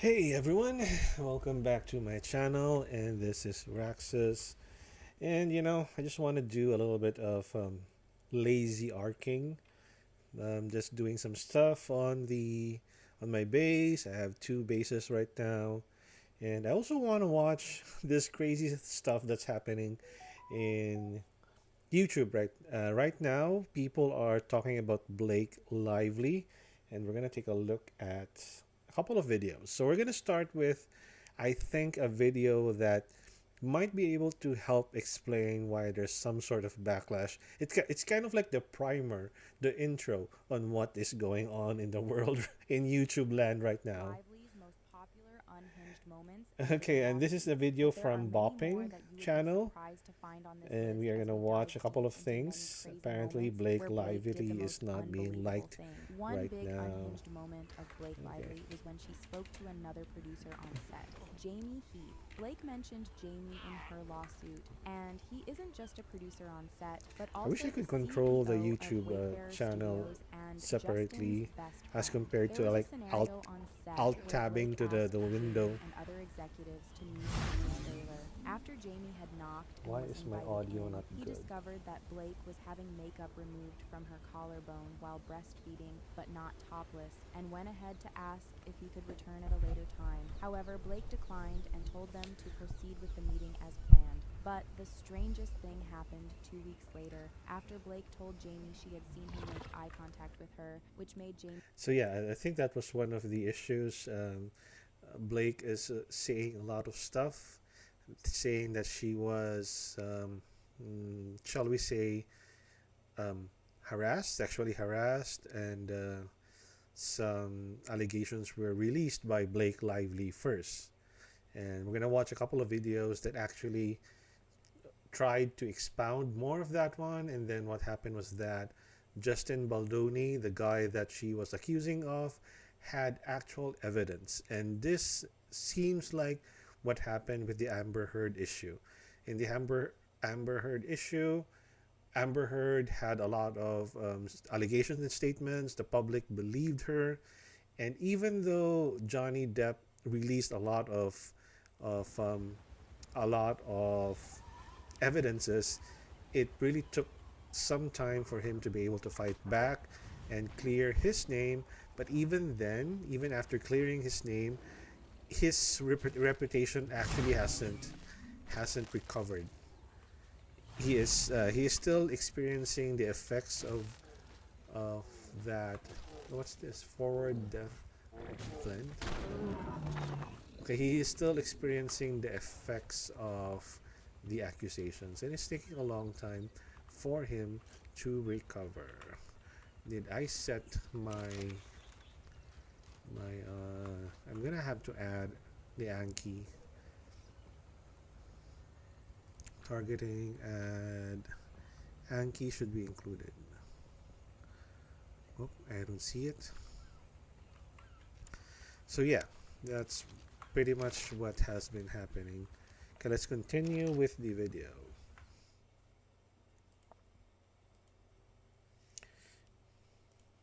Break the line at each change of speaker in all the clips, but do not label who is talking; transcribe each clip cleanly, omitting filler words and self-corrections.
Hey everyone, welcome back to my channel, and this is Raxus. And I just want to do a little bit of lazy arcing. Just doing some stuff on my base. I have two bases right now, and I also want to watch this crazy stuff that's happening in YouTube right now. People are talking about Blake Lively, and we're gonna take a look at a couple of videos. So we're gonna start with, I think, a video that might be able to help explain why there's some sort of backlash. It's kind of like the primer, the intro on what is going on in the world in YouTube land right now.
Lively's most popular unhinged moments and his
Okay, and this is a
lawsuits,
video
but there are
from
many more
Bopping
that you would be
channel,
surprised to find on this
and
list
we are
as
gonna
we
watch
dive
a couple
deep
of
into many
things.
crazy
Apparently,
moments
Blake
where Blake did the
Lively is
most
not being
unbelievable
liked
thing. One
right
big
now.
unhinged moment of Blake
Okay.
Lively was when she spoke to another producer on set, Jamie Heath. Blake mentioned Jamie in her lawsuit, and he isn't just a producer on set, but
I wish
also
I
the
could control the
CEO of
YouTube
Wayfarer
channel
Studios and Justin's
separately
best
as
friend.
compared
There
to
was a
like alt
scenario on set
alt
where Blake
tabbing to
asked
the window.
Jamie and other executives to meet in the trailer. After Jamie had knocked and
Why
was
is my
invited
audio
in,
not
he
good?
discovered that Blake was having makeup removed from her collarbone while breastfeeding, but not topless, and went ahead to ask if he could return at a later time. However, Blake declined and told them to proceed with the meeting as planned. But the strangest thing happened 2 weeks later, after Blake told Jamie she had seen him make eye contact with her, which made Jamie
So yeah, I think that was one of the issues. Blake is saying a lot of stuff, saying that she was, shall we say, um, harassed, sexually harassed, and some allegations were released by Blake Lively first. And we're gonna watch a couple of videos that actually tried to expound more of that one. And then what happened was that Justin Baldoni, the guy that she was accusing of, had actual evidence. And this seems like what happened with the Amber Heard issue. In the Amber Heard issue, Amber Heard had a lot of allegations and statements. The public believed her, and even though Johnny Depp released of a lot of evidences, it really took some time for him to be able to fight back and clear his name. But even then, even after clearing his name, his reputation actually hasn't recovered. He is still experiencing the effects of that. What's this forward blend? Okay, he is still experiencing the effects of the accusations, and it's taking a long time for him to recover. Did I set my I'm gonna have to add the Anki targeting, and Anki should be included. Oh, I don't see it. So yeah, that's pretty much what has been happening. Okay, let's continue with the video.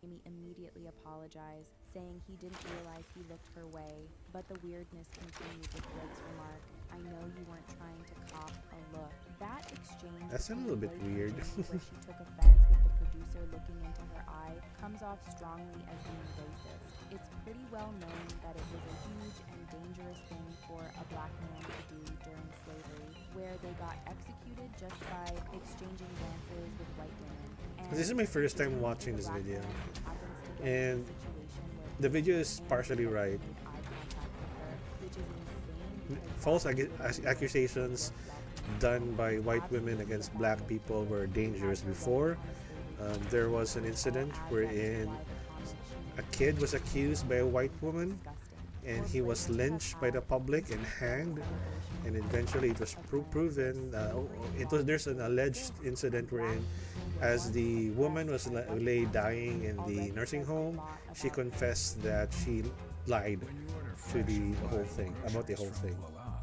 Amy immediately apologized, saying he didn't realize he looked her way, but the weirdness continued with Blake's remark, "I know you weren't trying to cop a look." That exchange
That's a
between
little bit
Blake and
weird.
Jamie, where she took offense with the producer looking into her eye, comes off strongly as being racist. It's pretty well known that it was a huge and dangerous thing for a black man to do during slavery, where they got executed just by exchanging glances with white women. And
This is my first time
Jamie
watching
is
this
a black
video,
man who happens to get into
and
a situation where
the
he
video is
and
partially
Blake
right.
made eye contact with her, which is insane because
False
that's exactly what
accusations
black men
done
do.
by
It's
white women
absolutely
against black
pathetic.
people were
He had
dangerous
her wedding
before.
on a slavery
There
plantation,
was an
which all
incident
adds up to
wherein
why the comment she
a
made
kid was
was
accused by a white woman,
disgusting.
and
For
he
Blake
was
to have
lynched by
had
the
an
public and
instant wedding
hanged.
celebration
And
without
eventually it
much
was
of a plan where
proven,
slavery
it
laws
was there's an
still
alleged
exist,
incident
and black
wherein
people were
as
once
the woman was
oppressed by white
lay
masters,
dying in the
already
nursing
says a
home,
lot
she
about her.
confessed that she lied
When you order
to
fresh and
the whole
reliable
thing, about the
groceries
whole
from
thing.
Voila,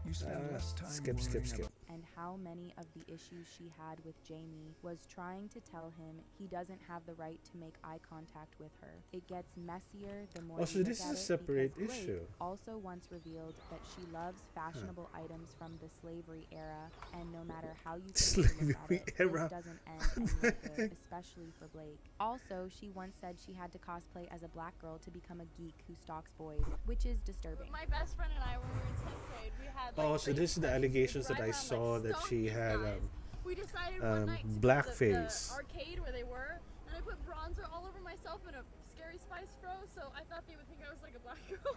you spend less time
Skip, skip,
worrying
skip.
about
And how how many of the issues she had with Jamie was trying to tell him he doesn't have the right to make eye contact with her. It gets messier the more
Oh,
you
so
look
this is
at
a
it,
separate
because Blake
issue.
also once revealed that she loves
Huh.
fashionable items from the slavery era, and no matter how you choose to look at
Slavery
it,
era.
this doesn't end anywhere good, especially for Blake. Also, she once said she had to cosplay as a black girl to become a geek who stalks boys, which is disturbing.
My best friend and I, when we were in 10th grade, we had like
Oh, so this is the allegations that I saw that she had
we decided one night to go to the
blackface.
arcade where they were, and I put bronzer all over myself in a Scary Spice fro, so I thought they would think I was like a black girl,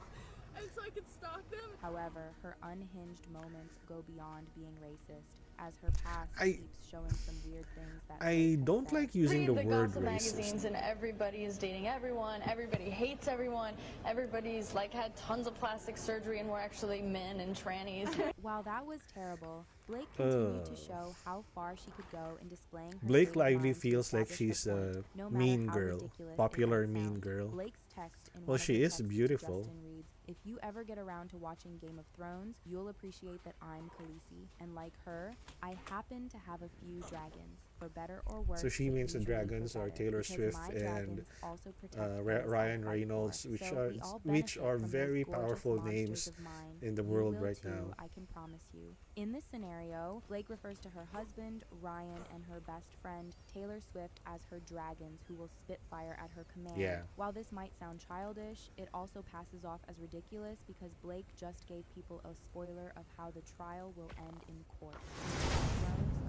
and so I could stalk them.
However, her unhinged moments go beyond being racist, as her past
I
keeps showing some weird things that
I
Blake has
don't
said.
like using the
Read the
word
gossip magazines
racist.
and everybody is dating everyone, everybody hates everyone, everybody's like had tons of plastic surgery and we're actually men and trannies.
While that was terrible, Blake continued to
Ugh.
show how far she could go in displaying her
Blake
state of
Lively
mind to
feels like
establish her
she's a
point, no matter
mean
how
girl,
ridiculous it
popular
might
mean
sound.
girl.
Blake's text in
Well,
one of
she
the
is
texts to
beautiful.
Justin reads, "If you ever get around to watching Game of Thrones, you'll appreciate that I'm Khaleesi, and like her, I happen to have a few dragons. For better or worse,
So she
they
means the
usually for
dragons are
better,
Taylor
because
Swift
my
and
dragons also protect those I
Ryan
fight
Reynolds,
for.
which
So
are
we all
which
benefit
are
from those
very
gorgeous
powerful
monsters
names
of mine.
in the
You
world
will
right
too,
now.
I can promise you. In this scenario, Blake refers to her husband, Ryan, and her best friend, Taylor Swift, as her dragons who will spit fire at her command.
Yeah.
While this might sound childish, it also passes off as ridiculous because Blake just gave people a spoiler of how the trial will end in court.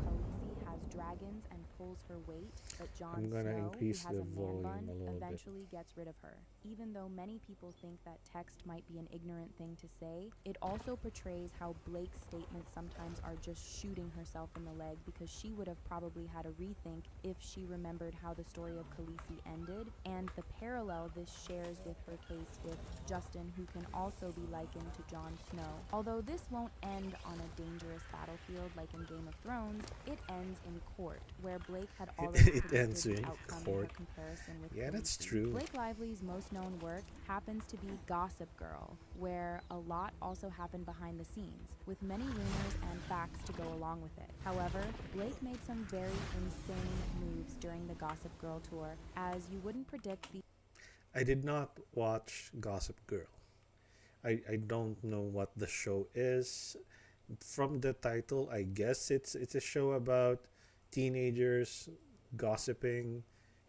Khaleesi has dragons and pulls her weight, but Jon
I'm gonna
Snow,
increase
who has
the
a man
volume
bun,
a little bit.
eventually gets rid of her. Even though many people think that text might be an ignorant thing to say, it also portrays how Blake's statements sometimes are just shooting herself in the leg, because she would have probably had a rethink if she remembered how the story of Khaleesi ended, and the parallel this shares with her case with Justin, who can also be likened to Jon Snow. Although this won't end on a dangerous battlefield like in Game of Thrones, it ends in court, where Blake had already
It ends
predicted
in
the outcome
court.
in her comparison with
Yeah, that's
Khaleesi.
true.
Blake Lively's most known work happens to be Gossip Girl, where a lot also happened behind the scenes, with many rumors and facts to go along with it. However, Blake made some very insane moves during the Gossip Girl tour, as you wouldn't predict the
I did not watch Gossip Girl. I don't know what the show is. From the title, I guess it's a show about teenagers gossiping.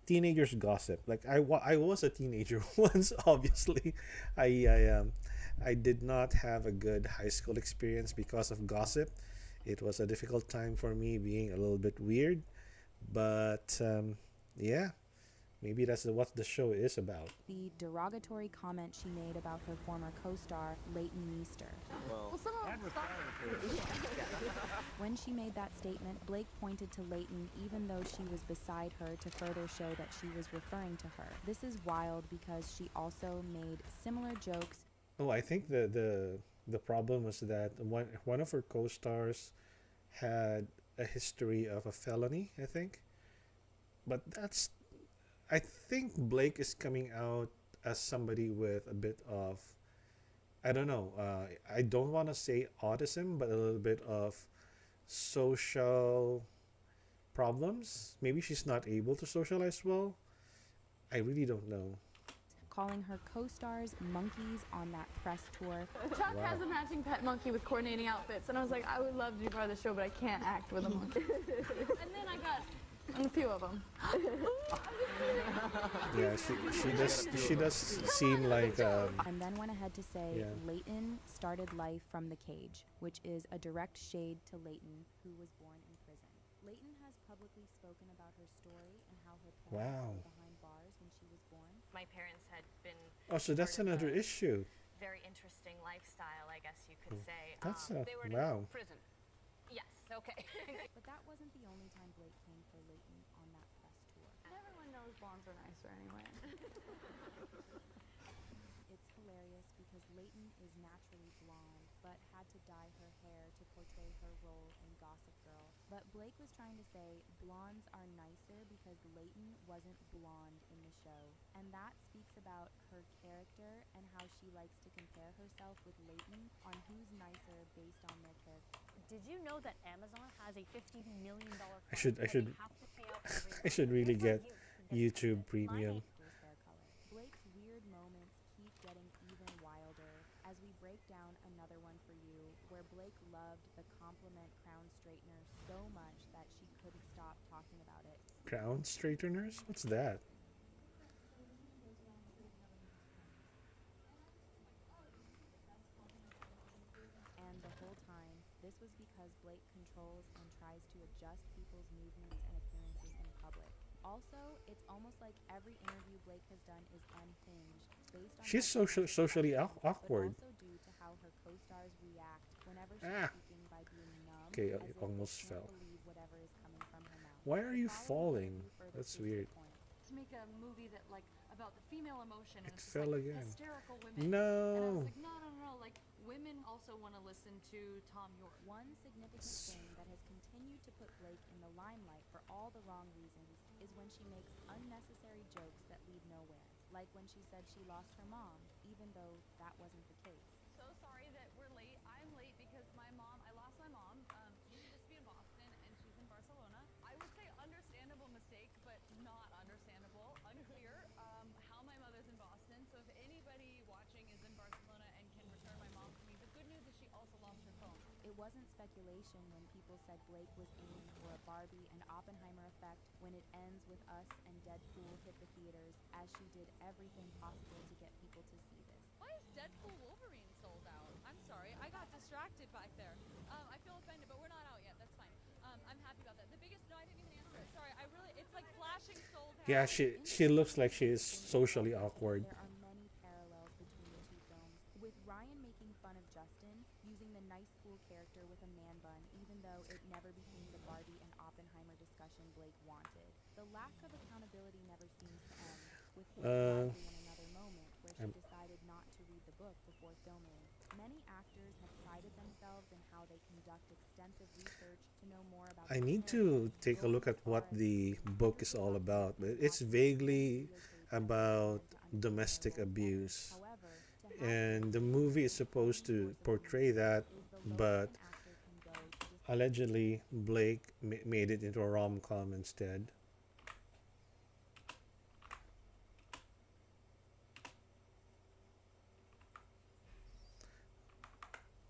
Teenagers gossip. Like I was a teenager once. Obviously, I did not have a good high school experience because of gossip. It was a difficult time for me, being a little bit weird. But yeah, maybe that's what the show is about.
the derogatory comment she made about her former co-star, Leighton Meester.
Well, some of them
When she made that statement, Blake pointed to Leighton even though she was beside her to further show that she was referring to her. This is wild because she also made similar jokes.
Oh, I think the problem was that one of her co-stars had a history of a felony, I think. But that's I think Blake is coming out as somebody with a bit of, I don't know, I don't want to say autism, but a little bit of social problems. Maybe she's not able to socialize well. I really don't know.
Calling her co-stars monkeys on that press tour.
Chuck
Wow.
has a matching pet monkey with coordinating outfits, and I was like, I would love to be part of the show, but I can't act with a monkey. And then I got a few of them.
Yeah, she does seem like
And then went ahead to say
Yeah.
Leighton started life from the cage, which is a direct shade to Leighton, who was born in prison. Leighton has publicly spoken about her story and how her parents
Wow.
were behind bars when she was born.
My parents had been
oh, so that's
part of
another
a
issue.
very interesting lifestyle, I guess you could say.
That's
they were in
wow.
prison. Yes, okay.
But that wasn't the only time Blake came for Leighton on that press tour.
Everyone knows blondes are nicer anyway.
It's hilarious because Leighton is naturally blonde, but had to dye her hair to portray her role in Gossip Girl. But Blake was trying to say blondes are nicer because Leighton wasn't blonde in the show. And that speaks about her character and how she likes to compare herself with Leighton on who's nicer based on their character.
Did you know that Amazon has a $50 million
I
fund
should I
that they
should
have to pay out every
I
month?
should really
Here's how
get
you can get
YouTube
started. My
Premium.
name
School's hair color. Blake's weird moments keep getting even wilder as we break down another one for you where Blake loved the compliment crown straightener so much that she couldn't stop talking about it.
Crown straighteners? What's that?
And the whole time, this was because Blake controls and tries to adjust people's movements and appearances in public. Also, it's almost like every interview Blake has done is unhinged, based on
She's
how she
socially
answers questions,
awkward.
but also due to how her co-stars react whenever she's
Ah.
speaking by being numb,
Okay,
as
it
if they
almost
can't
fell.
believe whatever is coming from her mouth.
Why are
The
you
following
falling?
interview further
That's
proves the
weird.
point.
To make a movie that like about the female emotion and
It
it's just
fell
like
again.
hysterical women. And I
No.
was like, no, no, no, like women also want to listen to Tom York.
One significant thing that has continued to put Blake in the limelight for all the wrong reasons is when she makes unnecessary jokes that lead nowhere. Like when she said she lost her mom, even though that wasn't the case.
So sorry that we're late. I'm late because I lost my mom. She used to be in Boston and she's in Barcelona. I would say understandable mistake, but not understandable. Unclear how my mother's in Boston. So if anybody watching is in Barcelona and can return my mom to me, the good news is she also lost her phone.
It wasn't speculation when people said Blake was aiming for a Barbie and Oppenheimer effect when It Ends with Us and Deadpool hit the theaters, as she did everything possible to get people to see this.
Why is Deadpool Wolverine sold out? I'm sorry, I got distracted back there. I feel offended, but we're not out yet. That's fine. I'm happy about that. The biggest, no, I didn't even answer it. Sorry, it's like flashing sold out.
Yeah, she looks like she is socially awkward.
There are many parallels between the two films, with Ryan making fun of Justin, using the nice cool character with a man bun, even though it never became the Barbie and Oppenheimer discussion Blake wanted. The lack of accountability never seems to end, with
Uh,
Haley Riley in another moment where she
I'm-
decided not to read the book before filming. Many actors have prided themselves in how they conduct extensive research to know more about
I
their
need to
characters,
take a
going
look
as
at what
far as
the book is all about, but it's vaguely about domestic abuse.
However, to have
And the movie is supposed to portray that,
is the lowest
but
an actor can go to just
allegedly Blake made it into a rom-com instead.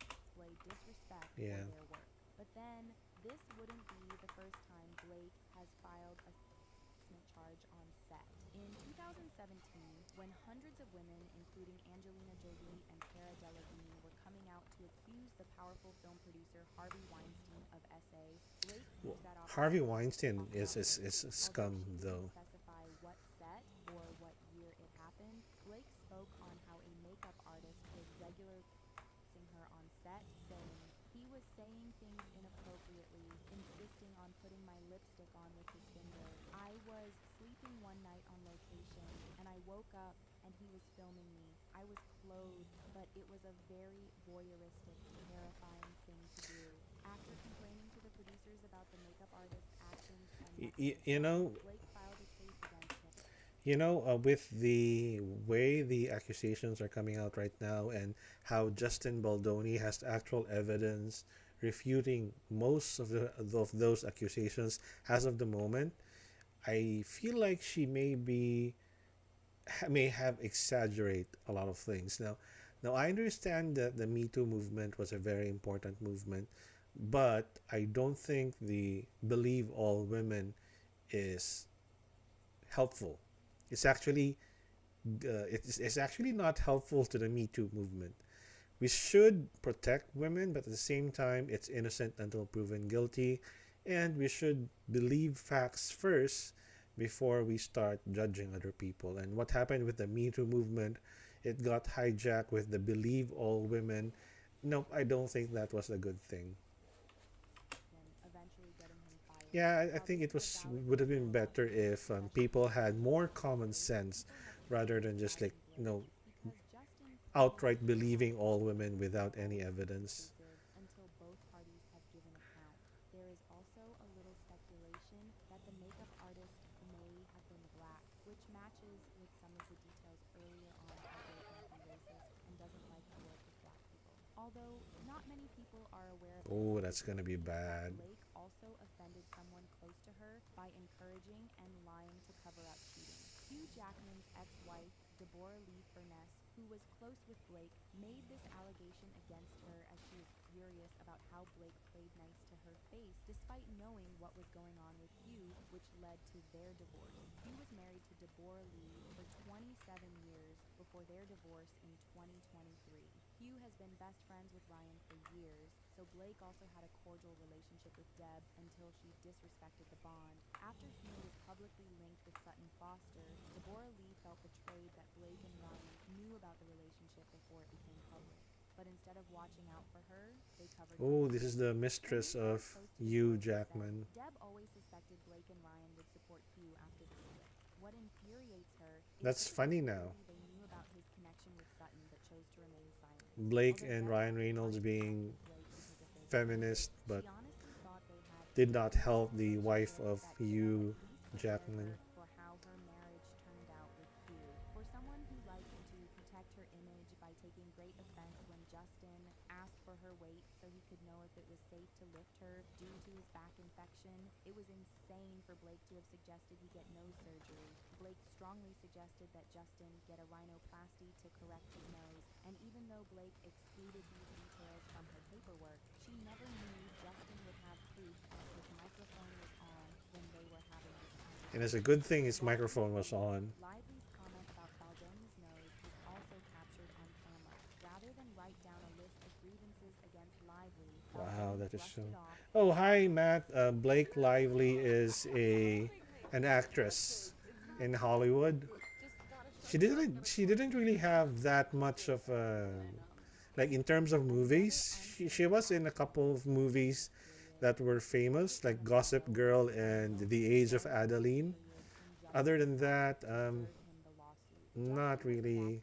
display disrespect
Yeah.
for their work. But then, this wouldn't be the first time Blake has filed a harassment charge on set. In 2017, when hundreds of women, including Angelina Jolie and Cara Delevingne, were coming out to accuse the powerful film producer Harvey Weinstein of SA, Blake used that
Harvey
opportunity to
Weinstein
talk
is
about it.
is a
Although
scum
she didn't
though.
specify what set or what year it happened, Blake spoke on how a makeup artist was regularly harassing her on set, saying, "He was saying things inappropriately, insisting on putting my lipstick on with his finger. I was sleeping one night on location, and I woke up and he was filming me. I was clothed, but it was a very voyeuristic, terrifying thing to do." After complaining to the producers about the makeup artist's actions and
You know,
Blake filed a case against him.
with the way the accusations are coming out right now and how Justin Baldoni has actual evidence refuting most of those accusations as of the moment, I feel like she may have exaggerate a lot of things. Now I understand that the Me Too movement was a very important movement, but I don't think the believe all women is helpful. It's actually it's actually not helpful to the Me Too movement. We should protect women, but at the same time, it's innocent until proven guilty, and we should believe facts first before we start judging other people. And what happened with the Me Too movement, it got hijacked with the believe all women. No, I don't think that was a good thing.
And eventually getting him fired.
Yeah, I
While
think
this
it
is a valid
would have been
concern,
better if
especially
people
for
had more common
cases,
sense
people have
rather than
trouble
just like
judging Blake because Justin
outright
clearly
believing
has
all
been
women without any
always
evidence.
conclusive until both parties have given account. There is also Although not many people are aware of
Oh,
this,
that's gonna be bad.
Blake also offended someone close to her by encouraging and lying to cover up cheating. Hugh Jackman's ex-wife, Deborah Lee Furness, who was close with Blake, made this allegation against her as she was furious about how Blake played nice to her face despite knowing what was going on with Hugh, which led to their divorce. Hugh was married to Deborah Lee for 27 years before their divorce in 2023. Hugh has been best friends with Ryan for years, so Blake also had a cordial relationship with Deb until she disrespected the bond. After Hugh was publicly linked with Sutton Foster, Deborah Lee felt betrayed that Blake and Ryan knew about the relationship before it became public. But instead of watching out for her, they covered
Oh,
her.
this is the
In
mistress
recent
of
post to
Hugh
Deborah, she said,
Jackman.
Deb always suspected Blake and Ryan would support Hugh after the split. What infuriates her is
That's
that
funny
maybe
now.
they knew about his connection with Sutton but chose to remain silent.
Blake
Although
and
Deb
Ryan
had
Reynolds
wanted to
being
side with Blake because of their
feminist,
differences,
but
she honestly thought they had
did
a
not
good
help the wife
relationship
of
that could have
Hugh
at least prepared
Jackman.
her for how her marriage turned out with Hugh. For someone who likes to protect her image by taking great offense when Justin asked for her weight so he could know if it was safe to lift her due to his back infection, it was insane for Blake to have suggested he get nose surgery. Blake strongly suggested that Justin get a rhinoplasty to correct his nose, and even though Blake excluded these details from her paperwork, she never knew Justin would have proof as his microphone was on when they were having this conversation.
And it's a good thing his microphone was on.
Lively's comment about Baldoni's nose was also captured on camera. Rather than write down a list of grievances against Lively,
Wow,
Baldoni
that is
brushed
so.
it off.
Oh, hi, Matt. Blake Lively is an actress in Hollywood. She didn't really have that much of a, like, in terms of movies. She was in a couple of movies that were famous, like Gossip Girl and The Age of Adeline. Other than that, not really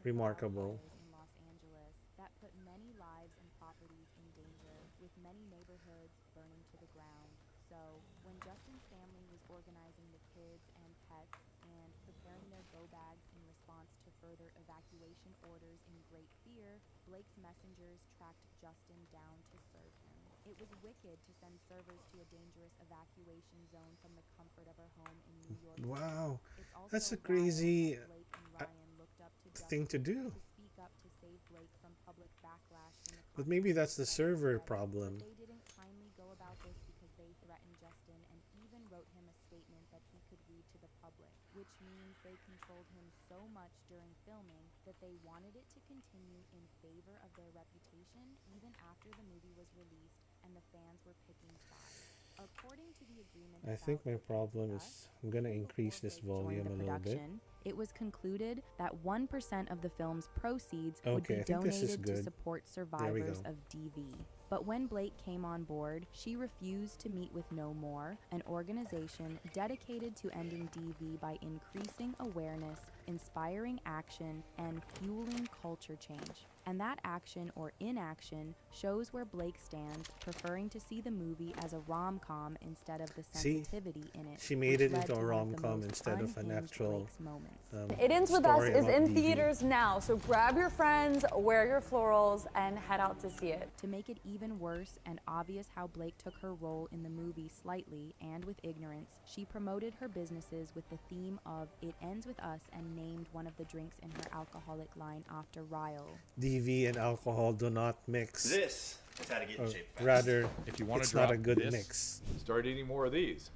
remarkable.
In Los Angeles that put many lives and properties in danger, with many neighborhoods burning to the ground. So, when Justin's family was organizing the kids and pets and preparing their go bags in response to further evacuation orders in great fear, Blake's messengers tracked Justin down to serve him. It was wicked to send servers to a dangerous evacuation zone from the comfort of her home in New York City.
Wow,
It's also
that's a
wild
crazy
that Blake and Ryan looked up to
thing to
Justin
do.
to speak up to save Blake from public backlash from the
But maybe that's the
controversies
server
that
problem.
But they didn't kindly go about this because they threatened Justin and even wrote him a statement that he could read to the public, which means they controlled him so much during filming that they wanted it to continue in favor of their reputation even after the movie was released and the fans were picking sides. According to the agreement
I
about
think my
what they
problem
discussed,
is I'm gonna
even
increase
before
this
Blake joined
volume
the
a little bit.
production, it was concluded that 1% of the film's proceeds would
Okay,
be
I think this is
donated to
good.
support
There we
survivors
go.
of DV. But when Blake came on board, she refused to meet with No More, an organization dedicated to ending DV by increasing awareness, inspiring action, and fueling culture change. And that action or inaction shows where Blake stands, preferring to see the movie as a rom-com instead of the
See,
sensitivity in it.
she made
which
it
led
into a
to one of the
rom-com
most
instead of an
unhinged
actual
Blake's moments.
It Ends With Us
story
is
about
in
DV.
theaters now, so grab your friends, wear your florals, and head out to see it.
To make it even worse and obvious how Blake took her role in the movie slightly and with ignorance, she promoted her businesses with the theme of It Ends With Us and named one of the drinks in her alcoholic line after Ryle.
DV and alcohol do not mix.
This is how to get in
Or
shape fast.
rather,
If you want
it's
to
not
drop
a good
this,
mix.
start eating more of these.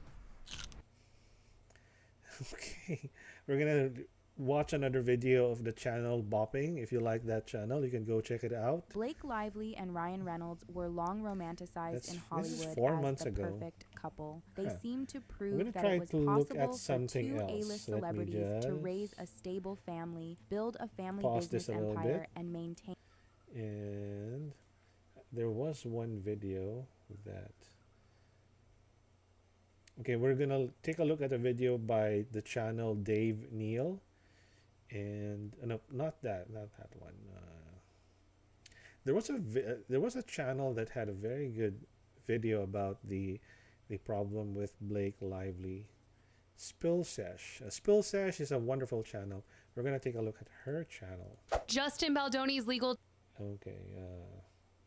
Okay, we're gonna watch another video of the channel bopping. If you like that channel, you can go check it out.
Blake Lively and Ryan Reynolds were long romanticized in
This is
Hollywood
4
as
months
the
ago.
perfect couple. They
Huh.
seemed to
I'm
prove
gonna
that
try
it was
to look at
possible for
something
two
else.
A-list
Let me
celebrities to
just
raise a stable family, build a family
pause this
business
a little
empire,
bit.
and maintain.
And there was one video that. Okay, we're gonna take a look at a video by the channel Dave Neal, and no, not that one. There was a channel that had a very good video about the problem with Blake Lively. Spill Sesh. Spill Sesh is a wonderful channel. We're gonna take a look at her channel.
Justin Baldoni's legal
Okay,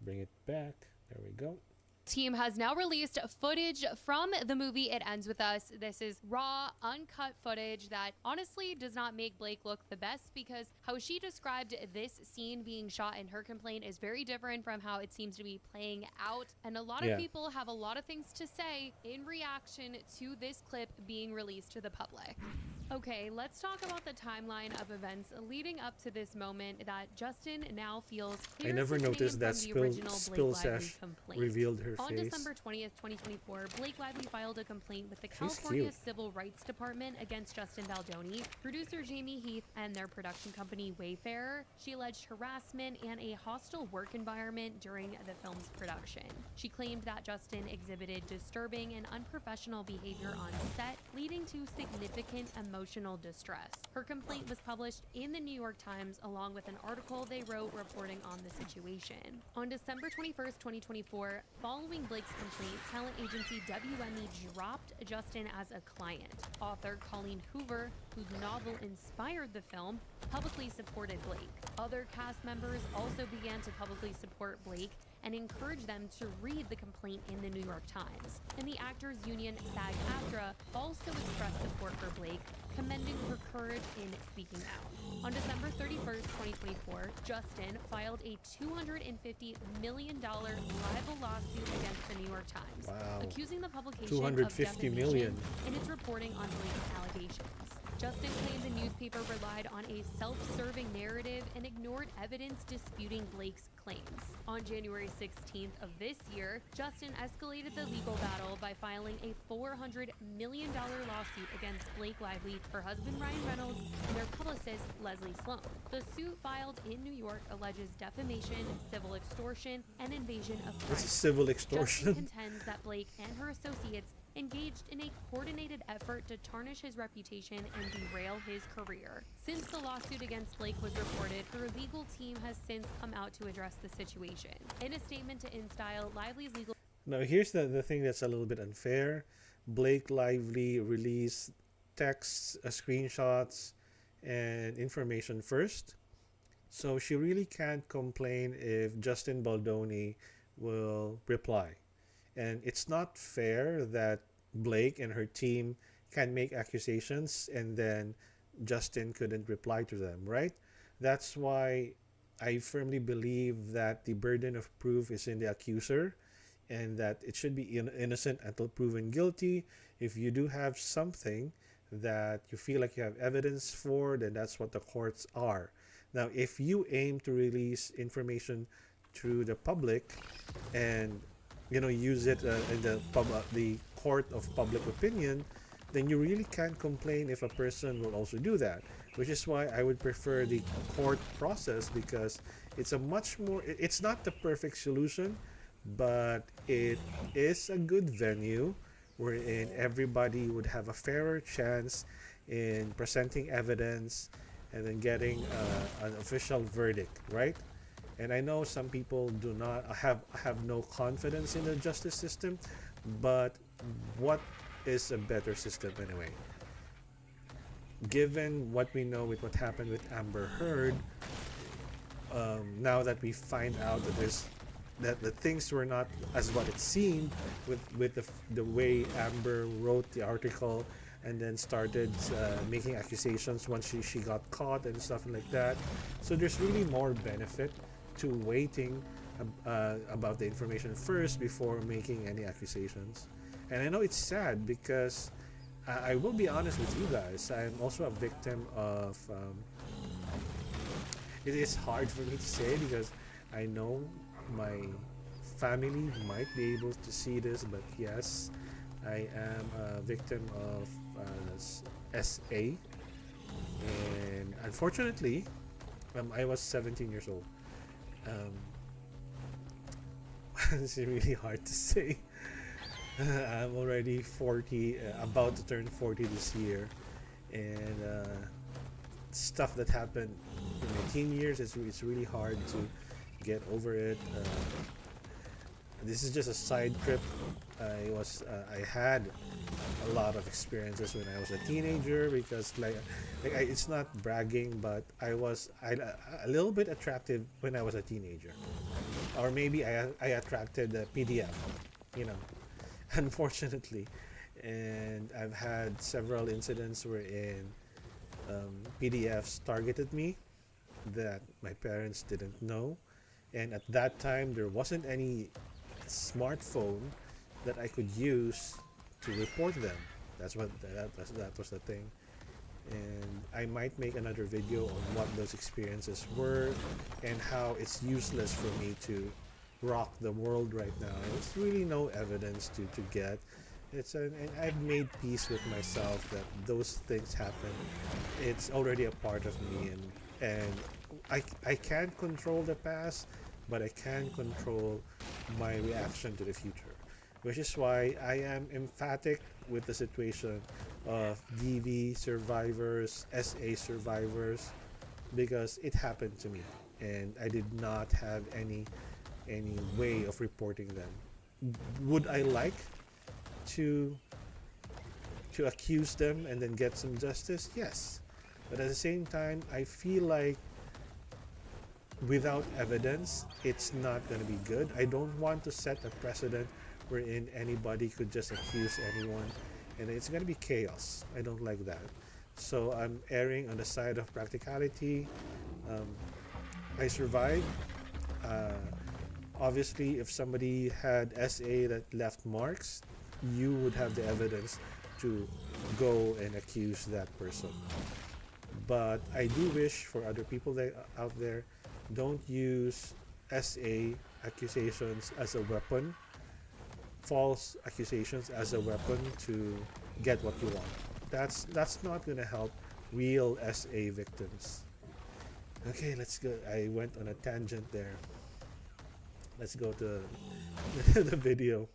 bring it back. There we go.
Team has now released footage from the movie It Ends With Us. This is raw, uncut footage that honestly does not make Blake look the best, because how she described this scene being shot in her complaint is very different from how it seems to be playing out. And a lot of people have a lot of things to say in reaction to this clip being released to the public. Okay, let's talk about the timeline of events leading up to this moment that Justin now feels
I never noticed that Spill Sash revealed her
on
face.
December 20th, 2024, Blake Lively filed a complaint with the California Civil Rights Department against Justin Baldoni, producer Jamie Heath, and their production company Wayfarer. She alleged harassment and a hostile work environment during the film's production. She claimed that Justin exhibited disturbing and unprofessional behavior on set, leading to significant emotional distress. Her complaint was published in the New York Times along with an article they wrote reporting on the situation. On December 21st, 2024, following Blake's complaint, talent agency WME dropped Justin as a client. Author Colleen Hoover, whose novel inspired the film, publicly supported Blake. Other cast members also began to publicly support Blake and encourage them to read the complaint in the New York Times. And the actors union SAG-AFTRA also expressed support for Blake, commending her courage in speaking out. On December 31st, 2024, Justin filed a $250 million libel lawsuit against the New York Times, accusing the publication of defamation in its reporting on Blake's allegations. Justin claims the newspaper relied on a self-serving narrative and ignored evidence disputing Blake's claims. On January 16th of this year, Justin escalated the legal battle by filing a $400 million lawsuit against Blake Lively, her husband Ryan Reynolds, and their publicist Leslie Sloan. The suit filed in New York alleges defamation, civil extortion, and invasion of privacy.
This is civil extortion.
Justin contends that Blake and her associates engaged in a coordinated effort to tarnish his reputation and derail his career. Since the lawsuit against Blake was reported, her legal team has since come out to address the situation. In a statement to InStyle, Lively's legal...
Now here's the thing that's a little bit unfair. Blake Lively released texts, screenshots, and information first. So she really can't complain if Justin Baldoni will reply. And it's not fair that Blake and her team can make accusations and then Justin couldn't reply to them, right? That's why I firmly believe that the burden of proof is in the accuser and that it should be innocent until proven guilty. If you do have something that you feel like you have evidence for, then that's what the courts are. Now, if you aim to release information to the public and use it in the court of public opinion, then you really can't complain if a person will also do that, which is why I would prefer the court process, because it's a much more, it's not the perfect solution, but it is a good venue wherein everybody would have a fairer chance in presenting evidence and then getting an official verdict, right? And I know some people do not have no confidence in the justice system, but what is a better system anyway? Given what we know with what happened with Amber Heard, now that we find out that the things were not as what it seemed with the way Amber wrote the article and then started making accusations once she got caught and stuff like that. So there's really more benefit to waiting about the information first before making any accusations. And I know it's sad because I will be honest with you guys, I'm also a victim of it is hard for me to say because I know my family might be able to see this, but yes, I am a victim of SA, and unfortunately I was 17 years old. It's really hard to say. I'm already 40, about to turn 40 this year, and stuff that happened in my teen years, it's really hard to get over it. This is just a side trip. I had a lot of experiences when I was a teenager because it's not bragging, but a little bit attractive when I was a teenager, or maybe I attracted the PDF, you know, unfortunately, and I've had several incidents wherein PDFs targeted me that my parents didn't know, and at that time there wasn't any smartphone that I could use to report them. That was the thing. And I might make another video on what those experiences were and how it's useless for me to rock the world right now. And it's really no evidence to get. And I've made peace with myself that those things happen. It's already a part of me, and I can't control the past, but I can control my reaction to the future, which is why I am emphatic with the situation of DV survivors, SA survivors, because it happened to me, and I did not have any way of reporting them. Would I like to accuse them and then get some justice? Yes, but at the same time, I feel like without evidence, it's not going to be good. I don't want to set a precedent wherein anybody could just accuse anyone, and it's going to be chaos. I don't like that. So I'm erring on the side of practicality. I survived. Obviously, if somebody had SA that left marks, you would have the evidence to go and accuse that person. But I do wish for other people out there, don't use SA accusations as a weapon, false accusations as a weapon to get what you want. That's not gonna help real SA victims. Okay, let's go. I went on a tangent there. Let's go to the video.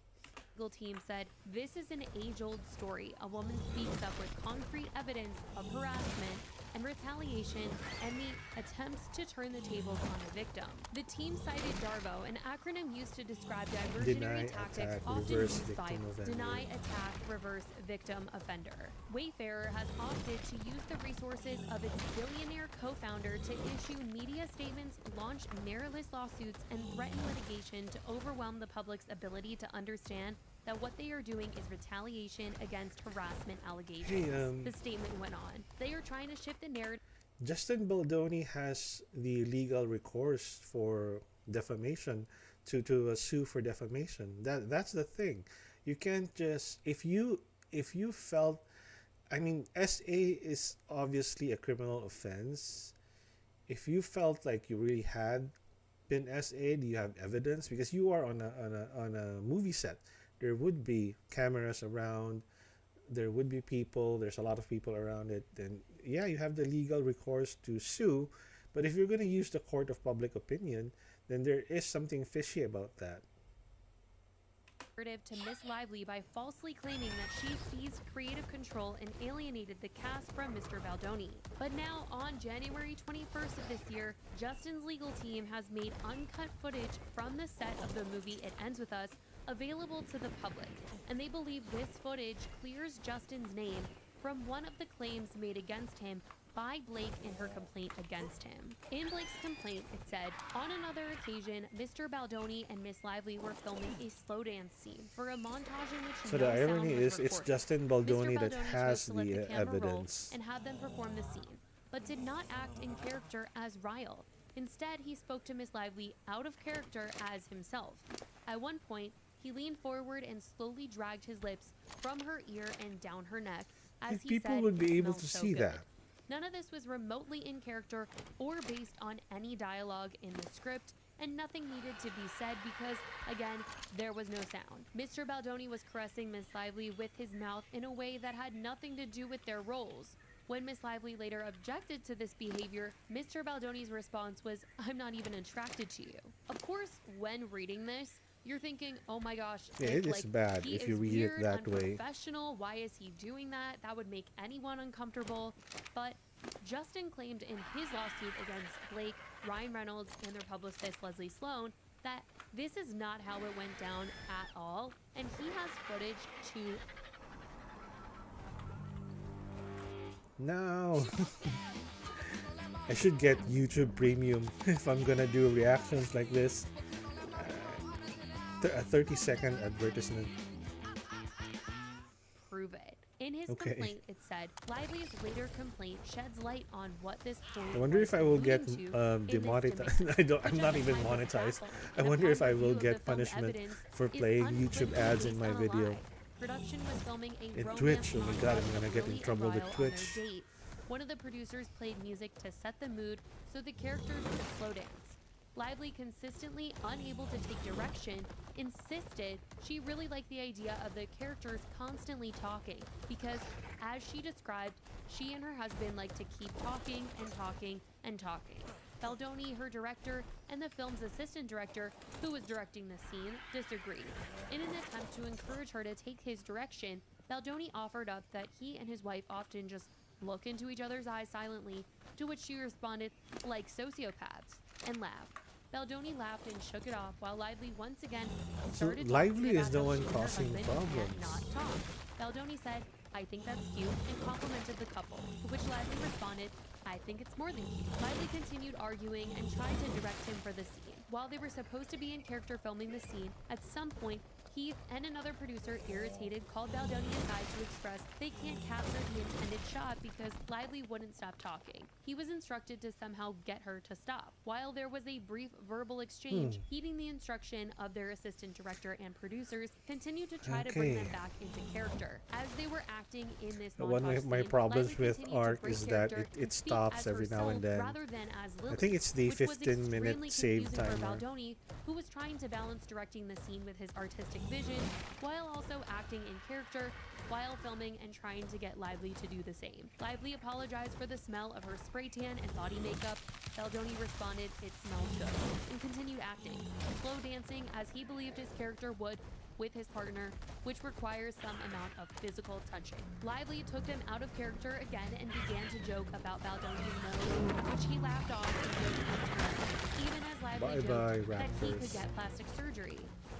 Legal team said this is an age-old story. A woman speaks up with concrete evidence of harassment and retaliation and the attempts to turn the tables on the victim. The team cited DARVO, an acronym used to describe diversionary tactics often used by deny, attack, reverse victim offender. Wayfarer has opted to use the resources of its billionaire co-founder to issue media statements, launch meritless lawsuits, and threaten litigation to overwhelm the public's ability to understand that what they are doing is retaliation against harassment allegations.
Hey,
the statement went on. They are trying to shift the narrative.
Justin Baldoni has the legal recourse for defamation to sue for defamation. That's the thing. You can't just if you felt, I mean, SA is obviously a criminal offense. If you felt like you really had been SA, do you have evidence? Because you are on a movie set. There would be cameras around, there would be people, there's a lot of people around it, then yeah, you have the legal recourse to sue. But if you're going to use the court of public opinion, then there is something fishy about that.
To Miss Lively by falsely claiming that she seized creative control and alienated the cast from Mr. Baldoni. But now, on January 21st of this year, Justin's legal team has made uncut footage from the set of the movie It Ends With Us available to the public, and they believe this footage clears Justin's name from one of the claims made against him by Blake in her complaint against him. In Blake's complaint, it said, on another occasion, Mr. Baldoni and Miss Lively were filming a slow dance scene for a montage in which
so
no
the irony
sound was
is
recorded.
it's Justin Baldoni that has
chose to let
the
camera roll
evidence.
and had them perform the scene, but did not act in character as Ryle. Instead, he spoke to Miss Lively out of character as himself. At one point, he leaned forward and slowly dragged his lips from her ear and down her neck as
If
he
people
said,
would be
"It
able
smells
to
so
see
good."
that.
None of this was remotely in character or based on any dialogue in the script, and nothing needed to be said because, again, there was no sound. Mr. Baldoni was caressing Miss Lively with his mouth in a way that had nothing to do with their roles. When Miss Lively later objected to this behavior, Mr. Baldoni's response was, "I'm not even attracted to you." Of course, when reading this, you're thinking, oh my gosh,
Yeah, it is bad
he
if you
is
read it
weird,
that way.
unprofessional. Why is he doing that? That would make anyone uncomfortable. But Justin claimed in his lawsuit against Blake, Ryan Reynolds, and their publicist Leslie Sloan that this is not how it went down at all, and he has footage to...
No. I should get YouTube Premium if I'm gonna do reactions like this. A 30-second advertisement.
Prove it. In his
Okay.
complaint, it said, Lively's later complaint sheds light on what this point
I wonder
was
if I will get
alluding to in this
demonetized.
demand,
I'm
which
not
at the
even
time was
monetized.
baffling.
I
And
wonder
upon
if I will
review of
get
the filmed
punishment
evidence
for
is
playing YouTube
unequivocally
ads in
based
my
on a
video.
lie. Production was filming a
In
romance
Twitch. Oh my god, I'm
montage
gonna
of
get in
Lily and
trouble with
Lyle on
Twitch.
their date. One of the producers played music to set the mood so the characters could slow dance. Lively, consistently unable to take direction, insisted she really liked the idea of the characters constantly talking because, as she described, she and her husband like to keep talking and talking and talking. Baldoni, her director, and the film's assistant director, who was directing the scene, disagreed. In an attempt to encourage her to take his direction, Baldoni offered up that he and his wife often just look into each other's eyes silently, to which she responded, like sociopaths, and laughed. Baldoni laughed and shook it off while Lively once again started
Lively
talking
is
about
the
how
one
she and her
causing
husband
problems.
cannot talk. Baldoni said, I think that's cute, and complimented the couple, to which Lively responded, I think it's more than cute. Lively continued arguing and tried to direct him for the scene. While they were supposed to be in character filming the scene, at some point, Heath and another producer, irritated, called Baldoni aside to express they can't capture the intended shot because Lively wouldn't stop talking. He was instructed to somehow get her to stop. While there was a brief verbal exchange, heeding the instruction of their assistant director and producers, continued to try to bring them back into character. As they were acting in this
One
montage
of my
scene,
problems
Lively
with
continued to
Ark
break
is that
character
it
and speak
stops
as
every now
herself
and then.
rather than as Lily,
I think it's the
which was
15-minute
extremely
save
confusing for
timer.
Baldoni, who was trying to balance directing the scene with his artistic vision while also acting in character while filming and trying to get Lively to do the same. Lively apologized for the smell of her spray tan and body makeup. Baldoni responded, it smells good, and continued acting, slow dancing as he believed his character would with his partner, which requires some amount of physical touching. Lively took him out of character again and began to joke about Baldoni's nose, which he laughed off and joked in turn, even as Lively joked that he could
Raptors.
get plastic surgery.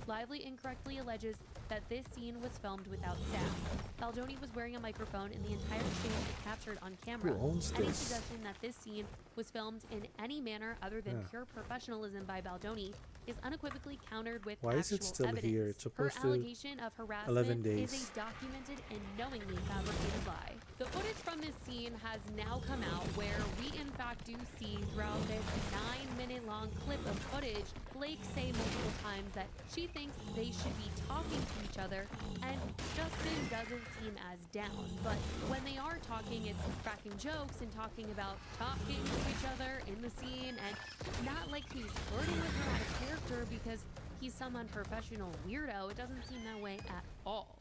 Lively incorrectly alleges that this scene was filmed without staff. Baldoni was wearing a microphone and the entire exchange was captured on camera.
Who owns
Any
this?
suggestion that this scene was filmed in any manner other than
Yeah.
pure professionalism by Baldoni is unequivocally countered with
Why is
actual
it still
evidence.
here? It's
Her
supposed to
allegation of
11
harassment is
days.
a documented and knowingly fabricated lie. The footage from this scene has now come out where we in fact do see throughout this 9-minute long clip of footage, Blake say multiple times that she thinks they should be talking to each other, and Justin doesn't seem as down. But when they are talking, it's cracking jokes and talking about talking to each other in the scene, and not like he's flirting with her out of character because he's some unprofessional weirdo. It doesn't seem that way at all.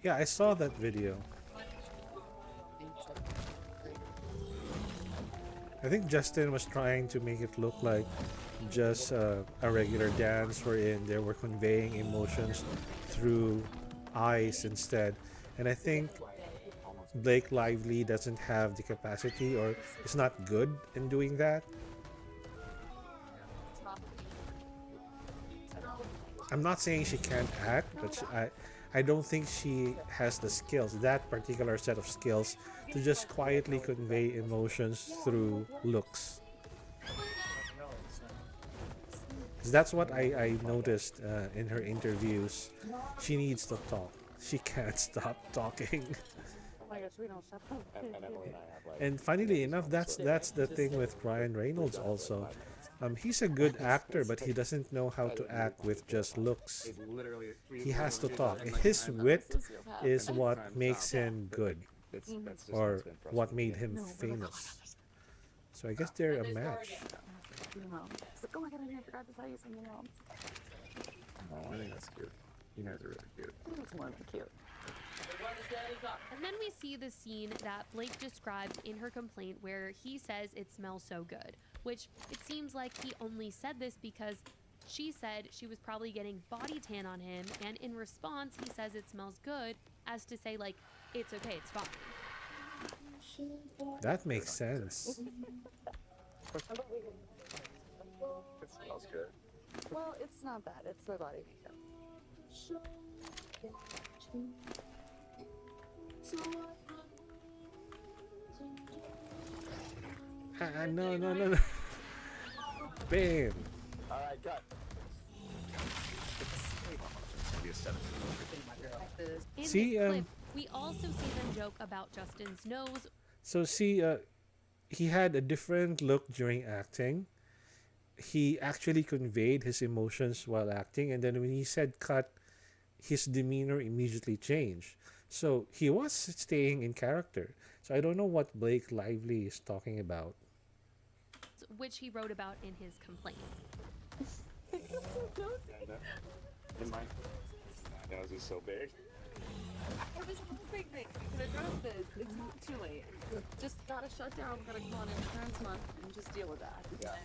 Yeah, I saw that video. I think Justin was trying to make it look like just a regular dance wherein they were conveying emotions through eyes instead. And I think Blake Lively doesn't have the capacity or is not good in doing that. I'm not saying she can't act, but I don't think she has the skills, that particular set of skills, to just quietly convey emotions through looks. 'Cause that's what I noticed in her interviews. She needs to talk. She can't stop talking. And funnily enough, that's the thing with Ryan Reynolds also. He's a good actor, but he doesn't know how to act with just looks. He has to talk. His wit is what makes him good, or what made him famous. So I guess they're a match.
Oh my god, I forgot to tell you something else.
Oh, I think that's cute. You guys are really cute.
It's more than cute.
And then we see the scene that Blake described in her complaint where he says it smells so good, which it seems like he only said this because she said she was probably getting body tan on him, and in response he says it smells good as to say like, it's okay, it's fine.
That makes sense.
It smells good.
Well, it's not bad. It's my body makeup.
No, no, no, no. Bam.
Alright, cut. Maybe a 17.
In
See,
this clip, we also see them joke about Justin's nose.
So see, he had a different look during acting. He actually conveyed his emotions while acting, and then when he said cut, his demeanor immediately changed. So he was staying in character. So I don't know what Blake Lively is talking about.
Which he wrote about in his complaint.
In my nose is so big.
It was hoping that you could address this. It's not too late. Just gotta shut down, gotta call an insurance month, and just deal with that.
Yeah.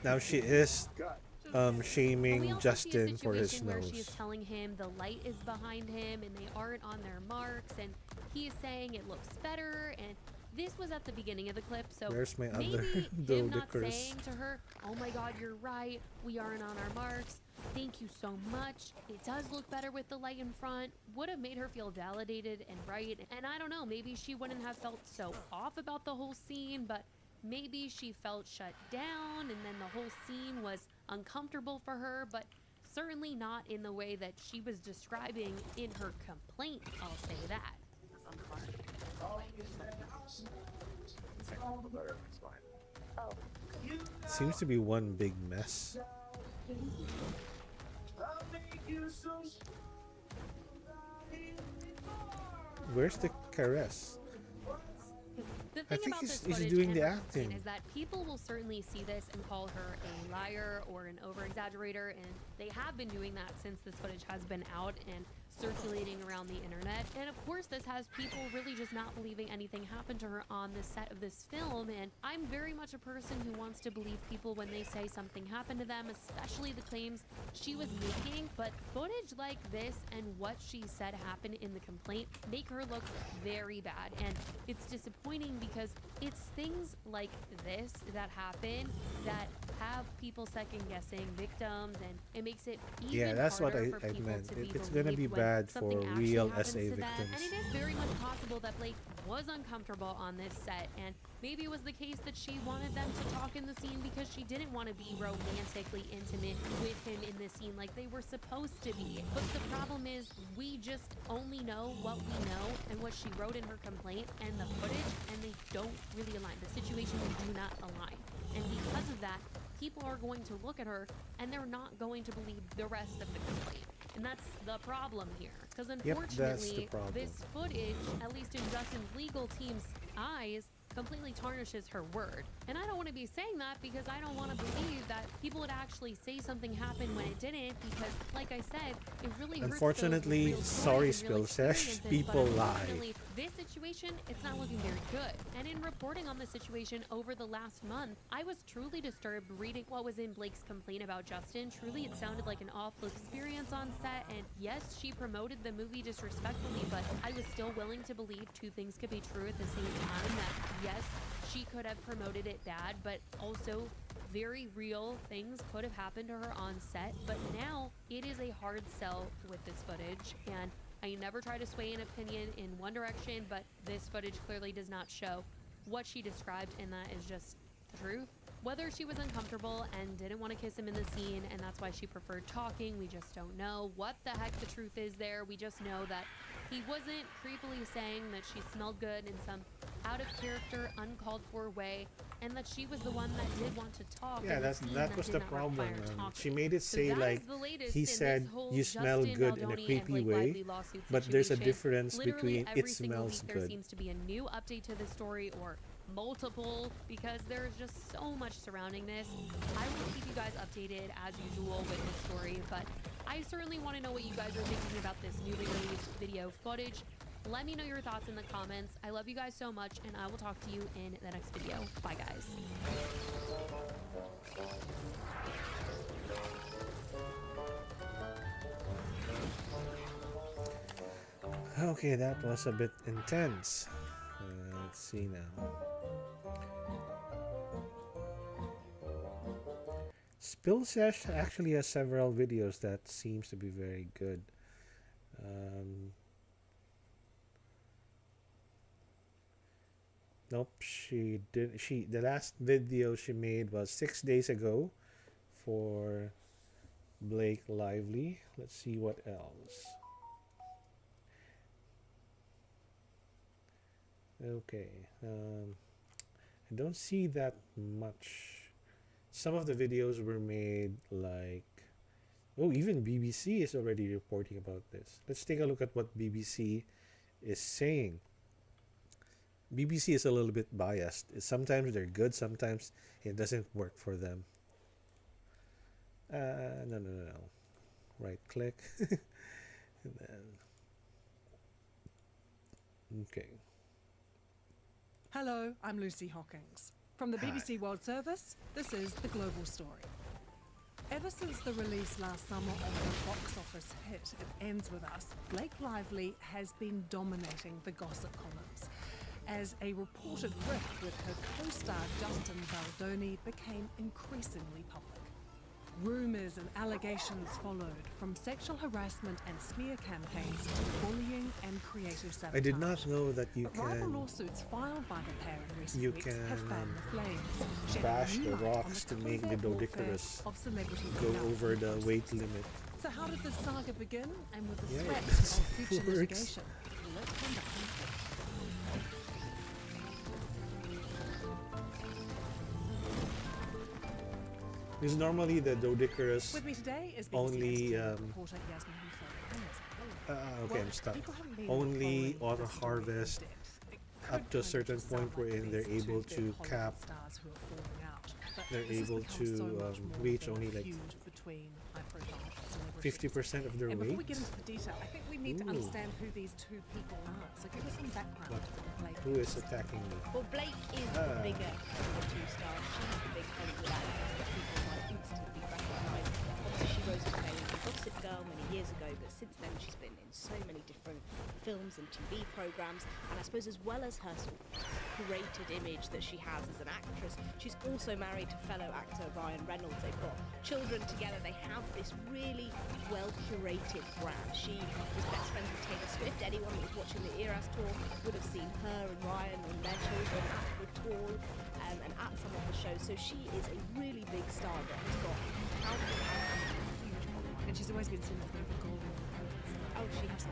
Now she is
Cut.
But we
shaming
also
Justin
see a
for his
situation where she's
nose.
telling him the light is behind him and they aren't on their marks, and he is saying it looks better. And this was at the beginning of the clip, so
Where's my
maybe
other
him not
ludicrous?
saying to her, "Oh my God, you're right. We aren't on our marks. Thank you so much. It does look better with the light in front," would have made her feel validated and right. And I don't know, maybe she wouldn't have felt so off about the whole scene, but maybe she felt shut down and then the whole scene was uncomfortable for her, but certainly not in the way that she was describing in her complaint, I'll say that.
It's fine.
Seems to be one big mess. Where's the caress?
The
I
thing
think
about
he's-
this
he's
footage
doing
and
the
her complaint
acting.
is that people will certainly see this and call her a liar or an over-exaggerator, and they have been doing that since this footage has been out and circulating around the internet. And of course, this has people really just not believing anything happened to her on the set of this film. And I'm very much a person who wants to believe people when they say something happened to them, especially the claims she was making. But footage like this and what she said happened in the complaint make her look very bad. And it's disappointing because it's things like this that happen that have people second guessing victims, and it makes it even
Yeah, that's what
harder for
I
people
meant.
to be
It's gonna be
believed when
bad for
something actually
real
happens
SA
to them.
victims.
And it is very much possible that Blake was uncomfortable on this set, and maybe it was the case that she wanted them to talk in the scene because she didn't want to be romantically intimate with him in this scene like they were supposed to be. But the problem is we just only know what we know and what she wrote in her complaint and the footage, and they don't really align. The situations do not align. And because of that, people are going to look at her and they're not going to believe the rest of the complaint. And that's the problem here. Because
that's the
unfortunately,
problem.
this footage, at least in Justin's legal team's eyes, completely tarnishes her word. And I don't want to be saying that because I don't want to believe that people would actually say something happened when it didn't, because like I said, it really hurts
Unfortunately,
those real
sorry,
stories and real
Spill Sesh,
experiences, but
people lie.
unfortunately, this situation, it's not looking very good. And in reporting on the situation over the last month, I was truly disturbed reading what was in Blake's complaint about Justin. Truly, it sounded like an awful experience on set, and yes, she promoted the movie disrespectfully, but I was still willing to believe two things could be true at the same time, that yes, she could have promoted it bad, but also very real things could have happened to her on set. But now it is a hard sell with this footage, and I never try to sway an opinion in one direction, but this footage clearly does not show what she described, and that is just the truth. Whether she was uncomfortable and didn't want to kiss him in the scene, and that's why she preferred talking, we just don't know what the heck the truth is there. We just know that he wasn't creepily saying that she smelled good in some out of character, uncalled for way, and that she was the one that did want to talk.
Yeah,
in the
that
scene
that was
did
the
not
problem.
require
She
talking.
made it
So
say
that
like
is the latest
he
in this
said
whole
you smell
Justin
good in a
Baldoni and
creepy
Blake
way,
Lively lawsuit
but there's a
situation.
difference
Literally
between
every
it
single
smells
week there
good.
seems to be a new update to the story, or multiple, because there's just so much surrounding this. I will keep you guys updated as usual with this story, but I certainly want to know what you guys are thinking about this newly released video footage. Let me know your thoughts in the comments. I love you guys so much, and I will talk to you in the next video. Bye, guys.
Okay, that was a bit intense. Let's see now. Spill Sesh actually has several videos that seems to be very good. Nope, she did. The last video she made was 6 days ago for Blake Lively. Let's see what else. Okay, I don't see that much. Some of the videos were made like, oh, even BBC is already reporting about this. Let's take a look at what BBC is saying. BBC is a little bit biased. Sometimes they're good, sometimes it doesn't work for them. No. Right click. And then, okay.
Hello, I'm Lucy Hawkins. From the BBC World Service, this is The Global Story. Ever since the release last summer of the box office hit It Ends With Us, Blake Lively has been dominating the gossip columns, as a reported rift with her co-star Justin Baldoni became increasingly public. Rumours and allegations followed, from sexual harassment and smear campaigns to bullying and creative sabotage.
I did not know that you
But rival
can
lawsuits filed by the pair in recent
you
weeks
can
have fanned the flames, shedding
bash
new
the
light on
rocks to make the
covert warfare
Dodicarus
of celebrity
go
production
over the
process.
weight limit.
So how did this saga begin? And with the
Yeah,
threat
this
of future
works.
litigation, let's find out.
Because normally the Dodicarus
With me today is BBC
only
reporter Yasmin Hufo.
okay, I'm stuck. Only auto harvest up to a certain point wherein they're able to cap. They're able to reach only like 50% of their
And before we
weight.
get into the detail, I think we need to
Ooh.
understand who these two people are. So give us some background.
What?
on Blake.
Who is attacking me?
Well, Blake is the bigger of the two stars. She's the big Hollywood actress that people might instantly recognise. Obviously, she rose to fame as a Gossip Girl many years ago, but since then she's been in so many different films and TV programmes. And I suppose as well as her sort of curated image that she has as an actress, she's also married to fellow actor Ryan Reynolds. They've got children together. They have this really well-curated brand. She was best friends with Taylor Swift. Anyone that was watching the Eras tour would have seen her and Ryan and their children at the tour and at some of the shows. So she is a really big star that has got powerful and huge following.
And she's always been seen as a bit of a golden reporter.
Oh, she has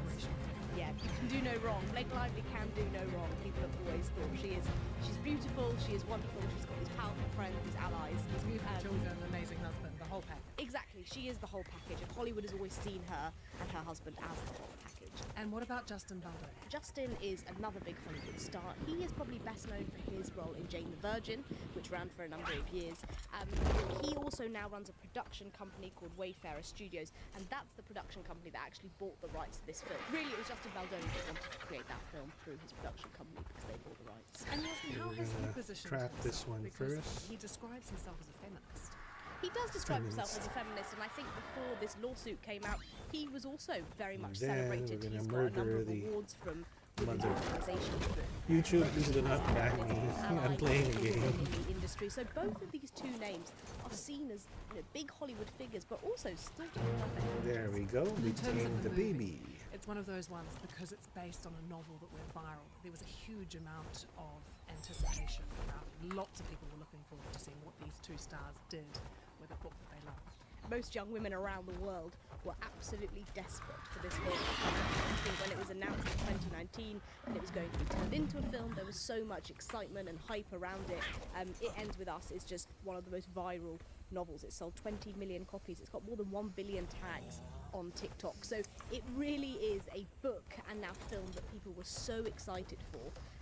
yeah, you can do no wrong. Blake Lively can do no wrong. People have always thought she's beautiful, she is wonderful, she's got these powerful friends, these allies.
These beautiful children, an amazing husband, the whole package.
Exactly, she is the whole package, and Hollywood has always seen her and her husband as the whole package.
And what about Justin Baldoni?
Justin is another big Hollywood star. He is probably best known for his role in Jane the Virgin, which ran for a number of years. He also now runs a production company called Wayfarer Studios, and that's the production company that actually bought the rights to this film. Really, it was Justin Baldoni that wanted to create that film through his production company because they bought the rights.
And Yasmin, how has he positioned
track
himself?
this one
Because
first.
he describes himself as a feminist.
He does describe himself as a feminist, and I think before this lawsuit came out, he was also very much
Then
celebrated.
we're gonna
He's got a number
murder
of
the
awards from women's
mother.
organisations.
YouTube, please do not ban me. I'm playing a game.
In the industry. So both of these two names are seen as big Hollywood figures, but also still perfect.
There we go. We
In terms
tamed
of
the
movie,
baby.
it's one of those ones because it's based on a novel that went viral. There was a huge amount of anticipation around it. Lots of people were looking forward to seeing what these two stars did with a book that they loved.
Most young women around the world were absolutely desperate for this film. I think when it was announced in 2019 that it was going to be turned into a film, there was so much excitement and hype around it. It Ends With Us is just one of the most viral novels. It sold 20 million copies. It's got more than 1 billion tags on TikTok. So it really is a book and now film that people were so excited for.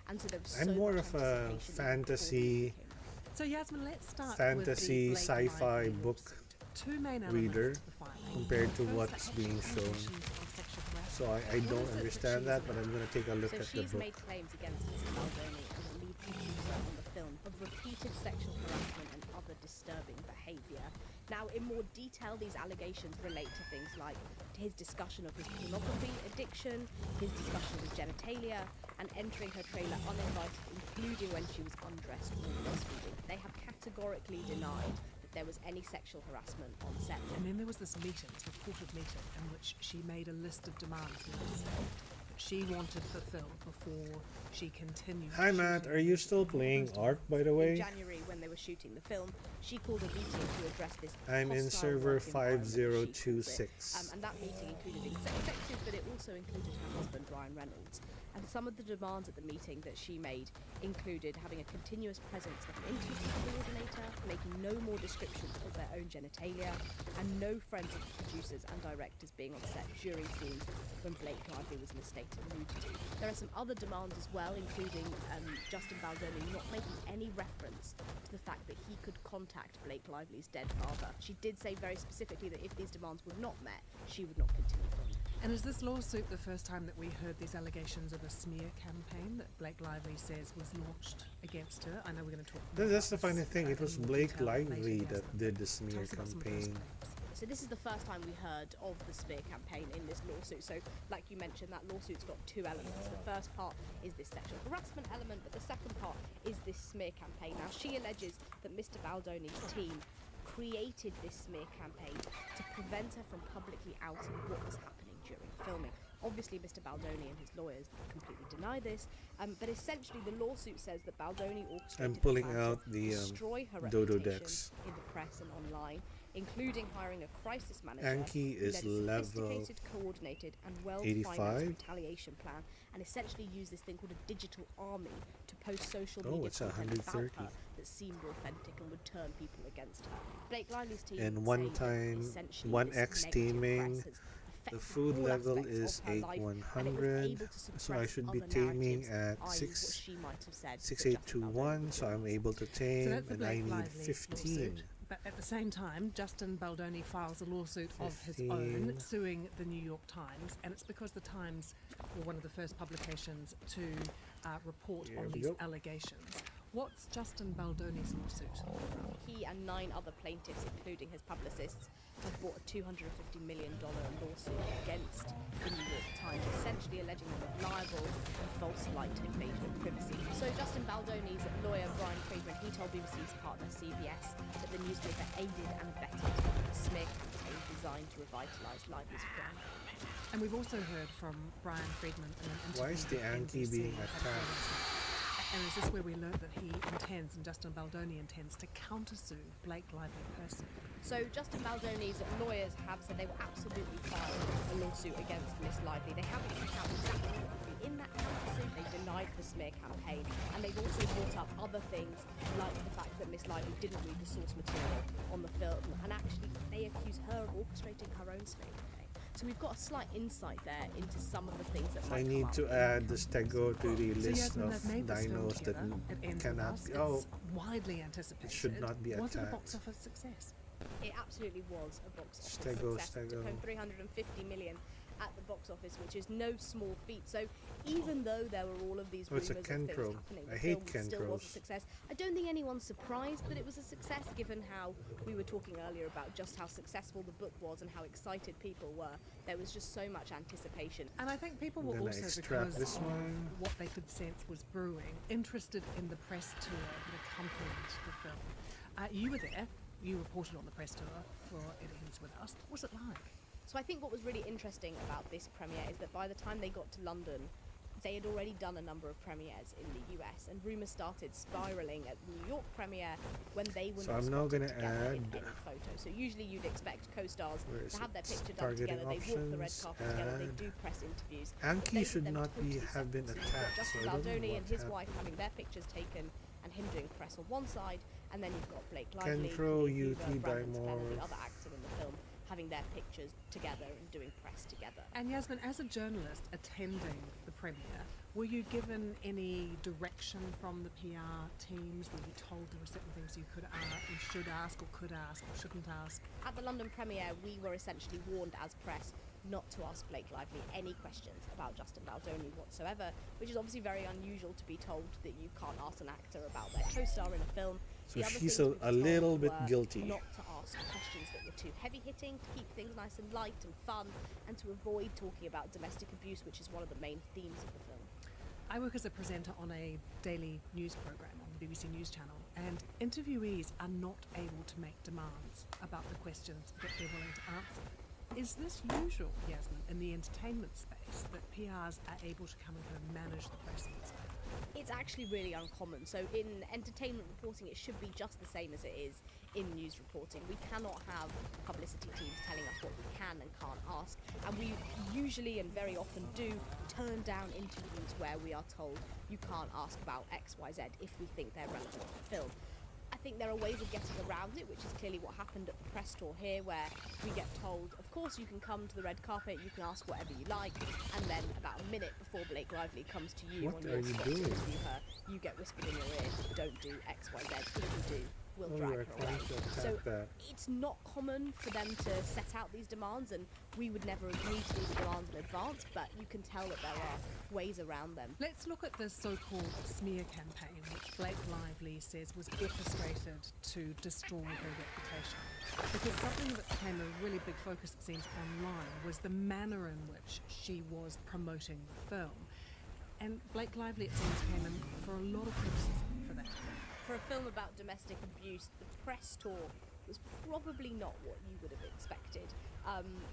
And so there was so
I'm more
much
of a
anticipation before
fantasy,
it came out.
So Yasmin, let's start
fantasy,
with the Blake
sci-fi
Lively
book
lawsuit. Two main
reader
elements to the filing.
compared to
First,
what's
the
being
actual
shown.
allegations of sexual harassment.
So I
What
don't
is it
understand
she's
that, but I'm going to take a look
So
at the
she's
book.
made claims against Mr. Baldoni and the lead producer on the film of repeated sexual harassment and other disturbing behaviour. Now, in more detail, these allegations relate to things like his discussion of his pornography addiction, his discussion of his genitalia, and entering her trailer uninvited, including when she was undressed or breastfeeding. They have categorically denied that that there was any sexual harassment on set.
And then there was this meeting, this reported meeting, in which she made a list of demands that she wanted fulfilled before she continued.
Hi Matt, are you still playing Ark, by the way?
In January, when they were shooting the film, she called a meeting to address this.
I'm in
hostile
server
work environment, she calls it.
5026.
And that meeting included executives, but it also included her husband, Ryan Reynolds. And some of the demands at the meeting that she made included having a continuous presence of an intimacy coordinator, making no more descriptions of their own genitalia, and no friends of the producers and directors being on set during scenes when Blake Lively was in a state of nudity. There are some other demands as well, including Justin Baldoni not making any reference to the fact that he could contact Blake Lively's dead father. She did say very specifically that if these demands were not met, she would not continue filming.
And is this lawsuit the first time that we heard these allegations of a smear campaign that Blake Lively says was launched against her? I know we're going to talk about
That's the funny thing, it was
in more
Blake
detail later,
Lively that
Yasmin.
did the smear
Tell us about some of those
campaign.
claims.
So this is the first time we heard of the smear campaign in this lawsuit. So like you mentioned, that lawsuit's got two elements. The first part is this sexual harassment element, but the second part is this smear campaign. Now she alleges that Mr. Baldoni's team created this smear campaign to prevent her from publicly outing what was happening during filming. Obviously, Mr. Baldoni and his lawyers completely deny this, but essentially the lawsuit says that Baldoni orchestrated
I'm pulling
a plan
out
to
the
destroy her
Dodo
reputation
decks.
in the press and online, including hiring a crisis manager
Anki
who
is
led a
level
sophisticated, coordinated, and
85.
well-financed retaliation plan, and essentially used this thing called a digital army to post social
Oh,
media
it's
content about
130.
her that seemed authentic and would turn people against her. Blake Lively's team
And
say
one
that
time,
essentially
1x
this negative
teaming,
press has
the
affected
food
all
level
aspects
is
of her life, and it was
8100,
able to
so I
suppress
should be
other
taming
narratives,
at
i.e. what
6
she might have said that Justin Baldoni
6821,
was
so I'm
doing.
able to
So
tame,
that's the
and I
Blake
need
Lively
15.
lawsuit. But at the same time, Justin Baldoni files a lawsuit of his own,
15.
suing the New York Times, and it's because the Times were one of the first publications to report
Here
on
we
these
go.
allegations. What's Justin Baldoni's lawsuit?
He and 9 other plaintiffs, including his publicists, have brought a $250 million lawsuit against the New York Times, essentially alleging them of libel and false light invasion of privacy. So Justin Baldoni's lawyer, Brian Friedman, he told BBC's partner CBS that the newspaper aided and abetted a smear campaign designed to revitalise Lively's brand.
And we've also heard from Brian Friedman in an interview
Why is the
with
Anki
NBC
being
had
attacked?
And is this where we learned that he intends, and Justin Baldoni intends, to countersue Blake Lively personally?
So Justin Baldoni's lawyers have said they will absolutely file a lawsuit against Miss Lively. They haven't set out exactly what would be in that countersuit. They've denied the smear campaign, and they've also brought up other things like the fact that Miss Lively didn't read the source material on the film, and actually they accuse her of orchestrating her own smear campaign. So we've got a slight insight there into some of the things that
So
might
I
come
need
up
to
in
add the stego to the
So
list
Yasmin,
of
they've made this film
dinos that
together. It ends with
cannot
us.
be. Oh,
It's widely anticipated.
should not be
Was it a
attacked.
box office success?
It absolutely was a box office
Stego,
success. It took
Stego.
home 350 million at the box office, which is no small feat. So even though there were all of these
Oh, it's
rumours
a
of things
Kentro.
happening,
I
the
hate
film still was a
Kentros.
success. I don't think anyone's surprised that it was a success, given how we were talking earlier about just how successful the book was and how excited people were. There was just so much anticipation.
And I think people were
I'm gonna
also,
extract
because
this
of
one.
what they could sense was brewing, interested in the press tour that accompanied the film. You were there. You reported on the press tour for It Ends With Us. What was it like?
So I think what was really interesting about this premiere is that by the time they got to London, they had already done a number of premieres in the US, and rumours started spiralling at the New York premiere when they were
So
not
I'm now
spotted
gonna
together in
add-
any photo. So usually you'd expect co-stars
Where is
to have
it?
their picture done
Targeting
together, they walk the red
options,
carpet together, they
add.
do press interviews. But
Anki
they
should
did them
not be
totally
have been
separate. So you've got
attacked. So
Justin
I don't know
Baldoni
what
and his
happened.
wife having their pictures taken, and him doing press on one side, and then you've got Blake Lively,
Kentro,
Kenny
UT,
Hoover, Brandon Spell,
Dimorph.
the other actor in the film, having their pictures together and doing press together.
And Yasmin, as a journalist attending the premiere, were you given any direction from the PR teams? Were you told there were certain things you should ask, or could ask, or shouldn't ask?
At the London premiere, we were essentially warned as press not to ask Blake Lively any questions about Justin Baldoni whatsoever, which is obviously very unusual to be told that you can't ask an actor about their co-star in a film.
So
The other
she's
things we were
a little
told
bit
were
guilty.
Not to ask questions that were too heavy-hitting, to keep things nice and light and fun, and to avoid talking about domestic abuse, which is one of the main themes of the film.
I work as a presenter on a daily news program on the BBC News Channel, and interviewees are not able to make demands about the questions that they're willing to answer. Is this usual, Yasmin, in the entertainment space, that PRs are able to come and kind of manage the process?
It's actually really uncommon. So in entertainment reporting, it should be just the same as it is in news reporting. We cannot have publicity teams telling us what we can and can't ask, and we usually and very often do turn down interviews where we are told you can't ask about X, Y, Z if we think they're relevant to the film. I think there are ways of getting around it, which is clearly what happened at the press tour here, where we get told, of course you can come to the red carpet, you can ask whatever you like, and then about a minute before Blake Lively comes to you on your spot to interview her, you get whispered in your ear, don't do X, Y, Z. If you do, we'll drag her away. So it's not common for them to set out these demands, and we would never agree to these demands in advance, but you can tell that there are ways around them.
Let's look at this so-called smear campaign, which Blake Lively says was orchestrated to destroy her reputation. Because something that became a really big focus, it seems, online was the manner in which she was promoting the film. And Blake Lively, it seems, came in for a lot of criticism for that.
For a film about domestic abuse, the press tour was probably not what you would have expected.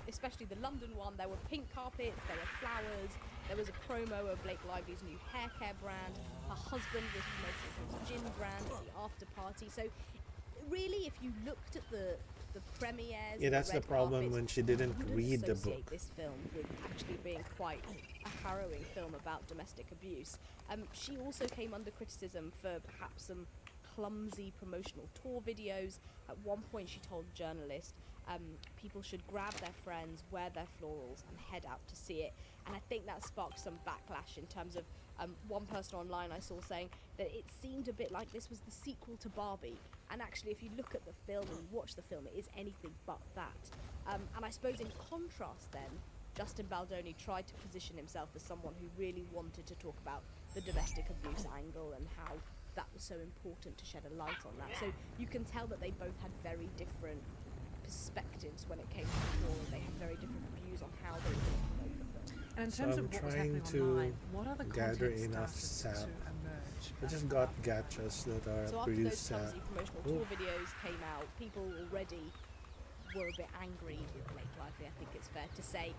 Especially the London one, there were pink carpets, there were flowers, there was a promo of Blake Lively's new hair care brand, her husband was promoting his gin brand at the after party. So really, if you looked at the premieres,
Yeah, that's the problem
carpets,
when she didn't read the
associate
book.
this film with actually being quite a harrowing film about domestic abuse. She also came under criticism for perhaps some clumsy promotional tour videos. At one point she told a journalist people should grab their friends, wear their florals and head out to see it, and I think that sparked some backlash in terms of one person online I saw saying that it seemed a bit like this was the sequel to Barbie, and actually if you look at the film and watch the film, it is anything but that. And I suppose in contrast then, Justin Baldoni tried to position himself as someone who really wanted to talk about the domestic abuse angle and how that was so important to shed a light on that. So you can tell that they both had very different perspectives when it came to the war, and they had very different views on how they were going to promote the film.
And in
So
terms
I'm
of what was
trying
happening
to
online, what other
gather
content
enough
started
sap.
to emerge?
I just got gachas that are
So after
produced
those clumsy promotional
Oh.
tour videos came out, people already were a bit angry with Blake Lively, I think it's fair to say.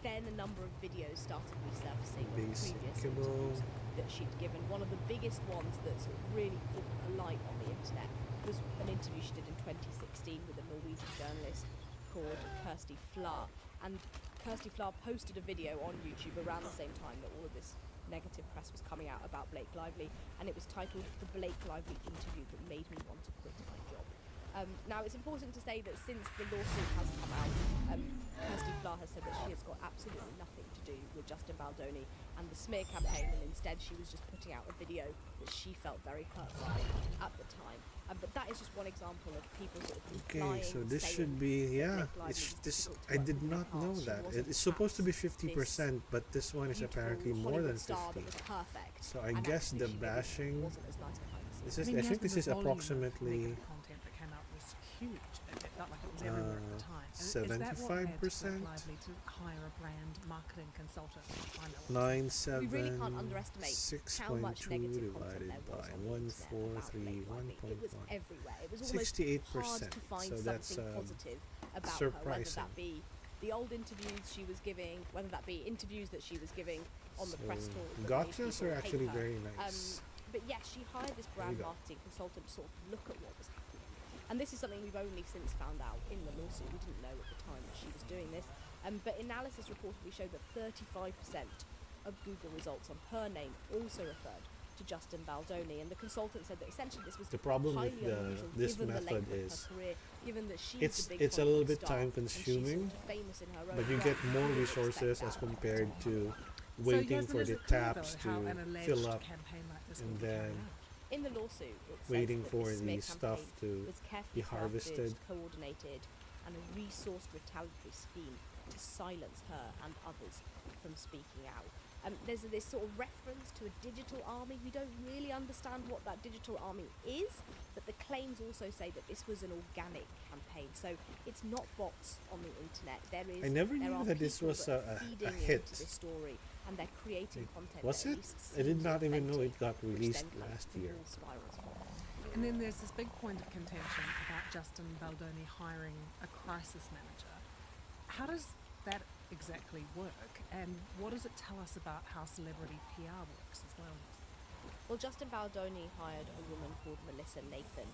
Then a number of videos started resurfacing of previous interviews that she'd given. One of the biggest ones that sort of really put a light on the internet was an interview she did in 2016 with a Norwegian journalist called Kirsty Fla. And Kirsty Fla posted a video on YouTube around the same time that all of this negative press was coming out about Blake Lively, and it was titled "The Blake Lively Interview That Made Me Want to Quit My Job." Now it's important to say that since the lawsuit has come out, Kirsty Fla has said that she has got absolutely nothing to do with Justin Baldoni and the smear campaign, and instead she was just putting out a video that she felt very hurt by at the time. But that is just one example of people sort of
Okay,
lying,
so this
saying
should be,
that
yeah,
Blake Lively
it's
was
this,
difficult to
I
work
did
with in the
not know
past. She
that.
wasn't
It's supposed to be
perhaps
50%, but this one is
beautiful
apparently more
Hollywood
than
star
50.
that was perfect,
So I
and
guess
actually
the
she maybe
bashing,
wasn't as nice behind the scenes.
this is, I think this is
the volume of
approximately
negative content that came out was huge. It felt like it was everywhere at the time. And is that what led
75%?
Blake Lively to hire a brand marketing consultant to find out what
9,
We really can't underestimate
7,
how much
6.2
negative content
divided
there was
by
on the
1,
internet
4,
about
3,
Blake Lively. It was
1.1.
everywhere. It was almost
68%.
hard to find
So that's
something positive about her, whether
surprising.
that be the old interviews she was giving, whether that be interviews that she was giving on the press
So
tour. that made
gotchas
people
are
hate
actually
her.
very nice.
But yes, she hired this brand
There you go.
marketing consultant to sort of look at what was happening. And this is something we've only since found out in the lawsuit. We didn't know at the time that she was doing this. But analysis reportedly showed that 35% of Google results on her name also referred to Justin Baldoni, and the consultant said that essentially this was
The problem with
highly unusual
this
given the
method
length of
is
her career, given that she's
it's
the big
a little
Hollywood
bit
star,
time
and she's
consuming,
sort of famous in her own
but you
right.
get more
You would expect
resources
that
as
of
compared
her.
to
So,
waiting
Yasmin,
for
is
the
it clear,
tabs
though, how
to
an alleged
fill up
campaign like this
and
would be
then
carried out?
In the lawsuit, it says
waiting
that
for
this smear
the stuff
campaign
to
was carefully
be harvested.
crafted, coordinated, and a resourced retaliatory scheme to silence her and others from speaking out. There's this sort of reference to a digital army. We don't really understand what that digital army is, but the claims also say that this was an organic campaign. So it's not bots on the internet.
I never
there
knew
are
that this
people
was
that
a
are feeding
hit.
into this story, and they're creating content.
Was
that
it?
at least
I did
seems
not even know it
authentic,
got
which
released
then
last
the
year.
ball spirals from.
And then there's this big point of contention about Justin Baldoni hiring a crisis manager. How does that exactly work, and what does it tell us about how celebrity PR works as well?
Well, Justin Baldoni hired a woman called Melissa Nathan.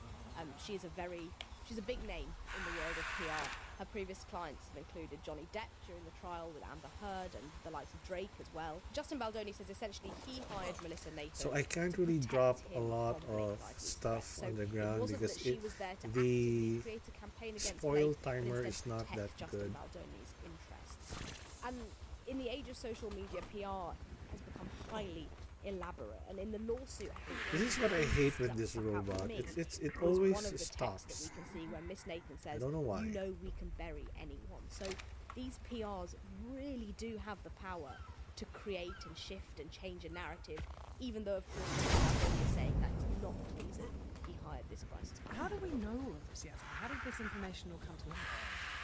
She's a big name in the world of PR. Her previous clients have included Johnny Depp during the trial with Amber Heard and the likes of Drake as well. Justin Baldoni says essentially he hired Melissa Nathan.
So I can't
to
really
protect
drop a
him
lot
from Blake
of
Lively's
stuff
threats.
on the
So
ground
it wasn't
because
that she was there to
the
actively create a campaign against
spoil
Blake, but
timer
instead
is not
protect
that
Justin
good.
Baldoni's interests. And in the age of social media, PR has become highly elaborate, and in the lawsuit, I think
This is what I hate with this
stuck out for
robot.
me
It
was
always
one of the texts that we
stops.
can see where Miss Nathan says,
I don't know why.
"You know we can bury anyone." So these PRs really do have the power to create and shift and change a narrative, even though of course Justin is saying that it's not the reason he hired this crisis.
How do we know all of this yet? How did this information all come to light?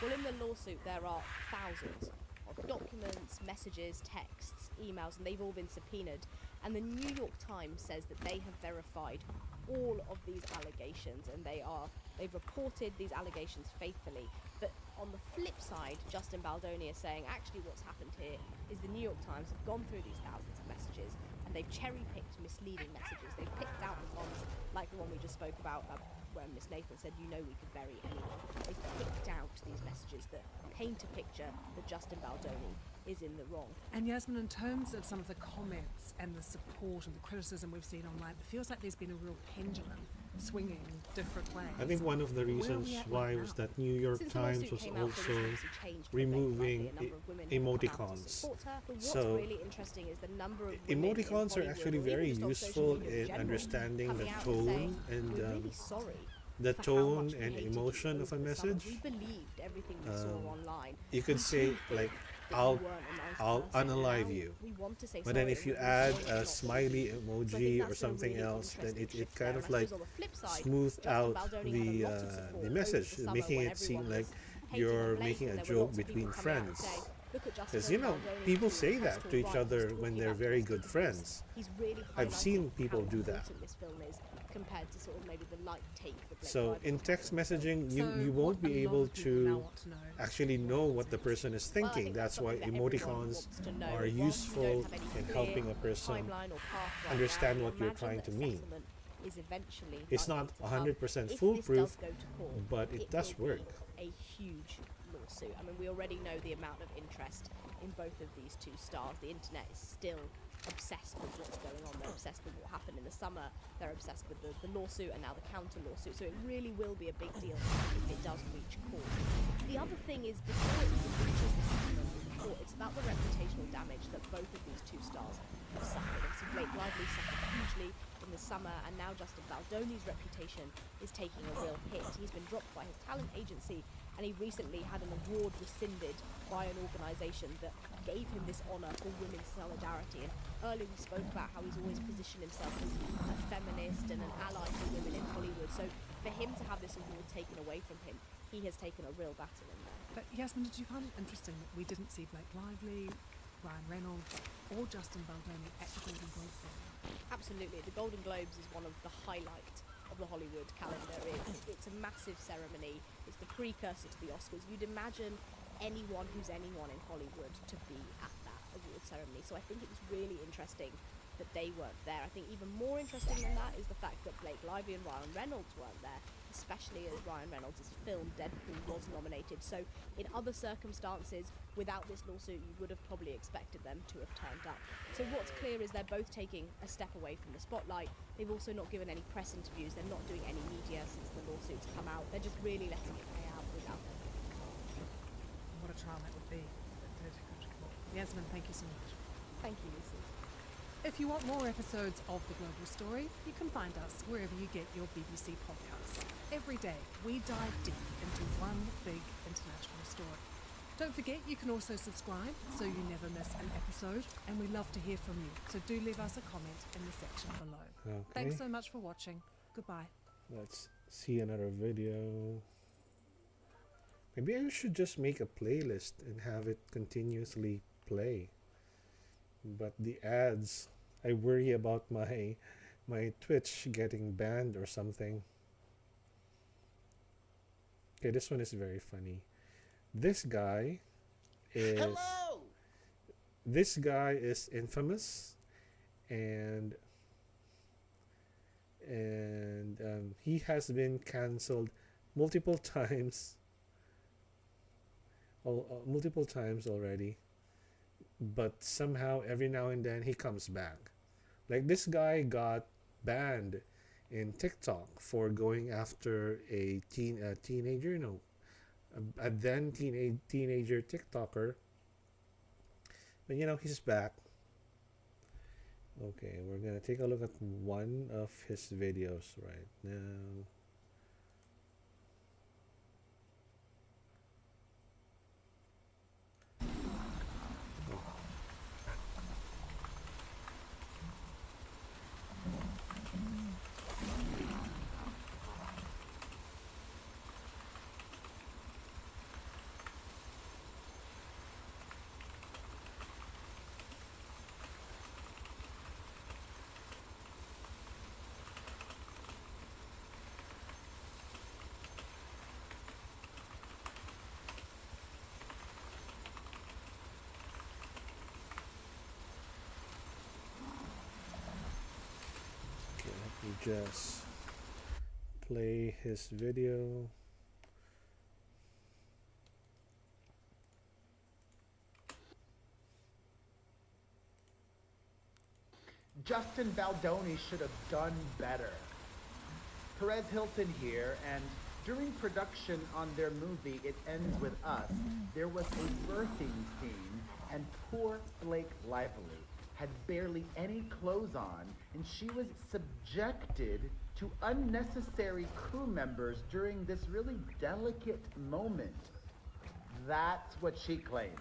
Well, in the lawsuit, there are thousands of documents, messages, texts, emails, and they've all been subpoenaed. And the New York Times says that they have verified all of these allegations, and they've reported these allegations faithfully. But on the flip side, Justin Baldoni is saying actually what's happened here is the New York Times have gone through these thousands of messages, and they've cherry-picked misleading messages. They've picked out the ones, like the one we just spoke about, where Miss Nathan said, "You know we could bury anyone." They've picked out these messages that paint a picture that Justin Baldoni is in the wrong.
And Yasmin, in terms of some of the comments and the support and the criticism we've seen online, it feels like there's been a real pendulum swinging different ways.
I think one of the reasons why was that New York
Since the
Times
lawsuit
was
came out, there
also
was obviously change for
removing
Blake Lively. A number of women have come out to
emoticons.
support her. But what's
So
really interesting is the number of women in
emoticons are
Hollywood,
actually
or even
very
just on social
useful
media
in
general,
understanding the
coming out and
tone
saying,
and
"We're really sorry
the
for how
tone
much we
and
hated you
emotion of a
over the summer.
message.
We believed everything we saw online.
You could
We
say
do think
like,
that
I'll
you weren't a nice
I'll
person.
unalive
Now
you.
we want to say
But then
sorry,
if you
and we're
add
sorry
a
not
smiley
So I think
emoji or
that's a
something
really
else, then
interesting
it
shift
kind
there.
of
And I
like
suppose on the flip side,
smooth
Justin
out
Baldoni had a lot of support
the
over
message,
the summer
making
when
it seem
everyone
like
was hating
you're
on Blake,
making
and
a
there were
joke
lots of
between
people coming out and
friends.
saying, "Look at Justin
Because you know,
Baldoni
people
doing
say that
postal
to each
rights,
other
talking
when they're
about
very
justice
good
for
friends.
He's really
I've seen
highlighting
people
how
do that.
important this film is compared to sort of maybe the light take that Blake
So
Lively
in
had.
text messaging,
So
you
what
won't
a
be
lot
able
of people now
to
want to know
actually know what the person is
Well, I
thinking.
think
That's why
something that everyone
emoticons
wants to know.
are
Whilst we
useful
don't have any
in
clear
helping a person
timeline or path right
understand
now,
what you're
imagine
trying
that
to
a
mean.
settlement is eventually
It's
likely
not
to come.
100%
If this
foolproof,
does go to court,
but it does
will
work.
be a huge lawsuit. I mean, we already know the amount of interest in both of these two stars. The internet is still obsessed with what's going on. They're obsessed with what happened in the summer. They're obsessed with the lawsuit and now the counter lawsuit. So it really will be a big deal if it does reach court. The other thing is, before it even reaches the settlement in court, it's about the reputational damage that both of these two stars have suffered. Obviously, Blake Lively suffered hugely in the summer, and now Justin Baldoni's reputation is taking a real hit. He's been dropped by his talent agency, and he recently had an award rescinded by an organisation that gave him this honour for women's solidarity. And earlier we spoke about how he's always positioned himself as a feminist and an ally for women in Hollywood. So for him to have this award taken away from him, he has taken a real battle in there.
But Yasmin, did you find it interesting that we didn't see Blake Lively, Ryan Reynolds, or Justin Baldoni at the Golden Globes ceremony?
Absolutely. The Golden Globes is one of the highlights of the Hollywood calendar. It's a massive ceremony. It's the precursor to the Oscars. You'd imagine anyone who's anyone in Hollywood to be at that award ceremony. So I think it was really interesting that they weren't there. I think even more interesting than that is the fact that Blake Lively and Ryan Reynolds weren't there, especially as Ryan Reynolds' film Deadpool was nominated. So in other circumstances, without this lawsuit, you would have probably expected them to have turned up. So what's clear is they're both taking a step away from the spotlight. They've also not given any press interviews. They're not doing any media since the lawsuits come out. They're just really letting it play out without them.
What a trial that would be. Yasmin, thank you so much.
Thank you, Lucy.
If you want more episodes of The Global Story, you can find us wherever you get your BBC podcasts. Every day, we dive deep into one big international story. Don't forget you can also subscribe so you never miss an episode, and we love to hear from you, so do leave us a comment in the section below.
Okay.
Thanks so much for watching. Goodbye.
Let's see another video. Maybe I should just make a playlist and have it continuously play. But the ads, I worry about my Twitch getting banned or something. Okay, this one is very funny. This guy is
Hello!
This guy is infamous, and he has been cancelled multiple times. Multiple times already, but somehow every now and then he comes back. Like this guy got banned in TikTok for going after a teenager, no, a then teenager TikToker. But you know, he's back. Okay, we're gonna take a look at one of his videos right now. Just play his video.
Justin Baldoni should have done better. Perez Hilton here, and during production on their movie It Ends With Us, there was a birthing scene, and poor Blake Lively had barely any clothes on, and she was subjected to unnecessary crew members during this really delicate moment. That's what she claims.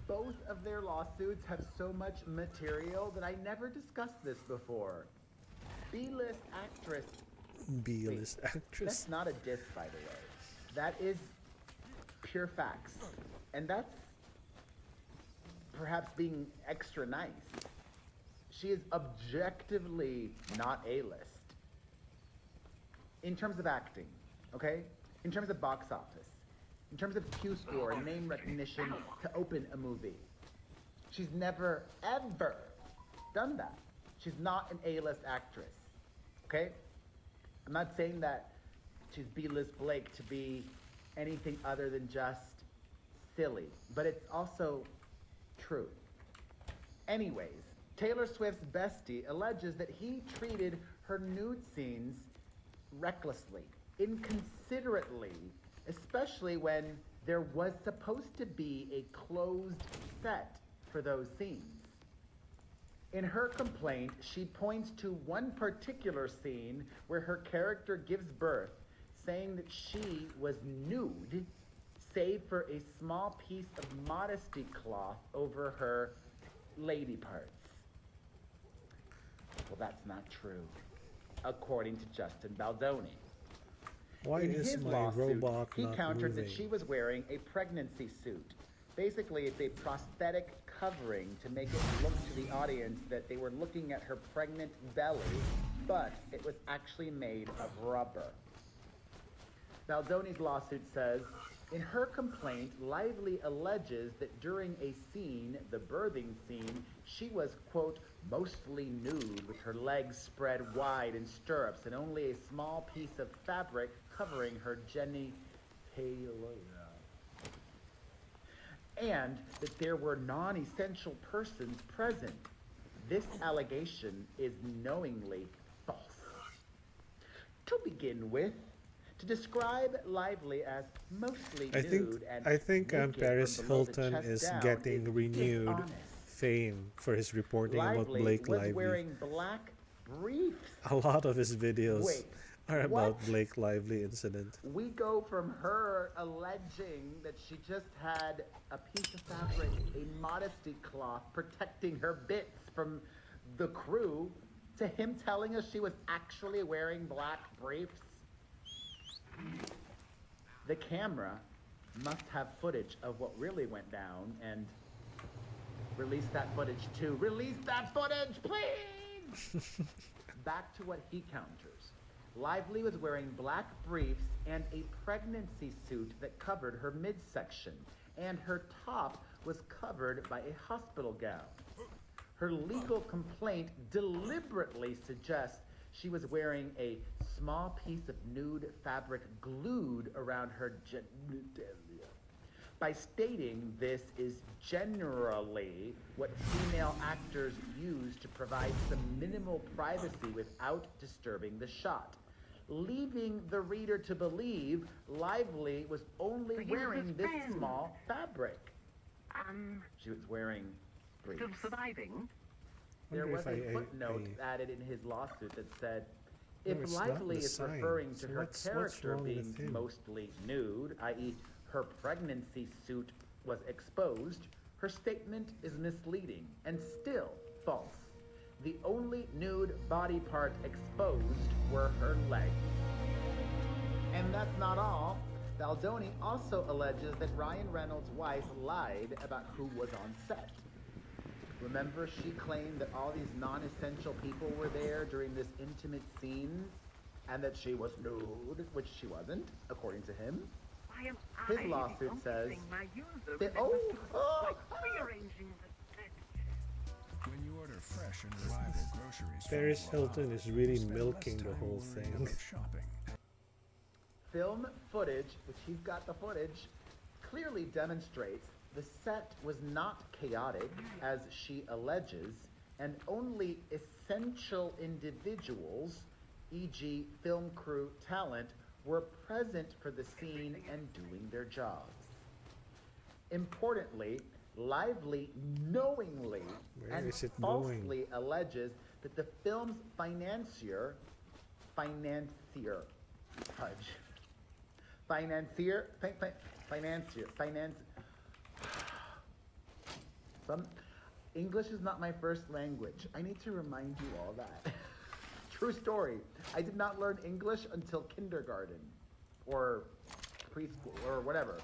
Both of their lawsuits have so much material that I never discussed this before. B-list actress.
B-list actress.
That's not a diss, by the way. That is pure facts. And that's perhaps being extra nice. She is objectively not A-list. In terms of acting, okay? In terms of box office. In terms of Q score and name recognition to open a movie. She's never, ever done that. She's not an A-list actress, okay? I'm not saying that she's B-list Blake to be anything other than just silly, but it's also true. Anyways, Taylor Swift's bestie alleges that he treated her nude scenes recklessly, inconsiderately, especially when there was supposed to be a closed set for those scenes. In her complaint, she points to one particular scene where her character gives birth, saying that she was nude, save for a small piece of modesty cloth over her lady parts. Well, that's not true, according to Justin Baldoni.
Why
In
is
his
my
lawsuit,
robot
he
not
countered
moving?
that she was wearing a pregnancy suit. Basically, it's a prosthetic covering to make it look to the audience that they were looking at her pregnant belly, but it was actually made of rubber. Baldoni's lawsuit says, in her complaint, Lively alleges that during a scene, the birthing scene, she was, quote, mostly nude with her legs spread wide in stirrups and only a small piece of fabric covering her genitalia. And that there were non-essential persons present. This allegation is knowingly false. To begin with, to describe Lively as mostly nude and
I think
naked
Paris
from below the
Hilton
chest
is
down
getting
is
renewed
dishonest.
fame for his reporting about
Lively
Blake
was
Lively.
wearing black briefs.
A lot of his videos,
Wait,
Or
What?
about Blake Lively incident.
We go from her alleging that she just had a piece of fabric, a modesty cloth protecting her bits from the crew, to him telling us she was actually wearing black briefs. The camera must have footage of what really went down, and release that footage too. Release that footage, please! Back to what he counters. Lively was wearing black briefs and a pregnancy suit that covered her midsection, and her top was covered by a hospital gown. Her legal complaint deliberately suggests she was wearing a small piece of nude fabric glued around her genitalia. By stating this is generally what female actors use to provide some minimal privacy without disturbing the shot, leaving the reader to believe Lively was only wearing this small fabric. She was wearing briefs.
Still surviving?
There was a footnote added in his lawsuit that said, if Lively is referring to her character being mostly nude, i.e. her pregnancy suit was exposed, her statement is misleading and still false. The only nude body part exposed were her legs. And that's not all. Baldoni also alleges that Ryan Reynolds' wife lied about who was on set. Remember, she claimed that all these non-essential people were there during this intimate scene, and that she was nude, which she wasn't, according to him. His lawsuit says,
When you order fresh and reliable groceries,
Paris Hilton is really milking the whole thing.
Film footage, which he's got the footage, clearly demonstrates the set was not chaotic, as she alleges, and only essential individuals, e.g. film crew talent, were present for the scene and doing their jobs. Importantly, Lively knowingly and falsely alleges that the film's financier, English is not my first language. I need to remind you all that. True story. I did not learn English until kindergarten, or preschool, or whatever.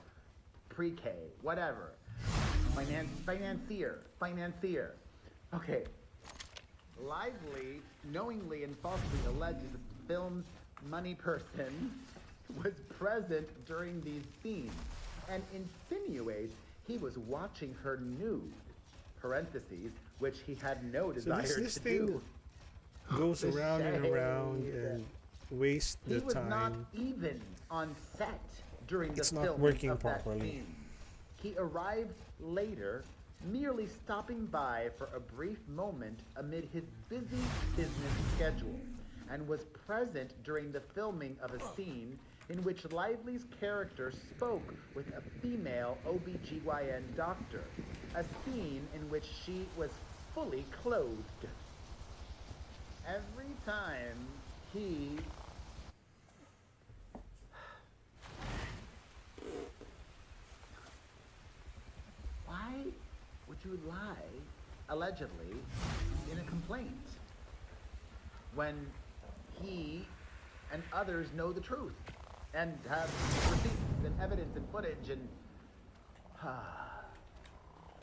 Pre-K, whatever. Financier. Okay. Lively, knowingly and falsely alleges that the film's money person was present during these scenes, and insinuates he was watching her nude, parentheses, which he had no desire to do.
Goes around and around and wastes the time.
He was not even on set during the
It's not
filming
working
of that
properly.
scene. He arrived later, merely stopping by for a brief moment amid his busy business schedule, and was present during the filming of a scene in which Lively's character spoke with a female OBGYN doctor, a scene in which she was fully clothed. Every time he why would you lie, allegedly, in a complaint when he and others know the truth and have receipts and evidence and footage and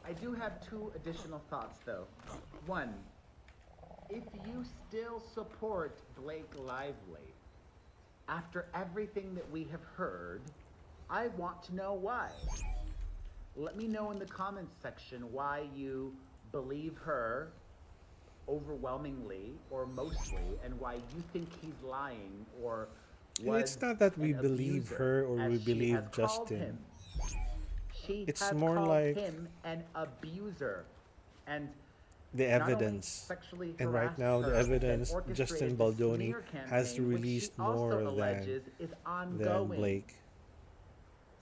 I do have two additional thoughts though. One, if you still support Blake Lively after everything that we have heard, I want to know why. Let me know in the comments section why you believe her overwhelmingly or mostly, and why you think he's lying or was
It's not that we
an
believe
abuser,
her or
as
we
she
believe
has called
Justin.
him. She
It's
has
more
called
like
him an abuser, and
the
not only
evidence.
sexually
And right
harassed
now, the
her,
evidence,
but orchestrated
Justin
this
Baldoni
smear
has
campaign, which she
released
also
more than
alleges is ongoing.
Blake.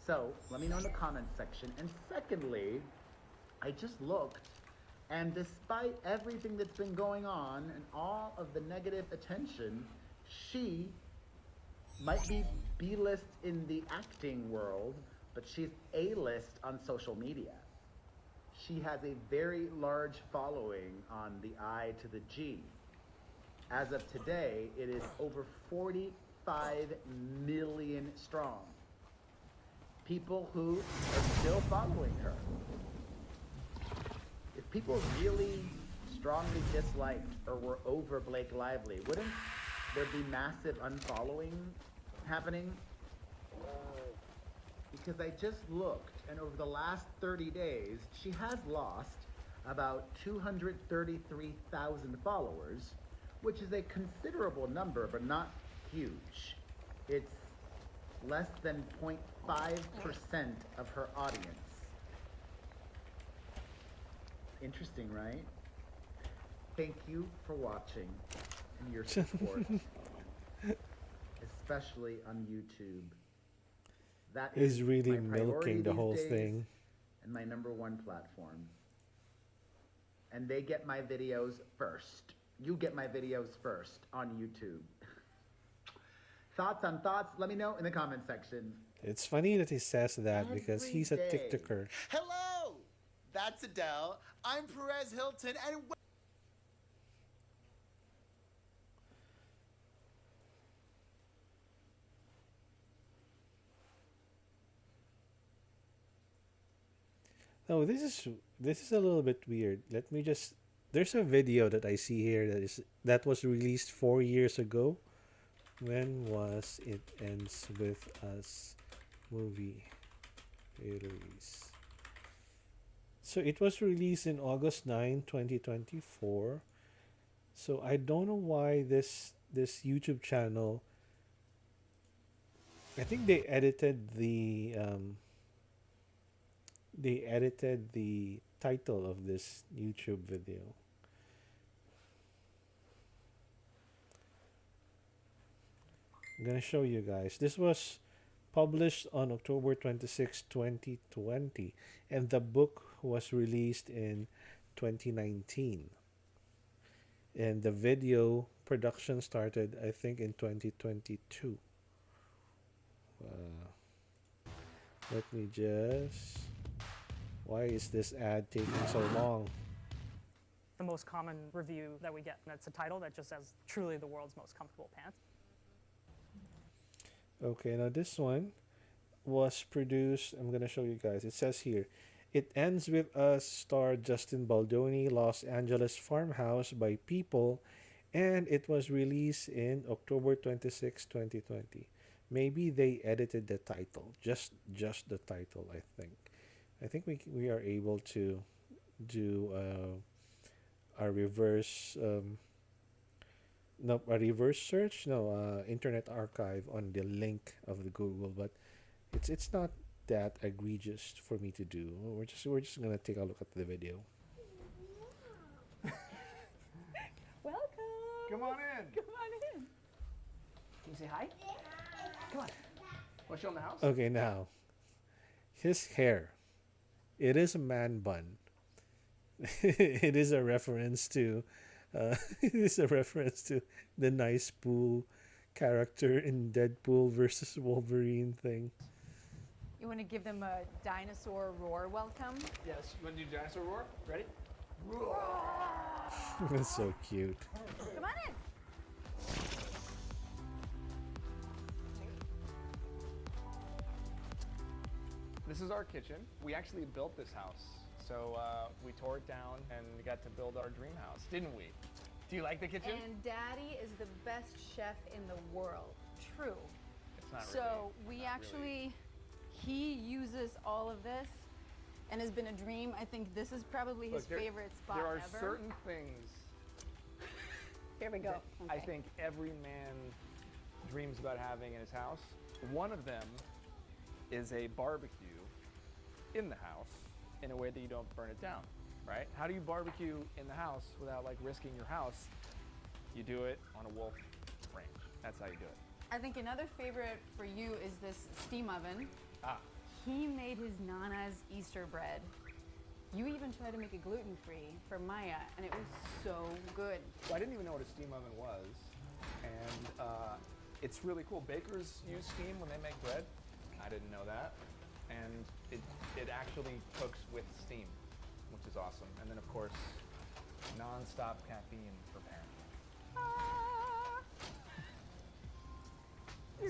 So let me know in the comments section. And secondly, I just looked, and despite everything that's been going on and all of the negative attention, she might be B-list in the acting world, but she's A-list on social media. She has a very large following on the I to the G. As of today, it is over 45 million strong. People who are still following her. If people really strongly disliked or were over Blake Lively, wouldn't there be massive unfollowing happening? Because I just looked, and over the last 30 days, she has lost about 233,000 followers, which is a considerable number, but not huge. It's less than 0.5% of her audience. Interesting, right? Thank you for watching and your support, especially on YouTube. That
is really
my priority
milking the
these
whole
days
thing.
and my #1 platform. And they get my videos first. You get my videos first on YouTube. Thoughts on thoughts? Let me know in the comment section.
It's funny that he says that because he's a
Every day.
TikToker.
Hello! That's Adele. I'm Perez Hilton, and
Oh, this is a little bit weird. Let me just. There's a video that I see here that was released 4 years ago. When was it ends with us movie release? So it was released in August 9, 2024. So I don't know why this YouTube channel. I think they edited the title of this YouTube video. I'm gonna show you guys. This was published on October 26, 2020, and the book was released in 2019. And the video production started, I think, in 2022. Let me just. Why is this ad taking so long?
The most common review that we get, and it's a title that just says, truly the world's most comfortable pants.
Okay, now this one was produced. I'm gonna show you guys. It says here, "It Ends With Us" star Justin Baldoni, Los Angeles farmhouse by People, and it was released in October 26, 2020. Maybe they edited the title, just the title. I think we are able to do a reverse. No, a reverse search. No, Internet Archive on the link of the Google, but it's not that egregious for me to do. We're just gonna take a look at the video.
Welcome.
Come on in.
Come on in.
Can you say hi? Come on. Want to show him the house?
Okay, now his hair. It is a man bun. It is a reference to. It is a reference to the nice pool character in Deadpool versus Wolverine thing.
You want to give them a dinosaur roar welcome?
Yes. You want to do dinosaur roar? Ready?
That's so cute.
Come on in.
This is our kitchen. We actually built this house. So we tore it down and got to build our dream house, didn't we? Do you like the kitchen?
And Daddy is the best chef in the world. True.
It's not
So
really.
we
Not
actually, he uses all of this and has been a dream. I think this is probably his
Look,
favorite spot
There are
ever.
certain things
Here we go.
that I think every man dreams about having in his house. One of them is a barbecue in the house in a way that you don't burn it down, right? How do you barbecue in the house without like risking your house? You do it on a wolf range. That's how you do it.
I think another favorite for you is this steam oven.
Ah.
He made his Nana's Easter bread. You even tried to make it gluten-free for Maya, and it was so good.
Well, I didn't even know what a steam oven was, and It's really cool. Bakers use steam when they make bread. I didn't know that. And it actually cooks with steam, which is awesome. And then, of course, non-stop caffeine for parents.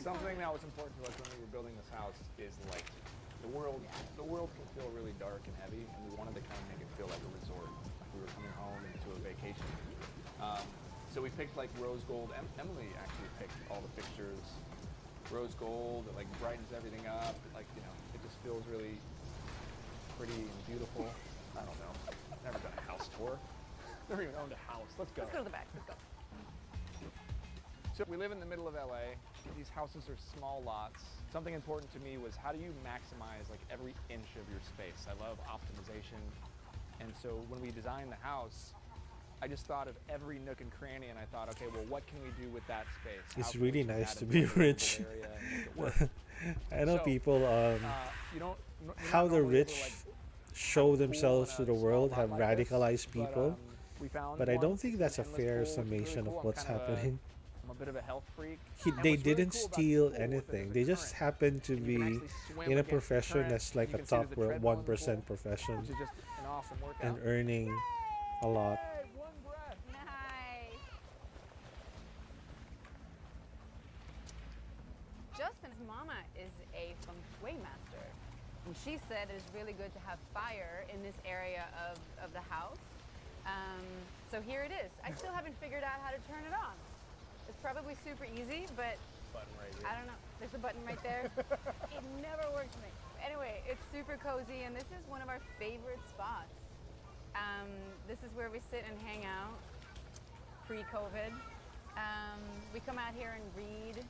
Something that was important to us when we were building this house is light. The world can feel really dark and heavy, and we wanted to kind of make it feel like a resort, like we were coming home to a vacation. So we picked like rose gold. Emily actually picked all the fixtures. Rose gold, it like brightens everything up. Like, you know, it just feels really pretty and beautiful. I don't know. I've never done a house tour. Never even owned a house. Let's go.
Let's go to the back. Let's go.
So we live in the middle of LA. These houses are small lots. Something important to me was how do you maximize like every inch of your space? I love optimization. And so when we designed the house, I just thought of every nook and cranny and I thought, okay, well, what can we do with that space?
It's really nice to be rich. I know people, how the rich show themselves to the world have radicalized people, but I don't think that's a fair summation of what's happening.
I'm a bit of a health freak.
They didn't steal anything. They just happened to be in a profession that's like a top 1% profession
Which is just an awesome workout.
and earning a lot.
Nice. Justin's mama is a feng shui master. And she said it is really good to have fire in this area of the house. So here it is. I still haven't figured out how to turn it on. It's probably super easy, but
button right here.
I don't know. There's a button right there. It never works for me. Anyway, it's super cozy, and this is one of our favorite spots. This is where we sit and hang out pre-COVID. We come out here and read.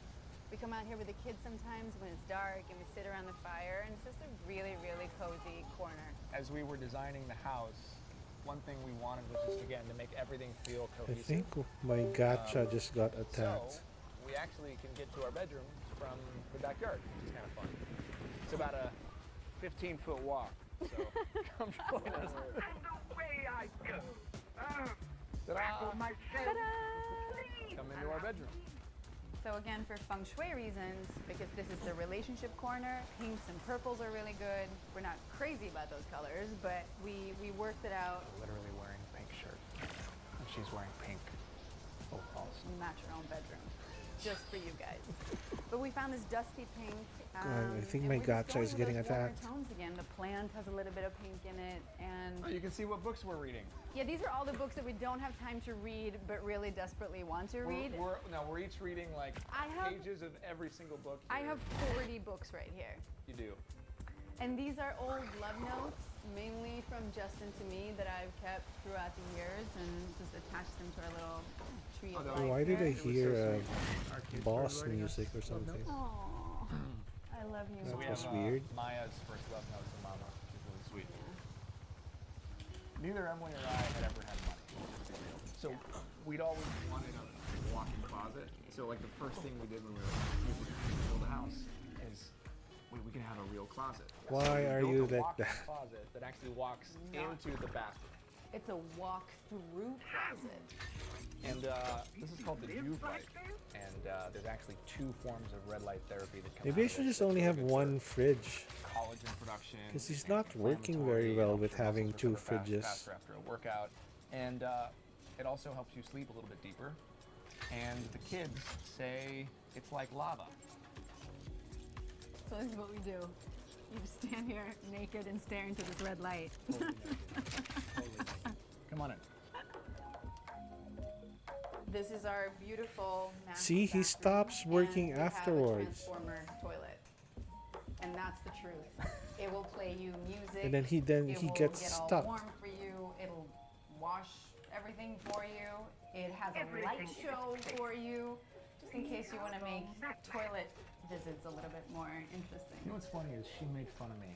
We come out here with the kids sometimes when it's dark, and we sit around the fire, and it's just a really, really cozy corner.
As we were designing the house, one thing we wanted was just, again, to make everything feel
I
cohesive.
think my gacha just got attacked.
So, we actually can get to our bedroom from the backyard, which is kind of fun. It's about a 15-foot walk, so come join us.
Away I go.
Ta-da! Come into our bedroom.
So again, for feng shui reasons, because this is the relationship corner, pinks and purples are really good. We're not crazy about those colors, but we worked it out.
Literally wearing a pink shirt, and she's wearing pink overalls.
We match our own bedroom, just for you guys. But we found this dusty pink.
I think
and
my
we're just
gacha
going
is
with
getting
those warmer
attacked.
tones again. The plant has a little bit of pink in it, and
Oh, you can see what books we're reading.
yeah, these are all the books that we don't have time to read, but really desperately want to read.
We're each reading like pages of every single book.
I
here.
have 40 books right here.
You do.
And these are old love notes, mainly from Justin to me, that I've kept throughout the years and just attached them to our little tree of life.
Why did I
here.
hear boss music or something?
Aww, I love you.
That
we
was
have,
weird.
Maya's first love note to Mama, which is really sweet. Neither Emily or I had ever had money, to be real. So we'd always wanted a walk-in closet. So like the first thing we did when we were build a house is we can have a real closet.
Why are you like
walk-in
that?
closet that actually walks into the bathroom.
It's a walk-through closet.
And this is called the Juve light. And there's actually 2 forms of red light therapy that come
Maybe I
out of
should
it.
just only have one fridge.
Collagen production.
Because he's not working very well with having 2 fridges.
Faster after a workout. And it also helps you sleep a little bit deeper. And the kids say it's like lava.
So this is what we do. You just stand here naked and stare into this red light.
Come on in.
This is our beautiful.
See, he stops working afterwards.
Have a transformer toilet, and that's the truth. It will play you music.
And then he
it will
gets
get
stuck.
all warm for you. It'll wash everything for you. It has a light show for you, just in case you want to make toilet visits a little bit more interesting.
You know what's funny is she made fun of me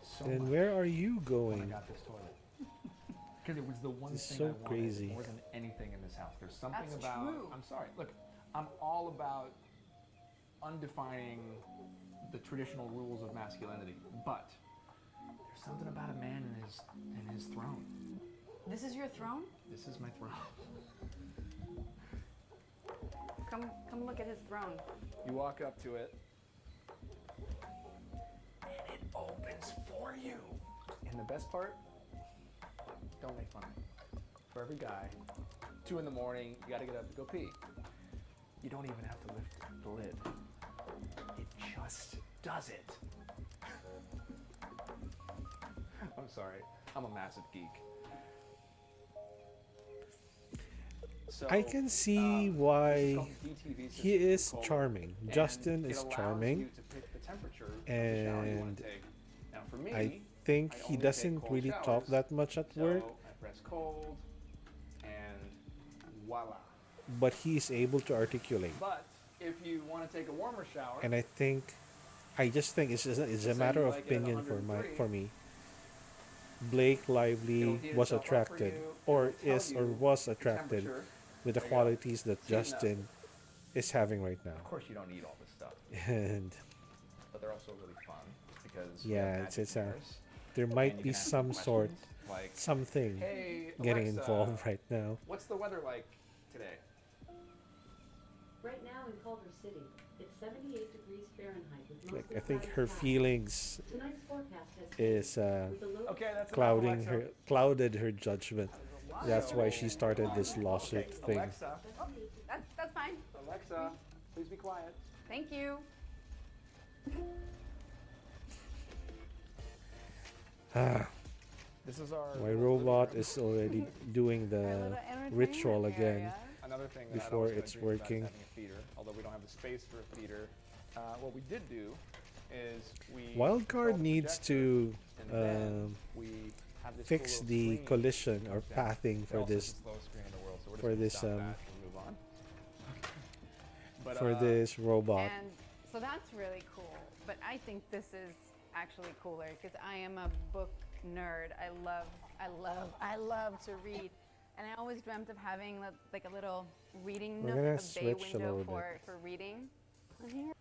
so
Then
much
where are you
when I
going?
got this toilet. Because it was the one
It's
thing
so
I wanted.
crazy.
There wasn't anything in this house. There's something
That's
about.
true.
I'm sorry. Look, I'm all about undefining the traditional rules of masculinity, but there's something about a man in his throne.
This is your throne?
This is my throne.
come look at his throne.
You walk up to it, and it opens for you. And the best part, don't make fun of me. For every guy, 2 in the morning, you gotta get up to go pee. You don't even have to lift the lid. It just does it. I'm sorry, I'm a massive geek. So,
I can see why he is charming. Justin is charming, and I think he doesn't really talk that much at work,
I press cold, and voila.
but he is able to articulate.
But if you want to take a warmer shower,
And I just think it's a matter of opinion for me. Blake Lively was attracted, or is or was attracted, with the qualities that Justin is having right now.
of course you don't need all this stuff,
And
but they're also really fun because
yeah, there
and
might
you
be
can ask
some sort,
questions like,
something
"Hey,
getting
Alexa,
involved right now.
What's the weather like today?"
Right now in Culver City, it's 78 degrees Fahrenheit with
Like,
mostly
I think
cloudy
her
skies.
feelings
Tonight's forecast has
is
with a low
Okay, that's
clouded her judgment. That's why she started this lawsuit thing.
Alexa,
That's fine.
Alexa, please be quiet.
Thank you.
This is our
My robot is already doing the
little
ritual
entertainment
again
area.
Another thing that
before
I'd always
it's
dreamed about is
working.
having a feeder, although we don't have the space for a feeder. What we did do is we
Wildcard
installed a
needs
projector,
to
and then we have this cool
fix
little
the
screen
collision or
that
pathing
also
for
has
this
the slowest screen in the world, so we're just
for
gonna
this
stop that and move on. But,
for this robot.
And so that's really cool. But I think this is actually cooler because I am a book nerd. I love to read. And I always dreamt of having like a little reading
We're
nook,
gonna
a bay
switch a
window
little
for reading. And here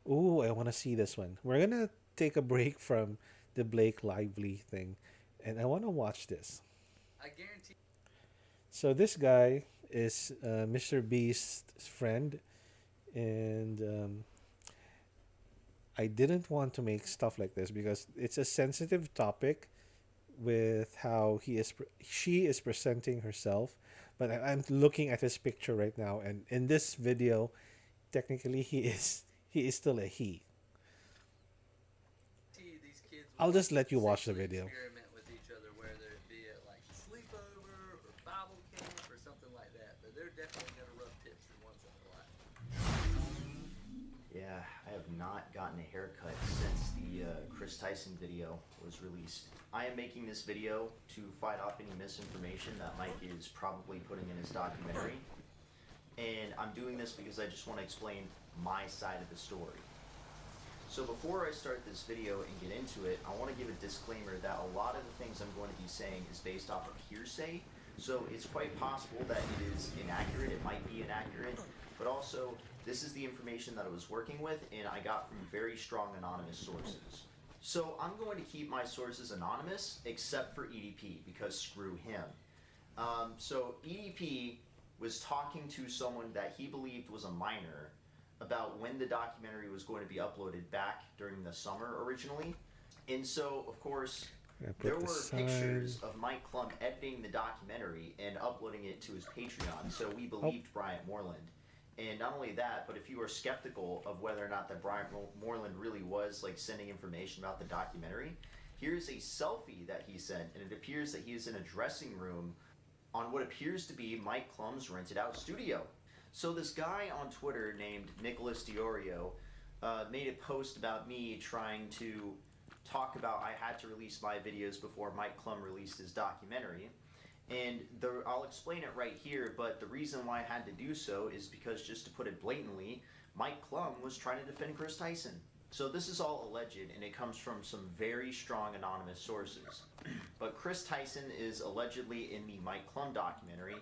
Ooh, I want to see this one. We're gonna take a break from the Blake Lively thing, and I want to watch this.
I guarantee.
So this guy is Mr. Beast's friend, and I didn't want to make stuff like this because it's a sensitive topic with how she is presenting herself. But I'm looking at his picture right now, and in this video, technically he is still a he.
These kids
I'll just let you watch the
sexually
video.
Experiment with each other, whether it be at like sleepover or Bible camp or something like that. But they're definitely gonna rub tips in once in their life.
Yeah, I have not gotten a haircut since the Chris Tyson video was released. I am making this video to fight off any misinformation that Mike is probably putting in his documentary. And I'm doing this because I just want to explain my side of the story. So before I start this video and get into it, I want to give a disclaimer that a lot of the things I'm going to be saying is based off of hearsay. So it's quite possible that it is inaccurate, it might be inaccurate, but also this is the information that I was working with and I got from very strong anonymous sources. So I'm going to keep my sources anonymous except for EDP because screw him. So EDP was talking to someone that he believed was a minor about when the documentary was going to be uploaded back during the summer originally. And so, of course, there were pictures of Mike Klum editing the documentary and uploading it to his Patreon, so we believed Bryant Moreland. And not only that, but if you are skeptical of whether or not that Bryant Moreland really was like sending information about the documentary, here's a selfie that he sent, and it appears that he is in a dressing room on what appears to be Mike Klum's rented out studio. So this guy on Twitter named Nicholas Diorio made a post about me trying to talk about I had to release my videos before Mike Klum released his documentary. And I'll explain it right here, but the reason why I had to do so is because, just to put it blatantly, Mike Klum was trying to defend Chris Tyson. So this is all alleged, and it comes from some very strong anonymous sources. But Chris Tyson is allegedly in the Mike Klum documentary,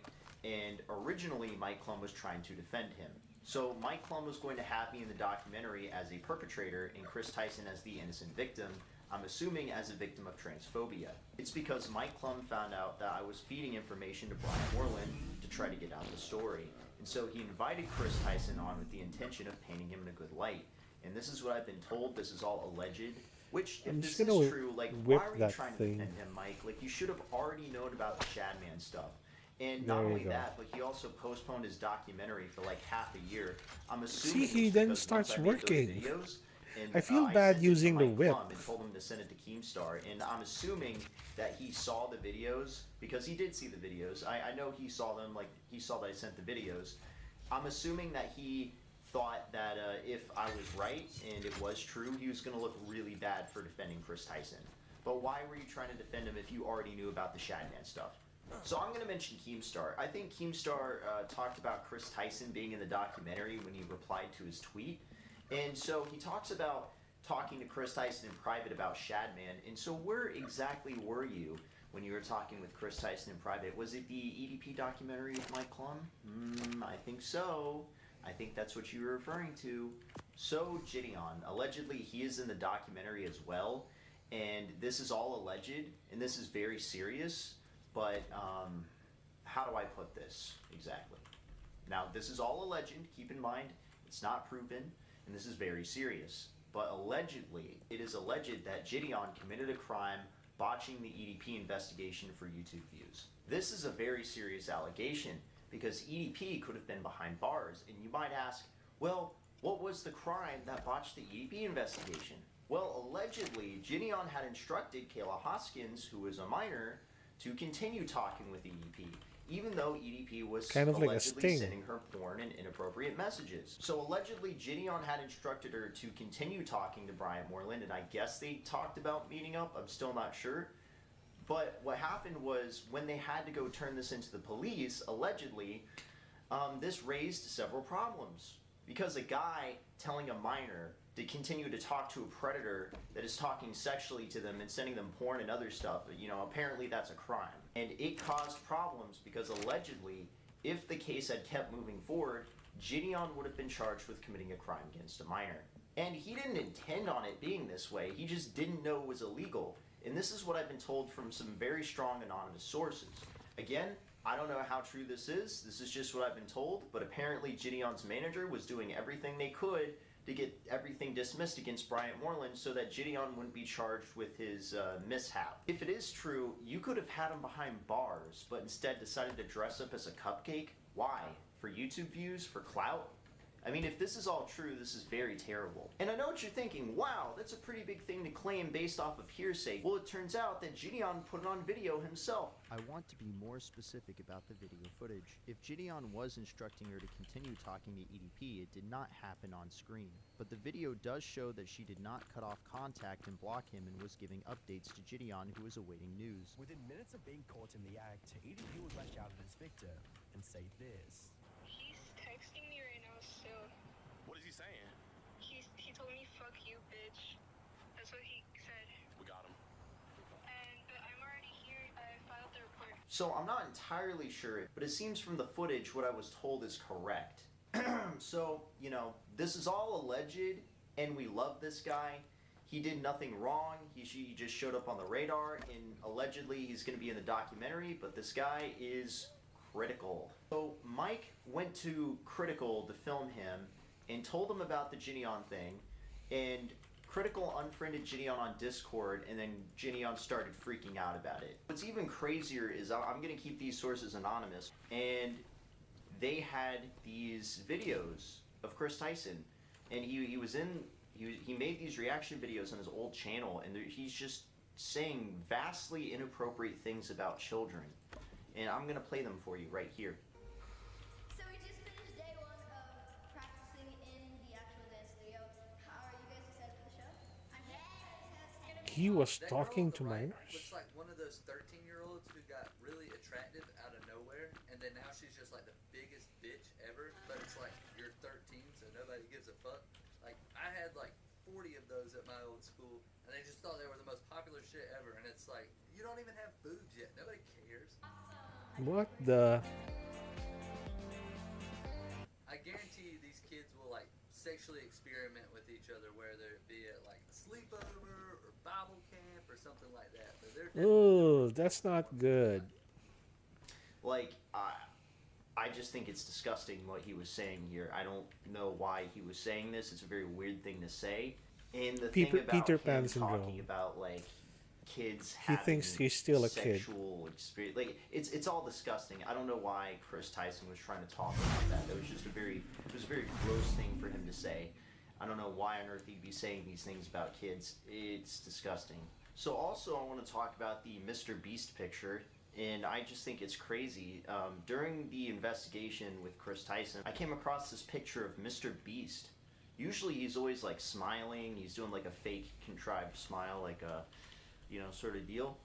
and originally Mike Klum was trying to defend him. So Mike Klum was going to have me in the documentary as a perpetrator and Chris Tyson as the innocent victim, I'm assuming as a victim of transphobia. It's because Mike Klum found out that I was feeding information to Bryant Moreland to try to get out the story. And so he invited Chris Tyson on with the intention of painting him in a good light. And this is what I've been told. This is all alleged. Which, if this is true, like, why are you trying to defend him, Mike? Like, you should have already known about the Shadman stuff. And not only that, but he also postponed his documentary for like half a year. I'm assuming
he then starts working.
And,
I feel bad using the whip.
And told him to send it to Keemstar, and I'm assuming that he saw the videos because he did see the videos. I know he saw them, like he saw that I sent the videos. I'm assuming that he thought that if I was right and it was true, he was going to look really bad for defending Chris Tyson. But why were you trying to defend him if you already knew about the Shadman stuff? So I'm going to mention Keemstar. I think Keemstar talked about Chris Tyson being in the documentary when he replied to his tweet. And so he talks about talking to Chris Tyson in private about Shadman. And so where exactly were you when you were talking with Chris Tyson in private? Was it the EDP documentary with Mike Klum? I think so. I think that's what you were referring to. So Gideon, allegedly he is in the documentary as well. And this is all alleged, and this is very serious. But how do I put this exactly? Now, this is all alleged. Keep in mind, it's not proven. And this is very serious. But allegedly, it is alleged that Gideon committed a crime botching the EDP investigation for YouTube views. This is a very serious allegation because EDP could have been behind bars. And you might ask, well, what was the crime that botched the EDP investigation? Well, allegedly, Gideon had instructed Kayla Hoskins, who is a minor, to continue talking with EDP. Even though EDP was
kind of
allegedly
like
sending her porn and inappropriate messages. So allegedly, Gideon had instructed her to continue talking to Bryant Moreland, and I guess they talked about meeting up. I'm still not sure. But what happened was, when they had to go turn this into the police, allegedly, this raised several problems. Because a guy telling a minor to continue to talk to a predator that is talking sexually to them and sending them porn and other stuff, you know, apparently that's a crime. And it caused problems because allegedly, if the case had kept moving forward, Gideon would have been charged with committing a crime against a minor. And he didn't intend on it being this way, he just didn't know it was illegal. And this is what I've been told from some very strong anonymous sources. Again, I don't know how true this is just what I've been told, but apparently Gideon's manager was doing everything they could to get everything dismissed against Bryant Moreland so that Gideon wouldn't be charged with his mishap. If it is true, you could have had him behind bars, but instead decided to dress up as a cupcake. Why? For YouTube views? For clout? I mean, if this is all true, this is very terrible. And I know what you're thinking, wow, that's a pretty big thing to claim based off of hearsay. Well, it turns out that Gideon put it on video himself.
I want to be more specific about the video footage. If Gideon was instructing her to continue talking to EDP, it did not happen on screen. But the video does show that she did not cut off contact and block him and was giving updates to Gideon, who was awaiting news.
Within minutes of being caught in the act, EDP would rush out at his victim and say this.
He's texting me right now still.
What is he saying?
He told me, fuck you, bitch. That's what he said.
We got him.
And I'm already here. I filed the report.
So I'm not entirely sure, but it seems from the footage what I was told is correct. So, you know, this is all alleged, and we love this guy. He did nothing wrong. He just showed up on the radar, and allegedly he's going to be in the documentary, but this guy is critical. So Mike went to Critical to film him and told him about the Gideon thing, and Critical unfriended Gideon on Discord, and then Gideon started freaking out about it. What's even crazier is I'm going to keep these sources anonymous, and they had these videos of Chris Tyson, and he made these reaction videos on his old channel, and he's just saying vastly inappropriate things about children. And I'm going to play them for you right here.
So we just finished day one of practicing in the actual dance studio. How are you guys excited for the show? I'm excited.
He was
That
talking
girl
to
on the right
minors.
looks like one of those 13-year-olds who got really attractive out of nowhere, and then now she's just like the biggest bitch ever. But it's like, you're 13, so nobody gives a fuck. Like, I had like 40 of those at my old school, and they just thought they were the most popular shit ever. And it's like, you don't even have boobs yet. Nobody cares.
What the?
I guarantee you these kids will like sexually experiment with each other, whether it be at like a sleepover or Bible camp or something like that. But they're
Ooh, that's not good.
Like,
I just think it's disgusting what he was saying here. I don't know why he was saying this. It's a very weird thing to say. And the thing about
Peter
him
Pan
talking
syndrome.
about like kids
He
having
thinks he's still a kid.
sexual experience, like it's all disgusting. I don't know why Chris Tyson was trying to talk about that. It was a very gross thing for him to say. I don't know why on earth he'd be saying these things about kids. It's disgusting. So also I want to talk about the Mr. Beast picture. And I just think it's crazy. During the investigation with Chris Tyson, I came across this picture of Mr. Beast. Usually he's always like smiling. He's doing like a fake contrived smile, like a, sort of deal.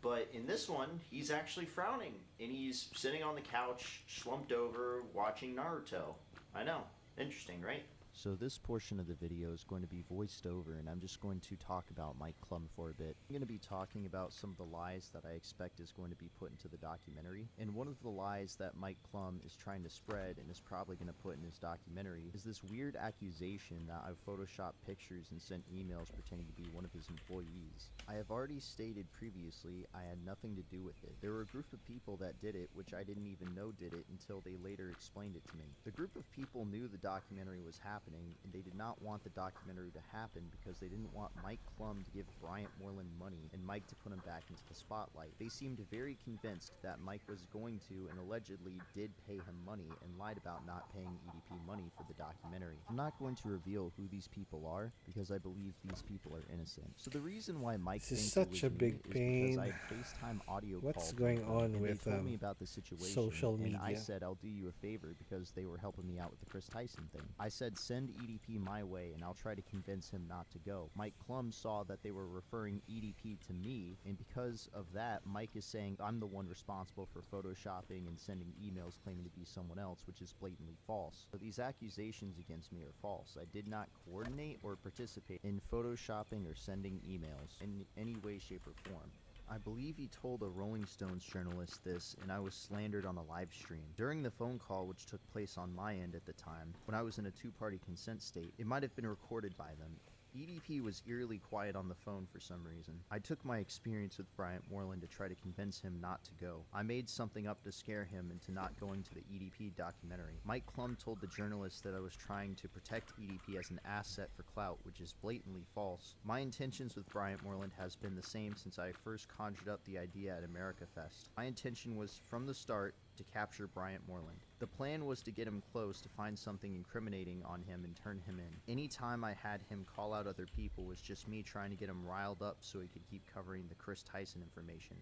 But in this one, he's actually frowning. And he's sitting on the couch, slumped over, watching Naruto. I know. Interesting, right? So this portion of the video is going to be voiced over, and I'm just going to talk about Mike Klum for a bit. I'm going to be talking about some of the lies that I expect is going to be put into the documentary. And one of the lies that Mike Klum is trying to spread, and is probably going to put in his documentary, is this weird accusation that I've photoshopped pictures and sent emails pretending to be one of his employees. I have already stated previously I had nothing to do with it. There were a group of people that did it, which I didn't even know did it until they later explained it to me. The group of people knew the documentary was happening, and they did not want the documentary to happen because they didn't want Mike Klum to give Bryant Moreland money and Mike to put him back into the spotlight. They seemed very convinced that Mike was going to and allegedly did pay him money and lied about not paying EDP money for the documentary. I'm not going to reveal who these people are because I believe these people are innocent. So the reason why Mike
This is
thinks
such
it
a
was
big
me is
pain.
because I had FaceTime audio
What's
called
going
them,
on
and
with
they told me about the situation,
social
and I
media?
said I'll do you a favor because they were helping me out with the Chris Tyson thing. I said send EDP my way and I'll try to convince him not to go. Mike Klum saw that they were referring EDP to me, and because of that, Mike is saying I'm the one responsible for photoshopping and sending emails claiming to be someone else, which is blatantly false. So these accusations against me are false. I did not coordinate or participate in photoshopping or sending emails in any way, shape, or form. I believe he told a Rolling Stones journalist this, and I was slandered on a live stream. During the phone call, which took place on my end at the time, when I was in a two-party consent state, it might have been recorded by them. EDP was eerily quiet on the phone for some reason. I took my experience with Bryant Moreland to try to convince him not to go. I made something up to scare him into not going to the EDP documentary. Mike Klum told the journalist that I was trying to protect EDP as an asset for clout, which is blatantly false. My intentions with Bryant Moreland has been the same since I first conjured up the idea at America Fest. My intention was, from the start, to capture Bryant Moreland. The plan was to get him close to find something incriminating on him and turn him in. Any time I had him call out other people was just me trying to get him riled up so he could keep covering the Chris Tyson information.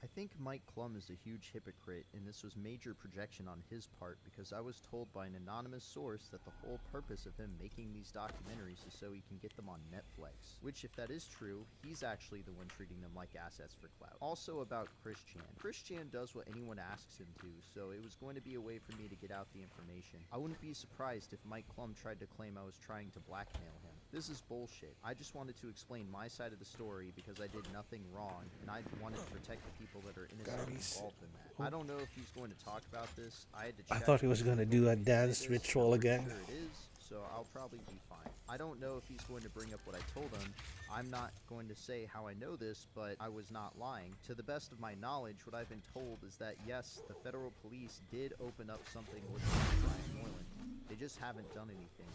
I think Mike Klum is a huge hypocrite, and this was major projection on his part because I was told by an anonymous source that the whole purpose of him making these documentaries is so he can get them on Netflix. Which, if that is true, he's actually the one treating them like assets for clout. Also about Chris Chan. Chris Chan does what anyone asks him to, so it was going to be a way for me to get out the information. I wouldn't be surprised if Mike Klum tried to claim I was trying to blackmail him. This is bullshit. I just wanted to explain my side of the story because I did nothing wrong, and I wanted to protect the people that are innocently involved in that. I don't know if he's going to talk about this. I had to check.
I thought he was going to do a dance ritual again.
Sure it is, so I'll probably be fine. I don't know if he's going to bring up what I told him. I'm not going to say how I know this, but I was not lying. To the best of my knowledge, what I've been told is that yes, the federal police did open up something with Bryant Moreland. They just haven't done anything.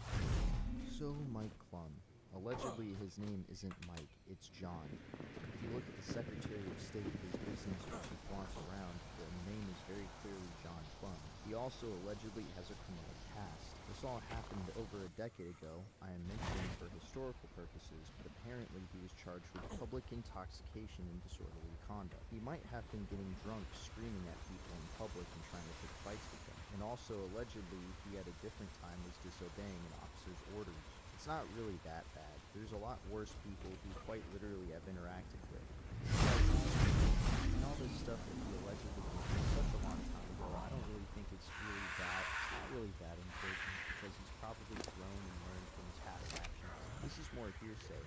So Mike Klum. Allegedly, his name isn't Mike, it's John. If you look at the Secretary of State of his business which he flaunts around, the name is very clearly John Klum. He also allegedly has a criminal past. This all happened over a decade ago. I am mentioning for historical purposes, but apparently he was charged with public intoxication and disorderly conduct. He might have been getting drunk, screaming at people in public and trying to pick fights with them. And also, allegedly, he at a different time was disobeying an officer's orders. It's not really that bad. There's a lot worse people who quite literally I've interacted with. And all this stuff that he allegedly did such a long time ago, I don't really think it's not really that important because he's probably grown and learned from his past actions. This is more hearsay.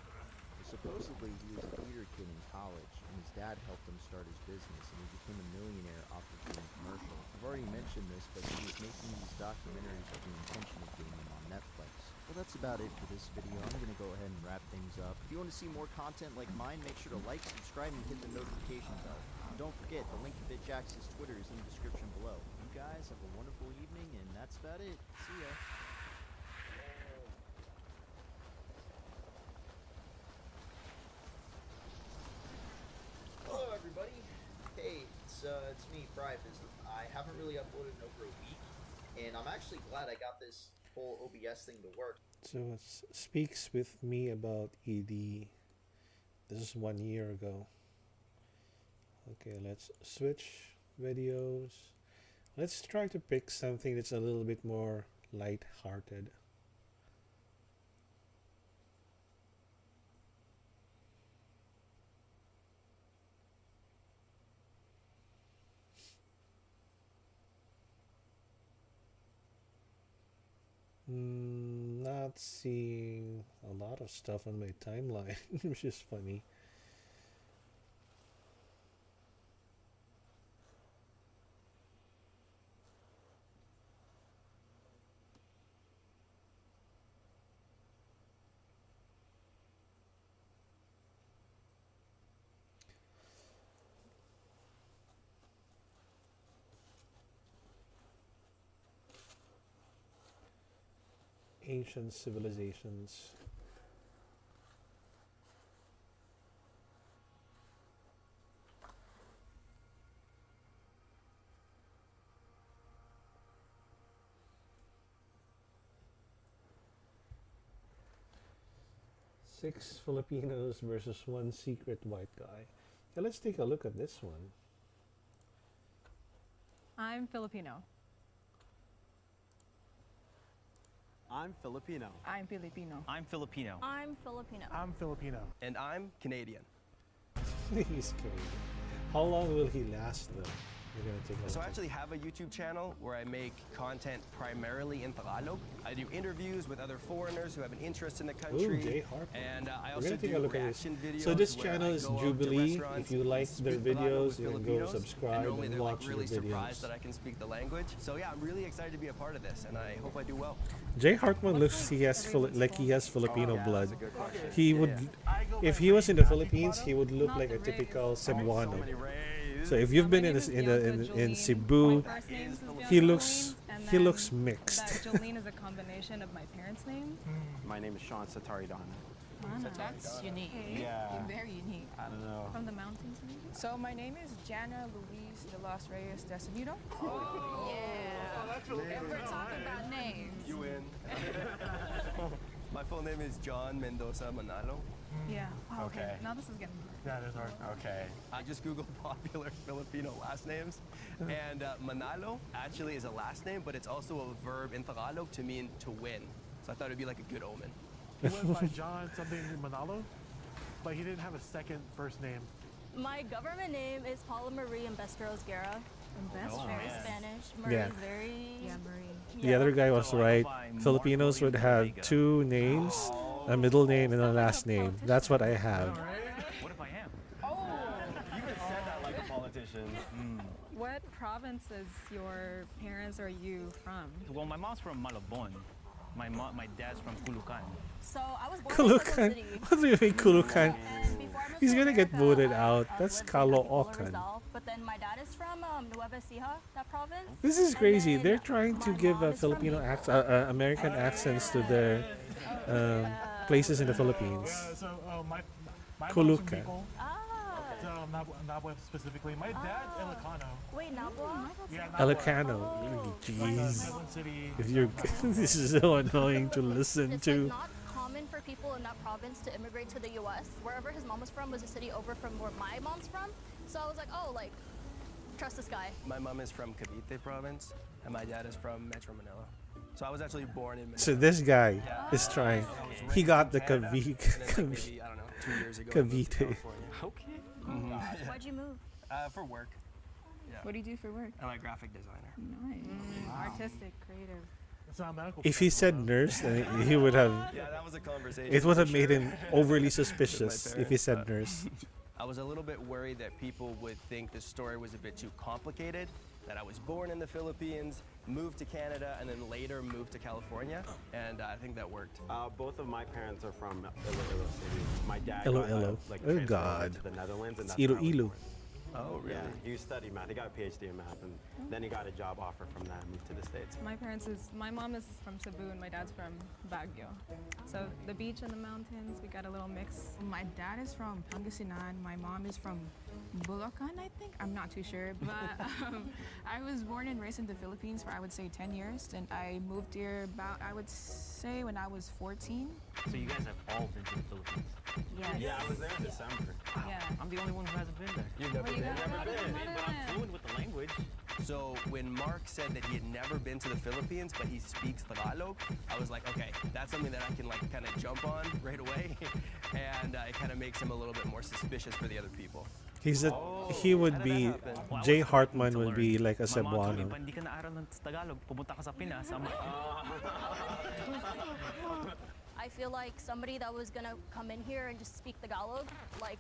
Supposedly he was a theater kid in college, and his dad helped him start his business, and he became a millionaire off of doing commercials. I've already mentioned this, but he was making these documentaries with the intention of getting them on Netflix. Well, that's about it for this video. I'm going to go ahead and wrap things up. If you want to see more content like mine, make sure to like, subscribe, and hit the notification bell. And don't forget, the link to BitJax's Twitter is in the description below. guys have a wonderful evening, and that's about it. See ya. Hello, everybody. Hey, it's me, Private. I haven't really uploaded in over a week, and I'm actually glad I got this whole OBS thing to work.
So it speaks with me about ED. This is 1 year ago. Okay, let's switch videos. Let's try to pick something that's a little bit more light-hearted. Not seeing a lot of stuff on my timeline, which is funny. Ancient civilizations. Six Filipinos versus one secret white guy. Yeah, let's take a look at this one.
I'm Filipino.
I'm Filipino.
I'm Filipino.
I'm Filipino.
I'm Filipino.
I'm Filipino. And I'm Canadian.
He's Canadian. How long will he last though? We're gonna take a
So I
look.
actually have a YouTube channel where I make content primarily in Tagalog. I do interviews with other foreigners who have an interest in the country.
Ooh, Jay Harper.
And I
We're
also
gonna take
do
a look at this.
reaction videos.
So this
where
channel
I
is
go out to
Jubilee.
restaurants
If you like
and
their
speak Tagalog
videos,
with
you can go
Filipinos.
subscribe
and normally
and
they're
watch
like really
their videos.
surprised that I can speak the language. So yeah, I'm really excited to be a part of this, and I hope I do well.
Jay Hartman looks he has like he has Filipino
yeah,
blood.
that's a good question.
He would, if he was in the Philippines, he would look like a typical Cebuano. So if you've been in Cebu, he looks mixed.
Jolene is a combination of my parents' name.
My name is Sean Satari Don.
That's unique.
Yeah.
Very unique.
I don't know.
From the mountains, maybe? So my name is Jana Luis de los Reyes Desanido.
Oh, yeah.
If we're talking about names.
You win. My full name is John Mendoza Manalo.
Yeah. Wow,
Okay.
Now this is getting hard.
That is hard. Okay. I just Googled popular Filipino last names, and Manalo actually is a last name, but it's also a verb in Tagalog to mean to win. So I thought it'd be like a good omen.
He went by John something Manalo, but he didn't have a second first name.
My government name is Paula Marie Ambesteros Guerra.
Ambesteros.
Very Spanish. Marie
Yeah.
is very...
Yeah, Marie.
The other guy was right. Filipinos would have two names, a middle name and a last name. That's what I have.
What if I am? Oh, you even said that like a politician.
What province is your parents or you from?
Well, my mom's from Malabon. My dad's from Culucan.
So I was born in Quezon
Kulukan.
City.
What do you mean Kulukan?
And before I moved
He's
to
gonna get
America,
voted
I
out.
lived
That's
in Antipolo,
Caloocan.
Rizal. But then my dad is from Nueva Ecija, that province.
This is
And
crazy.
then
They're trying to
my
give
mom is from
Filipino
Bicol.
American accents to their places in the Philippines.
Yeah, so my mom's
Kulukan.
from Bicol. So Nabweb specifically. My dad's Ilocano.
Wait, Nabwa?
Yeah,
Elicano.
Oh.
Jeez.
Quezon City.
If you're, this is so annoying to listen
It's
to.
like not common for people in that province to immigrate to the U.S. Wherever his mom was from was a city over from where my mom's from. So I was like, oh, like, trust this guy.
My mom is from Cavite province, and my dad is from Metro Manila. So I was actually born in Manila.
So this guy
Yeah.
is trying.
I was
He
raised
got
in
the
Canada, and then, like,
Cavite.
maybe, I don't know, 2 years ago, I moved to
Cavite.
California. Okay.
Why'd you move?
For work. Yeah.
What do you do for work?
I'm a graphic designer.
Nice. Artistic, creative.
It's not medical.
If he said nurse, then he would have.
Yeah, that was a conversation.
It would
for
have made
sure.
him overly
With my
suspicious if he
parents,
said
but
nurse.
I was a little bit worried that people would think the story was a bit too complicated, that I was born in the Philippines, moved to Canada, and then later moved to California, and I think that worked.
Both of my parents are from Iloilo City. My dad
Iloilo.
got, like,
Oh,
transferred
God.
to the Netherlands, and
It's
that's where I was
Iloilo.
born.
Oh, really?
Yeah, he studied math. He got a PhD in math, and then he got a job offer from that and moved to the States.
My mom is from Cebu and my dad's from Baguio. So the beach and the mountains, we got a little mix. My dad is from Pangasinan. My mom is from Bulacan, I think. I'm not too sure, but I was born and raised in the Philippines for, I would say, 10 years. And I moved here about, I would say, when I was 14.
So you guys have all been to the Philippines?
Yes.
Yeah, I was there in December.
Yeah.
I'm the only one who hasn't been there.
You've never been?
Never been, but I'm fluent with the language.
So when Mark said that he had never been to the Philippines, but he speaks Tagalog, I was like, okay, that's something that I can like kind of jump on right away, and it kind of makes him a little bit more suspicious for the other people.
He would be, Jay Hartman would be like a
My mom told me,
Cebuano.
"Pa, hindi ka na-aral ng Tagalog, pumunta ka sa Pinas." I'm like,
I feel like somebody that was gonna come in here and just speak Tagalog, like,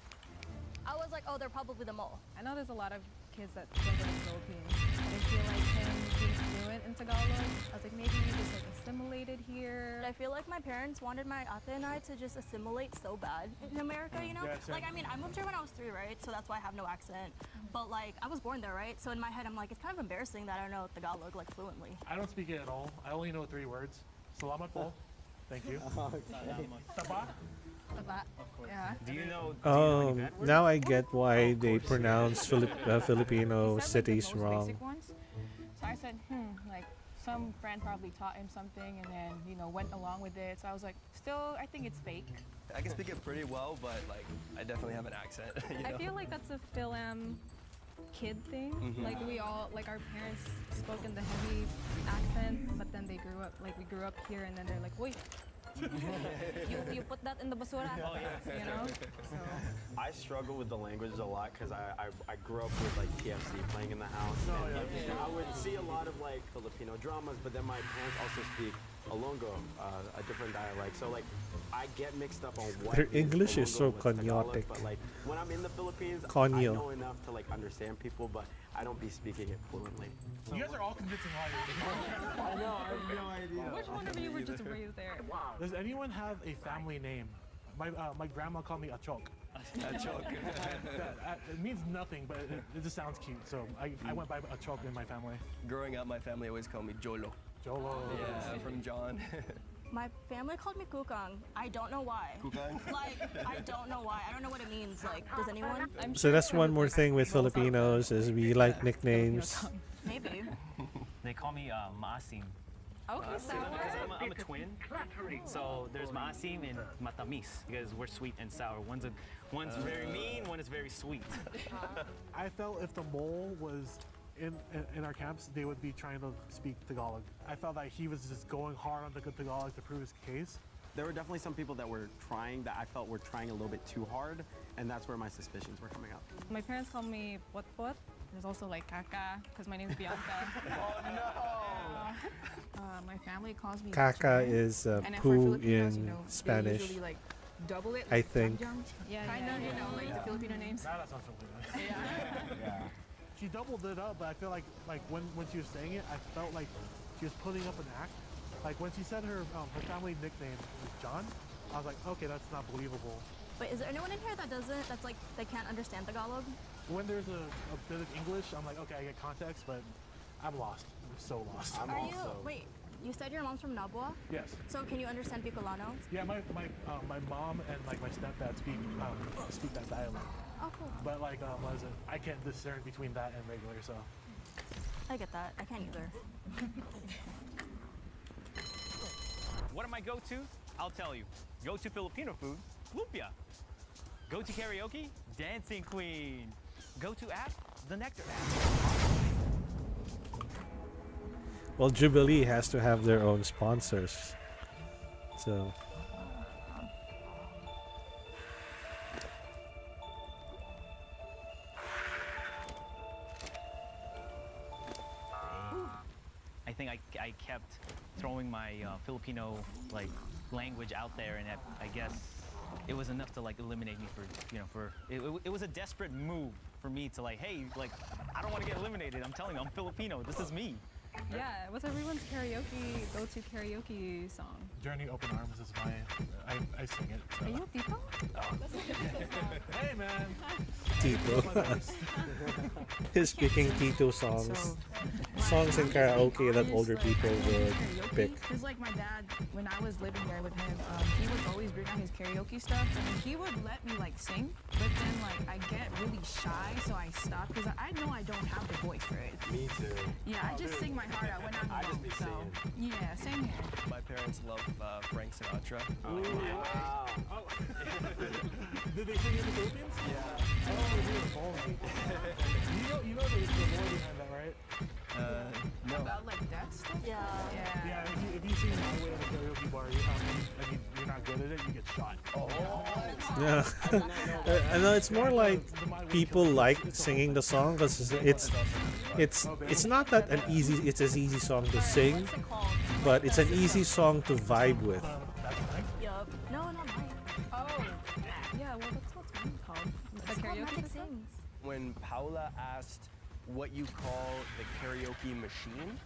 I was like, oh, they're probably the mole.
I know there's a lot of kids that don't go to the Philippines. I feel like him being fluent in Tagalog, I was like, maybe you just like assimilated here.
I feel like my parents wanted my ate and I to just assimilate so bad in America, you know?
Yeah, same.
Like, I mean, I moved here when I was 3, right? So that's why I have no accent. But like, I was born there, right? So in my head, I'm like, it's kind of embarrassing that I don't know Tagalog like fluently.
I don't speak it at all. I only know 3 words. Salamat po. Thank you. Taba?
Yeah.
do you know?
Now I get why they pronounce Filipino
He said, like, the
cities
most
wrong.
basic ones. So I said, like some friend probably taught him something and then, you know, went along with it. So I was like, still, I think it's fake.
I can speak it pretty well, but like I definitely have an accent. You know?
I feel like that's a Phil-Am kid thing. Like we all, like our parents spoke in the heavy accent, but then they grew up, like we grew up here and then they're like, wait, you put that in the basura, you know? So.
I struggle with the languages a lot because I grew up with like TFC playing in the house. And I would see a lot of like Filipino dramas, but then my parents also speak Olongo, a different dialect. So like I get mixed up on what
Their English is so
Olongo, what's Tagalog,
conyotic.
but like when I'm in the Philippines,
Conyo.
I know enough to like understand people, but I don't be speaking it fluently. So,
You guys are all convincing liars.
I know, I have no idea.
Which one of you were just raised there?
Does anyone have a family name? My grandma called me Achok.
Achok.
It means nothing, but it just sounds cute. So I went by Achok in my family.
Growing up, my family always called me Jolo.
Jolo.
Yeah, from John.
My family called me Kukang. I don't know why.
Kukang?
Like, I don't know why. I don't know what it means. Like, does anyone?
So that's one more thing with Filipinos is we like nicknames.
Maybe.
They call me Maasim.
Okay, so
Because I'm a twin, so there's Maasim and Matamis because we're sweet and sour. One's very mean, one is very sweet.
I felt if the mole was in our camps, they would be trying to speak Tagalog. I felt that he was just going hard on the good Tagalog to prove his case.
There were definitely some people that were trying that I felt were trying a little bit too hard, and that's where my suspicions were coming up.
My parents call me Potpot. There's also like Kaka, because my name's Bianca. My family calls me
Kaka
Chuen.
is
And for
poo
Filipinos,
in
you know,
Spanish.
They usually like double it.
I
like
think.
Jam. Yeah, kind of, you know, like the Filipino names.
Nah, that's not Filipino. Yeah. She doubled it up, but I feel like when she was saying it, I felt like she was putting up an act. Like when she said her family nickname was John, I was like, okay, that's not believable.
Wait, is there anyone in here that's like, they can't understand Tagalog?
When there's a bit of English, I'm like, okay, I get context, but I'm lost. I'm so lost.
Wait, you said your mom's from Nabua?
Yes.
So can you understand Bicolano?
Yeah, my mom and like my stepdad speak that dialect.
Oh, cool.
But like, what is it? I can't discern between that and regular, so.
I get that. I can't either.
What are my go-tos? I'll tell you. Go-to Filipino food, lumpia. Go-to karaoke, Dancing Queen. Go-to app, the Nectar app.
Well, Jubilee has to have their own sponsors. So.
I think I kept throwing my Filipino like language out there, and I guess it was enough to like eliminate me it was a desperate move for me to like, hey, like I don't want to get eliminated. I'm telling you, I'm Filipino. This is me.
Yeah, what's everyone's go-to karaoke song?
Journey Open Arms is I sing it. So.
Are you Tito?
Hey man.
Tito. He's speaking Tito songs. Songs in karaoke that older people would pick.
Because like my dad, when I was living there with him, he would always bring out his karaoke stuff, and he would let me like sing. But then like I get really shy, so I stop because I know I don't have the voice for it.
Me too.
Yeah, I just sing my heart out when I'm
I just
alone.
be
So
singing.
yeah, same here.
My parents love Frank Sinatra.
Wow.
Oh. Did they sing in the Philippines?
Yeah.
Oh, you know the lore behind that, right?
No.
About like that stuff?
Yeah.
Yeah, if you sing My Way at a karaoke bar, you're not good at it, you get shot.
Yeah. I know it's more like people like singing the song because it's not that it's an easy song to sing, but it's an easy song to vibe with.
Yup. No, not mine.
Oh, yeah. Well, that's what's mine called. The karaoke system.
When Paula asked what you call the karaoke machine,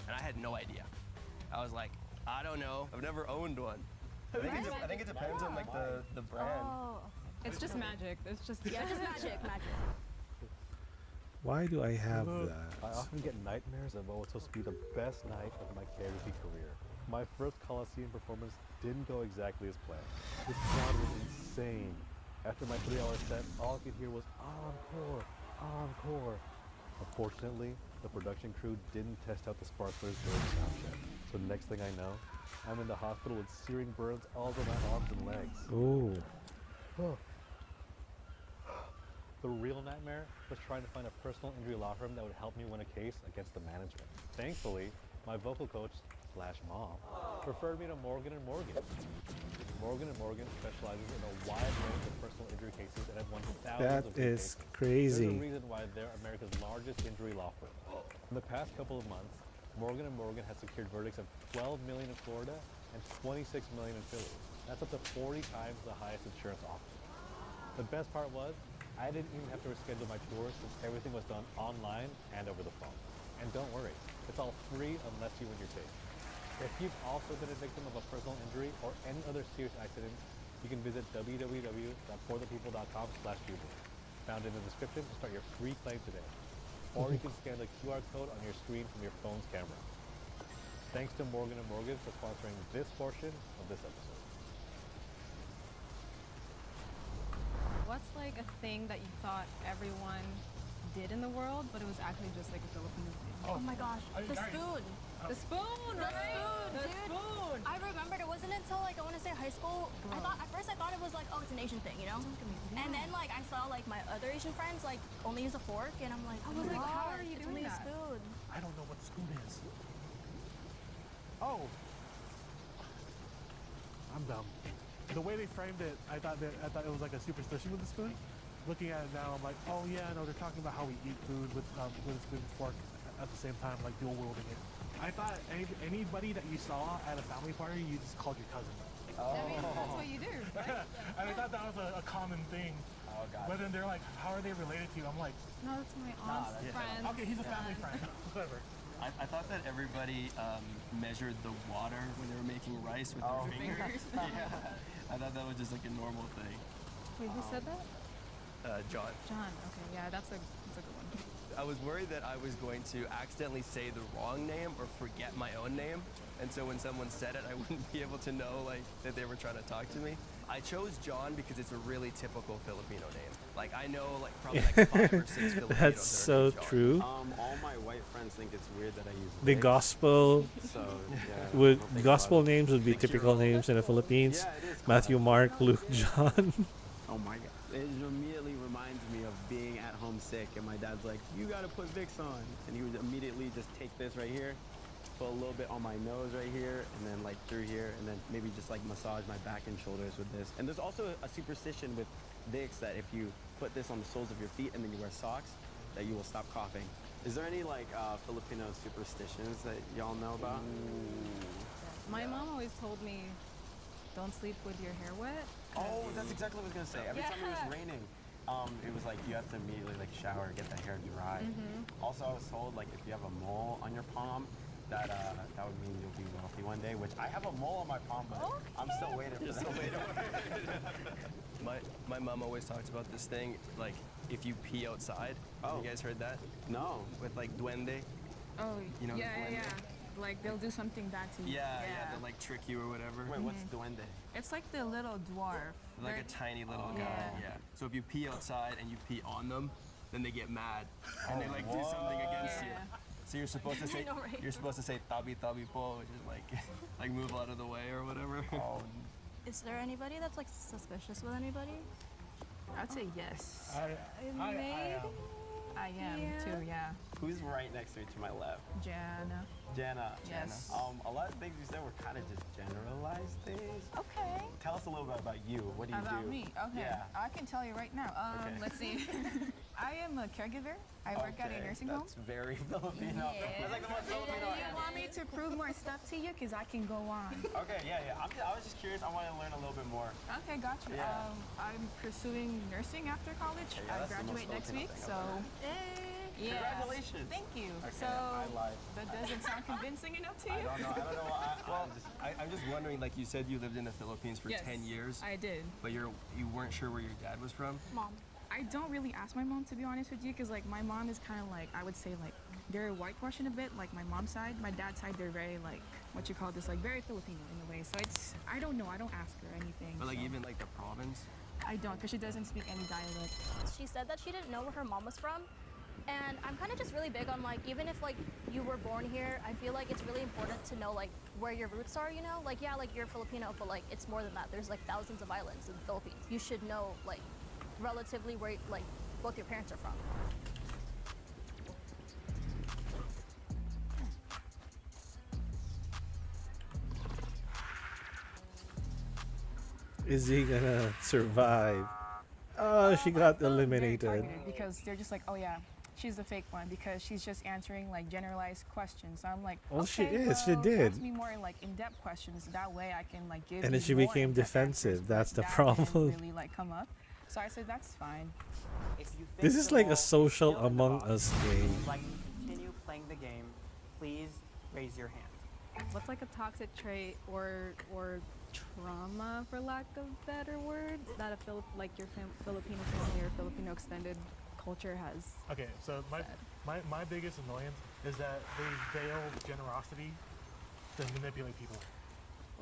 and I had no idea. I was like, I don't know. I've never owned one. I think it depends on like the brand.
Oh.
It's just magic. It's just
Yeah, just magic.
Why do I have that?
I often get nightmares of what was supposed to be the best night of my karaoke career. My first Coliseum performance didn't go exactly as planned. This crowd was insane. After my 3-hour set, all I could hear was encore, encore. Unfortunately, the production crew didn't test out the sparklers during the sound check. So the next thing I know, I'm in the hospital with searing burns all over my arms and legs.
Ooh.
The real nightmare was trying to find a personal injury law firm that would help me win a case against the management. Thankfully, my vocal coach / mom referred me to Morgan & Morgan. Morgan & Morgan specializes in a wide range of personal injury cases and have won thousands of
is
cases.
crazy.
There's a reason why they're America's largest injury law firm. In the past couple of months, Morgan & Morgan has secured verdicts of $12 million in Florida and $26 million in Philly. That's up to 40 times the highest insurance offered. The best part was, I didn't even have to reschedule my tour since everything was done online and over the phone. And don't worry, it's all free unless you win your case. If you've also been a victim of a personal injury or any other serious accident, you can visit www.forthepeople.com/Google, found in the description to start your free claim today. Or you can scan the QR code on your screen from your phone's camera. Thanks to Morgan & Morgan for sponsoring this portion of this episode.
What's like a thing that you thought everyone did in the world, but it was actually just like a Filipino thing?
Oh my gosh, the spoon.
The spoon,
The
right?
spoon,
The
dude.
spoon.
I remembered it wasn't until like I want to say high school. I thought at first I thought it was like, oh, it's an Asian thing, you know. And then like I saw like my other Asian friends like only use a fork, and I'm like,
I was like, how are you
it's
doing
only
that?
a spoon.
I don't know what the spoon is. Oh. I'm dumb. The way they framed it, I thought it was like a superstition with the spoon. Looking at it now, I'm like, oh yeah, no, they're talking about how we eat food with a spoon and fork at the same time, like dual wielding it. I thought anybody that you saw at a family party, you just called your cousin.
I mean, that's what you do.
And I thought that was a common thing.
Oh, God.
But then they're like, how are they related to you? I'm like,
No, it's my aunt's friend.
okay, he's a family friend. Whatever.
I thought that everybody measured the water when they were making rice with their fingers. Yeah, I thought that was just like a normal thing.
Wait, who said that?
John.
John. Okay, yeah, that's a good one.
I was worried that I was going to accidentally say the wrong name or forget my own name, and so when someone said it, I wouldn't be able to know like that they were trying to talk to me. I chose John because it's a really typical Filipino name. Like I know like probably like 5 or 6 Filipinos.
That's so true.
All my white friends think it's weird that I use
The
Vic.
gospel
So, yeah,
would
I don't think
gospel
about it.
names would be typical names in the Philippines.
Yeah, it is.
Matthew, Mark, Luke, John.
Oh my god. It immediately reminds me of being at home sick, and my dad's like, you gotta put Vicks on. And he would immediately just take this right here, put a little bit on my nose right here, and then like through here, and then maybe just like massage my back and shoulders with this. And there's also a superstition with Vicks that if you put this on the soles of your feet and then you wear socks, that you will stop coughing. Is there any like Filipino superstitions that y'all know about?
My mom always told me, don't sleep with your hair wet.
Oh, that's exactly what I was gonna say. Every time it was raining, It was like you have to immediately like shower, get the hair dry. Also, I was told like if you have a mole on your palm, that that would mean you'll be wealthy one day. Which I have a mole on my palm, but I'm still waiting for that.
My mom always talks about this thing, like if you pee outside.
Oh.
You guys heard that?
No.
With like duende.
Oh,
You know,
yeah,
duende?
yeah. Like they'll do something bad to you.
Yeah, they'll like trick you or whatever.
Wait, what's duende?
It's like the little dwarf.
Like
They're-
a tiny little guy.
Yeah.
Yeah. So if you pee outside and you pee on them, then they get mad and they like do something against you. So you're supposed to say
know, right?
you're supposed to say tabi tabi po, which is like like move out of the way or whatever.
Is there anybody that's like suspicious with anybody?
I'd say yes.
I
I am too, yeah.
Who's right next to me to my left?
Jana.
Jana.
Yes.
A lot of things you said were kind of just generalized things.
Okay.
Tell us a little bit about you. What do you do?
About me, okay.
Yeah.
I can tell you right now.
Okay.
Let's see. I am a caregiver. I work at a nursing home.
That's very Filipino. That's like the most Filipino.
Do you want me to prove more stuff to you? Because I can go on.
Okay, yeah. I was just curious. I want to learn a little bit more.
Okay, gotcha.
Yeah.
I'm pursuing nursing after college.
Okay,
I
yeah, that's the most
graduate next
Filipino
week,
thing
so.
I've
Yeah.
Congratulations.
Thank you.
Okay,
So
I lied.
that doesn't sound convincing enough to you?
I don't know.
Well, I'm just wondering, like you said, you lived in the Philippines for
Yes,
10 years.
I did.
But you weren't sure where your dad was from.
Mom. I don't really ask my mom, to be honest with you, because like my mom is kind of like, I would say like they're whitewashing a bit, like my mom's side. My dad's side, they're very like what you call this, like very Filipino in a way. So it's, I don't know, I don't ask her anything.
But like
so.
even like the province.
I don't, because she doesn't speak any dialect.
She said that she didn't know where her mom was from. And I'm kind of just really big on like, even if like you were born here, I feel like it's really important to know like where your roots are, you know? Like, yeah, like you're Filipino, but like it's more than that. There's like thousands of islands in the Philippines. You should know like relatively where like both your parents are from.
Is he gonna survive? Oh, she got
Very
eliminated.
targeted because they're just like, oh yeah, she's the fake one because she's just answering like generalized questions. So I'm like,
Well, she
okay,
is, she
well,
did.
Ask me more like in-depth questions. That way I can like give.
And then
you
she
more
became
in-depth
defensive.
answers,
That's
but
the
that didn't
problem.
Really like come up. So I said that's fine.
This is like a social Among Us game.
Like continue playing the game, please raise your hand.
What's like a toxic trait or trauma, for lack of better words, that a like your Filipino family or Filipino extended culture has?
Okay, so my biggest annoyance is that they veil generosity to manipulate people.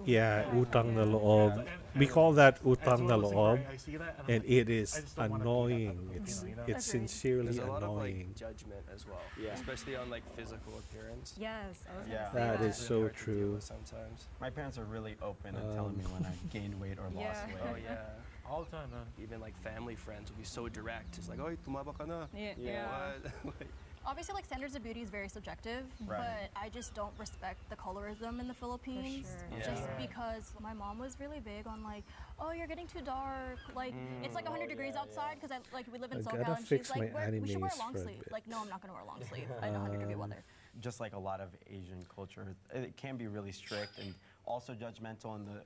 Yeah, utang na loob. We call that utang na loob,
I see that and I'm
and
like,
it
I
is
just don't wanna be that type
annoying.
of
It's
Filipino, you know?
it's sincerely
There's a lot of
annoying.
like judgment as well.
Yeah.
Especially on like physical appearance.
Yes, I was
Yeah.
gonna say
That is
Really
so
hard to deal
true.
with sometimes.
My parents are really open and telling me when I gained weight or lost
Yeah.
weight.
Oh yeah.
All the time, man.
Even like family friends will be so direct. It's like, oh, tumaba ka na.
Yeah.
What? Like,
Obviously, like standards of beauty is very subjective,
Right.
but I just don't respect the colorism in the Philippines.
sure.
Just
Yeah.
because my mom was really big on like, oh, you're getting too dark. Like it's like 100 degrees outside because we live in
I
SoCal,
gotta
and
fix
she's like,
my
we should wear a
animes
long
for a
sleeve.
bit.
Like, no, I'm not gonna wear a long sleeve in 100-degree weather.
Just like a lot of Asian culture, it can be really strict and also judgmental in the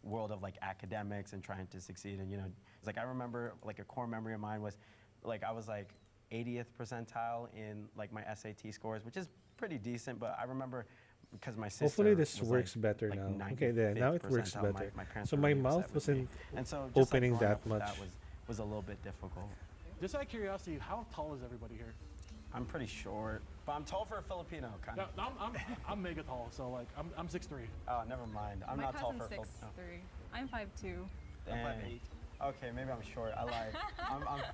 world of like academics and trying to succeed. And it's like I remember like a core memory of mine was like I was like 80th percentile in like my SAT scores, which is pretty decent. But I remember because my sister.
Hopefully this
was,
works
like,
better
like
now. Okay, there.
95th
Now it works
percentile.
better.
My parents
So
were
my
really
mouth
upset with me.
wasn't
and so just, like,
opening
growing
that
up with
much.
That was a little bit difficult.
Just out of curiosity, how tall is everybody here?
I'm pretty short, but I'm tall for a Filipino, kind
No,
of.
I'm mega tall, so like I'm 6'3".
Oh, never mind. I'm
My
not tall for
cousin's
a Filipino.
6'3". I'm 5'2".
Dang. Okay, maybe I'm short. I lied.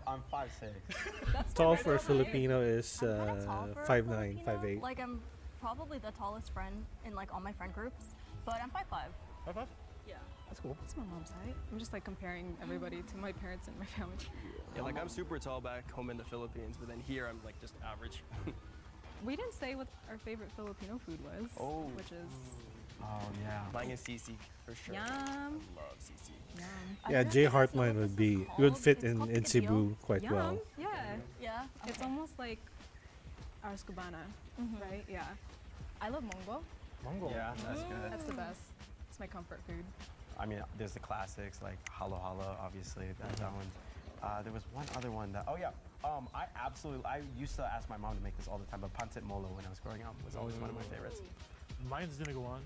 I'm 5'6".
That's
Tall
not
for a
very
Filipino is
I'm kinda tall for a
5'9",
Filipino.
5'8".
Like I'm probably the tallest friend in like all my friend groups, but I'm 5'5".
5'5"?
Yeah.
That's cool.
That's my mom's height. I'm just like comparing everybody to my parents and my family.
yeah, like I'm super tall back home in the Philippines, but then here I'm like just average.
We didn't say what our favorite Filipino food was,
Oh.
which is
Oh yeah.
Mine is sisig for sure.
Yum.
I love sisig.
yum.
Yeah, Jay Hartman would fit in Cebu quite
Yum.
well.
Yeah.
Yeah.
It's almost like ours cubana, right? Yeah. I love mongo.
Mongo.
Yeah, that's good.
That's the best. It's my comfort food.
I mean, there's the classics like halo halo, obviously. That one's There was one other one that, I used to ask my mom to make this all the time, but pancit molo when I was growing up was always one of my favorites.
Mine's gonna go on.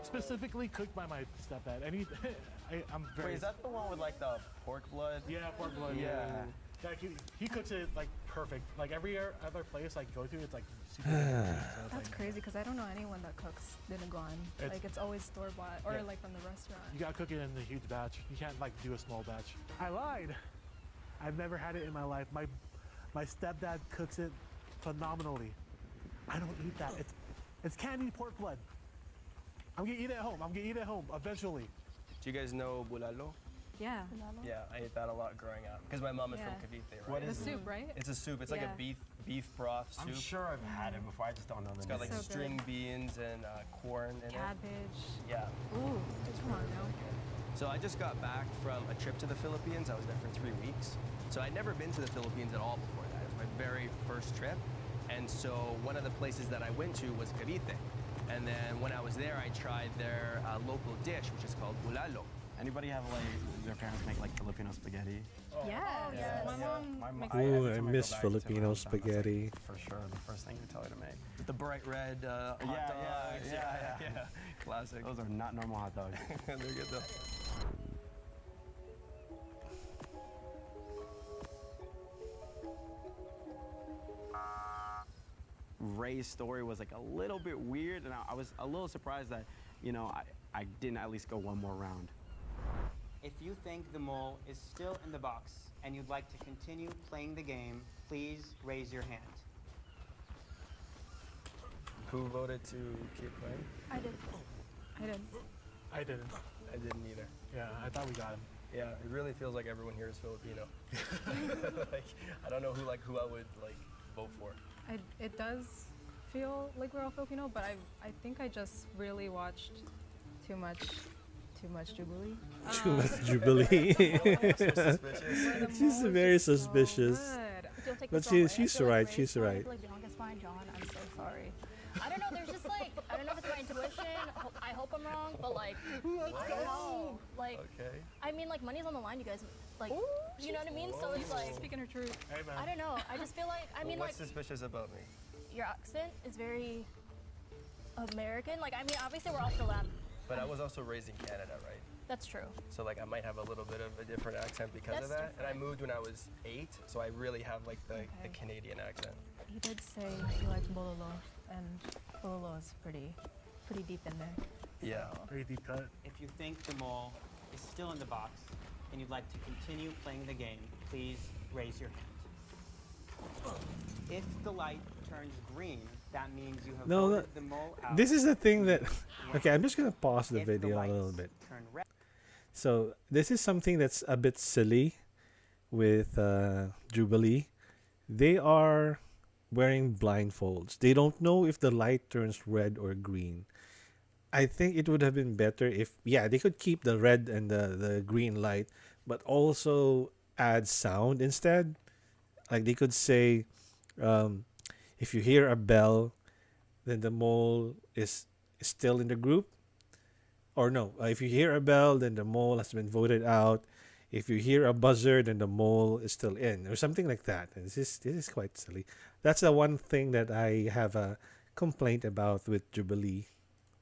Specifically cooked by my stepdad. I'm very.
Wait, is that the one with like the pork blood?
Yeah, pork blood.
Yeah.
Like, he cooks it like perfect. Like every other place I go to, it's like super good.
That's crazy because I don't know anyone that cooks dinuguan. Like it's always store bought or like from the restaurant.
You gotta cook it in a huge batch. You can't like do a small batch. I lied. I've never had it in my life. My stepdad cooks it phenomenally. I don't eat that. It's candied pork blood. I'm gonna eat it at home. Eventually.
Do you guys know bulalo?
Yeah.
Yeah, I ate that a lot growing up because my mom is from Cavite, right?
What is
the soup, right?
It's a soup. It's like a beef broth soup.
I'm sure I've had it before. I just don't know the
It's
name.
got like
So
string
good.
beans and corn in
Cabbage.
it. Yeah.
Ooh, it's wrong now.
So I just got back from a trip to the Philippines. I was there for 3 weeks. So I'd never been to the Philippines at all before that. It was my very first trip. And so one of the places that I went to was Cavite. And then when I was there, I tried their local dish, which is called bulalo.
Anybody have like their parents make like Filipino spaghetti?
Yes. My mom makes
Ooh,
every
I
time
miss
go back to where
Filipino
I'm from, that's, like,
spaghetti.
for sure, the first thing you tell her to make.
The bright red hot dogs.
Yeah.
Classic.
Those are not normal hot dogs.
They're good though.
Ray's story was like a little bit weird, and I was a little surprised that, I didn't at least go one more round.
If you think the mole is still in the box and you'd like to continue playing the game, please raise your hand.
Who voted to keep playing?
I did.
I didn't.
I didn't either.
Yeah, I thought we got him.
Yeah, it really feels like everyone here is Filipino. Like, I don't know who I would vote for.
It does feel like we're all Filipino, but I think I just really watched too much Jubilee.
Too much Jubilee. She's very suspicious.
Don't take
But
this wrong way. I
she's
feel like
right.
Ray's
She's
probably
right.
like the youngest one, John. I'm so sorry. I don't know. There's just like I don't know if it's my intuition. I hope I'm wrong, but like I don't know. Like I mean, like money's on the line, you guys. Like you know what I mean? So it's like
Speaking her truth.
Hey, man.
I don't know. I just feel like I mean
What's
like
suspicious about me?
your accent is very American. Like I mean, obviously we're all Philam.
But I was also raised in Canada, right?
That's true.
So like I might have a little bit of a different accent because of that. And I moved when I was 8, so I really have like the Canadian accent.
He did say he likes bololo, and bololo is pretty deep in there.
Yeah.
Very deep cut.
If you think the mole is still in the box and you'd like to continue playing the game, please raise your hand. If the light turns green, that means you have
No,
voted the mole out.
this is the thing that. Okay, I'm just gonna pause the
If the
video a little
lights
bit.
turn red.
So this is something that's a bit silly with Jubilee. They are wearing blindfolds. They don't know if the light turns red or green. I think it would have been better if they could keep the red and the green light, but also add sound instead. Like they could say, if you hear a bell, then the mole is still in the group. Or no, if you hear a bell, then the mole has been voted out. If you hear a buzzer, then the mole is still in, or something like that. And this is quite silly. That's the one thing that I have a complaint about with Jubilee.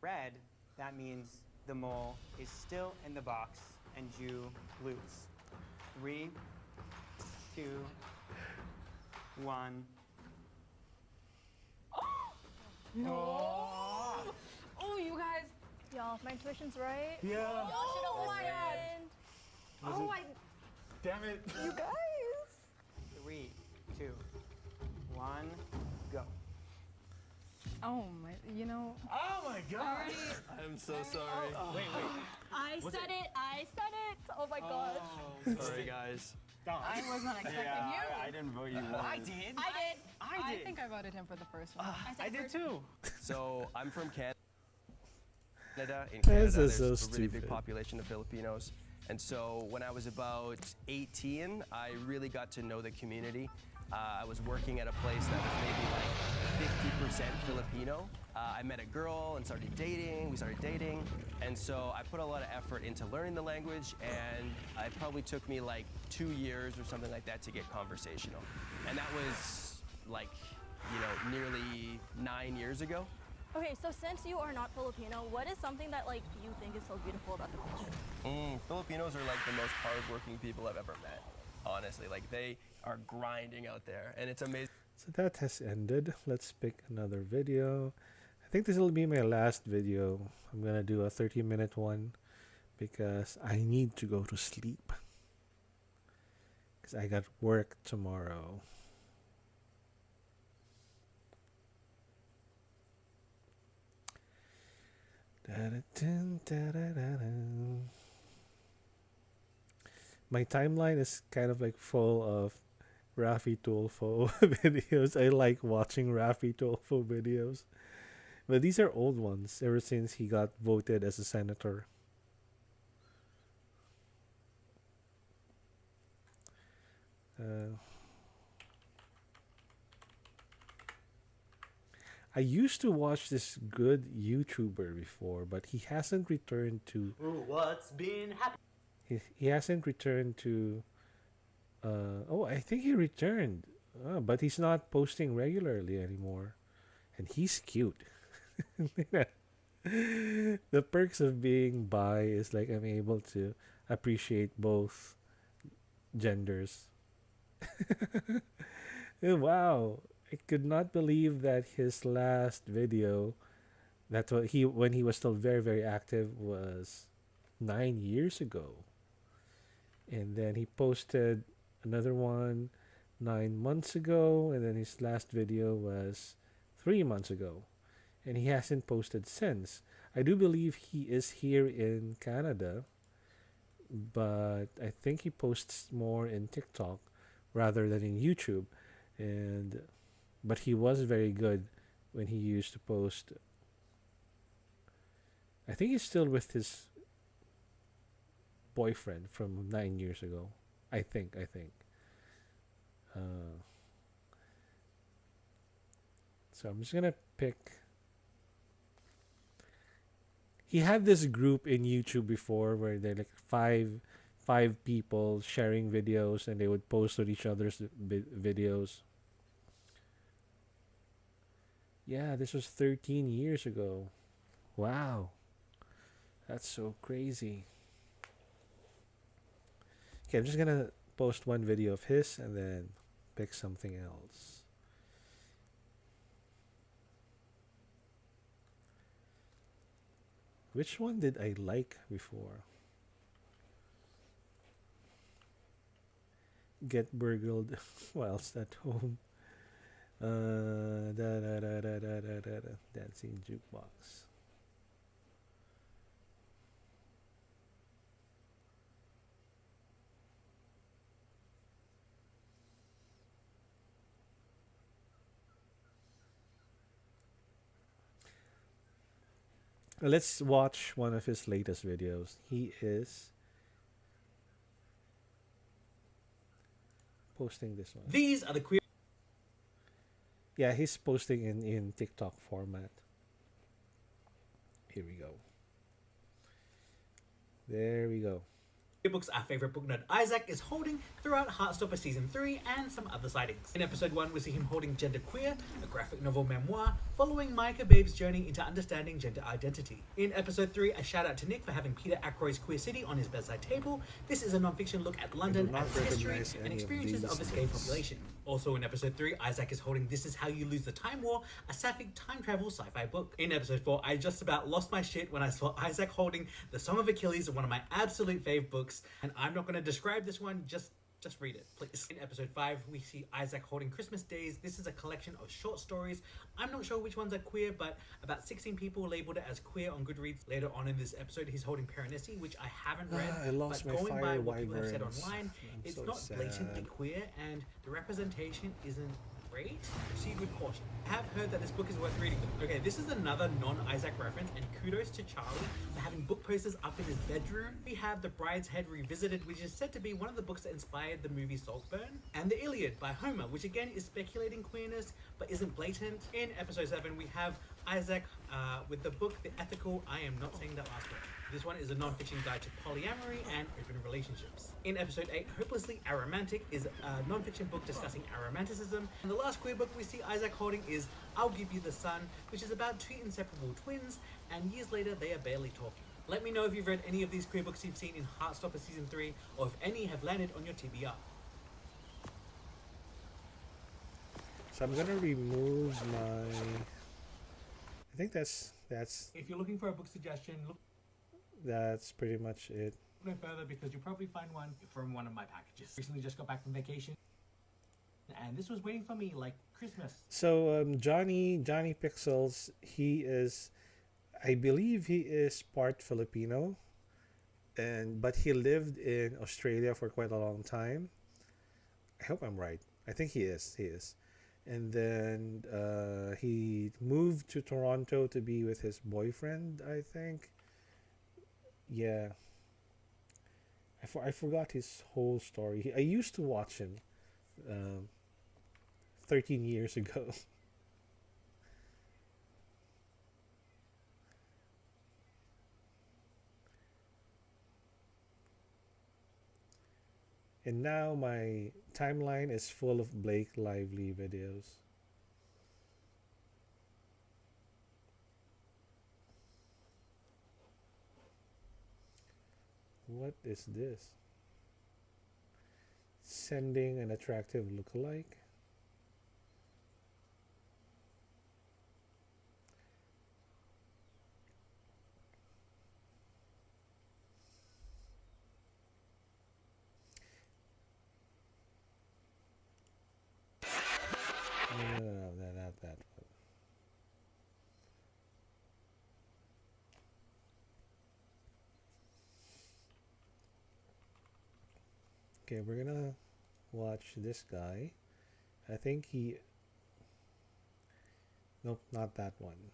Red, that means the mole is still in the box and you lose. 3, 2, 1.
No. Oh, you guys.
Y'all, my intuition's right.
Yeah.
Y'all should have listened.
Oh,
Damn it.
you guys.
3, 2, 1, go.
Oh my, you know.
Oh my God.
I'm so sorry.
I said it. Oh my gosh.
Sorry, guys.
I was not expecting you.
I didn't vote you.
I did.
I think I voted him for the first one.
I did too.
So I'm from Canada. In
This
Canada,
is
there's
so
a really
stupid.
big population of Filipinos. And so when I was about 18, I really got to know the community. I was working at a place that was maybe like 50% Filipino. I met a girl and started dating. We started dating. And so I put a lot of effort into learning the language, and it probably took me like 2 years or something like that to get conversational. And that was like, you know, nearly 9 years ago.
Okay, so since you are not Filipino, what is something that like you think is so beautiful about the culture?
Filipinos are like the most hardworking people I've ever met. Honestly, like they are grinding out there, and it's amazing.
So that has ended. Let's pick another video. I think this will be my last video. I'm gonna do a 30-minute one because I need to go to sleep because I got work tomorrow. My timeline is kind of like full of Rafi Tulfo videos. I like watching Rafi Tulfo videos. But these are old ones ever since he got voted as a senator. I used to watch this good YouTuber before, but he hasn't returned to.
What's been happening?
He hasn't returned to. Oh, I think he returned, but he's not posting regularly anymore, and he's cute. The perks of being bi is like I'm able to appreciate both genders. Wow, I could not believe that his last video, that when he was still very active, was 9 years ago, and then he posted another one 9 months ago, and then his last video was 3 months ago, and he hasn't posted since. I do believe he is here in Canada, but I think he posts more in TikTok rather than in YouTube, but he was very good when he used to post. I think he's still with his boyfriend from 9 years ago. I think. So I'm just gonna pick. He had this group in YouTube before where they're like five people sharing videos, and they would post on each other's videos. Yeah, this was 13 years ago. Wow. That's so crazy. Okay, I'm just gonna post one video of his and then pick something else. Which one did I like before? Get burgled whilst at home. Dancing jukebox. Let's watch one of his latest videos. He is posting this one.
These are the queer.
Yeah, he's posting in TikTok format. Here we go. There we go.
Books, our favorite book nerd Isaac is holding throughout Heartstopper Season 3 and some other sightings. In Episode 1, we see him holding Genderqueer, a graphic novel memoir following Micah Babe's journey into understanding gender identity. In Episode 3, a shout out to Nick for having Peter Ackroyd's Queer City on his bedside table. This is a non-fiction look at London and its history and experiences of its gay population. Also in Episode 3, Isaac is holding This Is How You Lose the Time War, a sapphic time travel sci-fi book. In Episode 4, I just about lost my shit when I saw Isaac holding The Song of Achilles, one of my absolute fave books, and I'm not going to describe this one, just read it, please. In Episode 5, we see Isaac holding Christmas Days. This is a collection of short stories. I'm not sure which ones are queer, but about 16 people labeled it as queer on Goodreads. Later on in this episode, he's holding Piranesi, which I haven't read,
I lost
but
my
going by
fire
what people have said
wyverns.
online,
I'm
it's
so
not blatantly
sad.
queer, and the representation isn't great. Proceed with caution. I have heard that this book is worth reading. Okay, this is another non-Isaac reference, and kudos to Charlie for having book posters up in his bedroom. We have The Bride's Head Revisited, which is said to be one of the books that inspired the movie Saltburn, and The Iliad by Homer, which again is speculating queerness but isn't blatant. In episode 7, we have Isaac with the book The Ethical I Am Not Saying That Last word. This one is a non-fiction guide to polyamory and open relationships. In episode 8, Hopelessly Aromantic is a non-fiction book discussing aromanticism. And the last queer book we see Isaac holding is I'll Give You the Sun, which is about two inseparable twins, and years later they are barely talking. Let me know if you've read any of these queer books you've seen in Heartstopper Season 3, or if any have landed on your TBR.
So I'm gonna remove my... I think that's
If you're looking for a book suggestion, look
that's pretty much it.
no further because you'll probably find one from one of my packages. Recently just got back from vacation, and this was waiting for me like Christmas.
So Johnny Pixels, he is, I believe he is part Filipino, but he lived in Australia for quite a long time. I hope I'm right. I think he is. And then he moved to Toronto to be with his boyfriend, I think. Yeah. I forgot his whole story. I used to watch him 13 years ago. And now my timeline is full of Blake Lively videos. What is this? Sending an attractive lookalike? No, not that one. Okay, we're gonna watch this guy. I think he... Nope, not that one.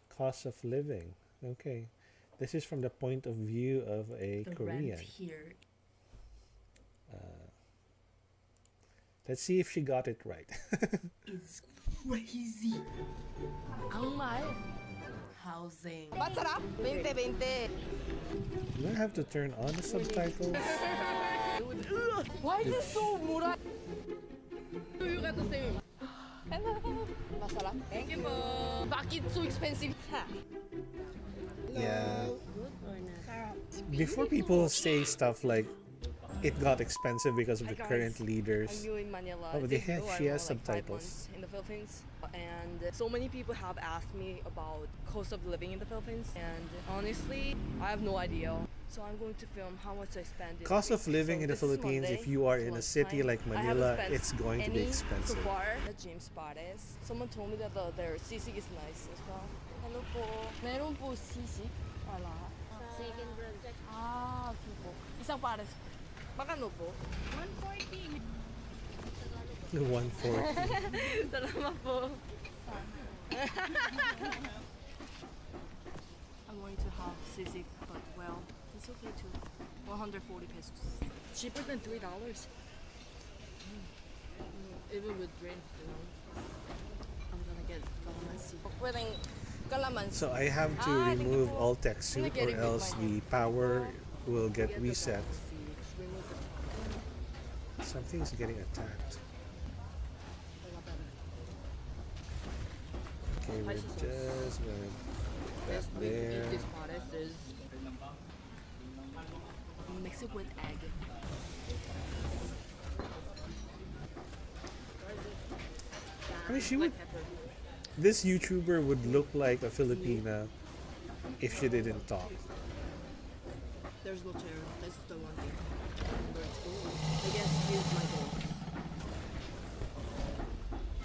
Cost of living. Okay. This is from the point of view of a Korean.
Rent here.
Let's see if she got it right.
It's crazy. Angmal. Housing.
Masarap. 20-20.
Do I have to turn on the subtitles?
Why is it so mura? You got the same. Hello. Masarap. Thank you. Bakit so expensive?
Yeah. Before people say stuff like it got expensive because of the current leaders.
I'm new in Manila.
Oh, she has subtitles.
In the Philippines, and so many people have asked me about cost of living in the Philippines, and honestly, I have no idea. So I'm going to film how much I spend.
Cost of living in the Philippines, if you are in a city like Manila, it's going to be expensive.
So far, the gym spot is. Someone told me that their sisig is nice as well. Hello po. Meron po sisig. Wala.
Second project.
Okay po. Isang pares. Magkano po?
140.
140.
Salamat po. I'm going to have sisig, but well, it's okay too. 140 pesos. Cheaper than $3. Even with drinks, you know. I'm gonna get calamansi. Pwedeng calamansi.
So I have to remove all tech suit or else the power will get reset. Something's getting attacked. Okay, we're just gonna that there.
Mix it with egg.
I mean, she would. This YouTuber would look like a Filipina if she didn't talk.
There's no chair. That's the one thing. Where it's going. I guess here's my goal.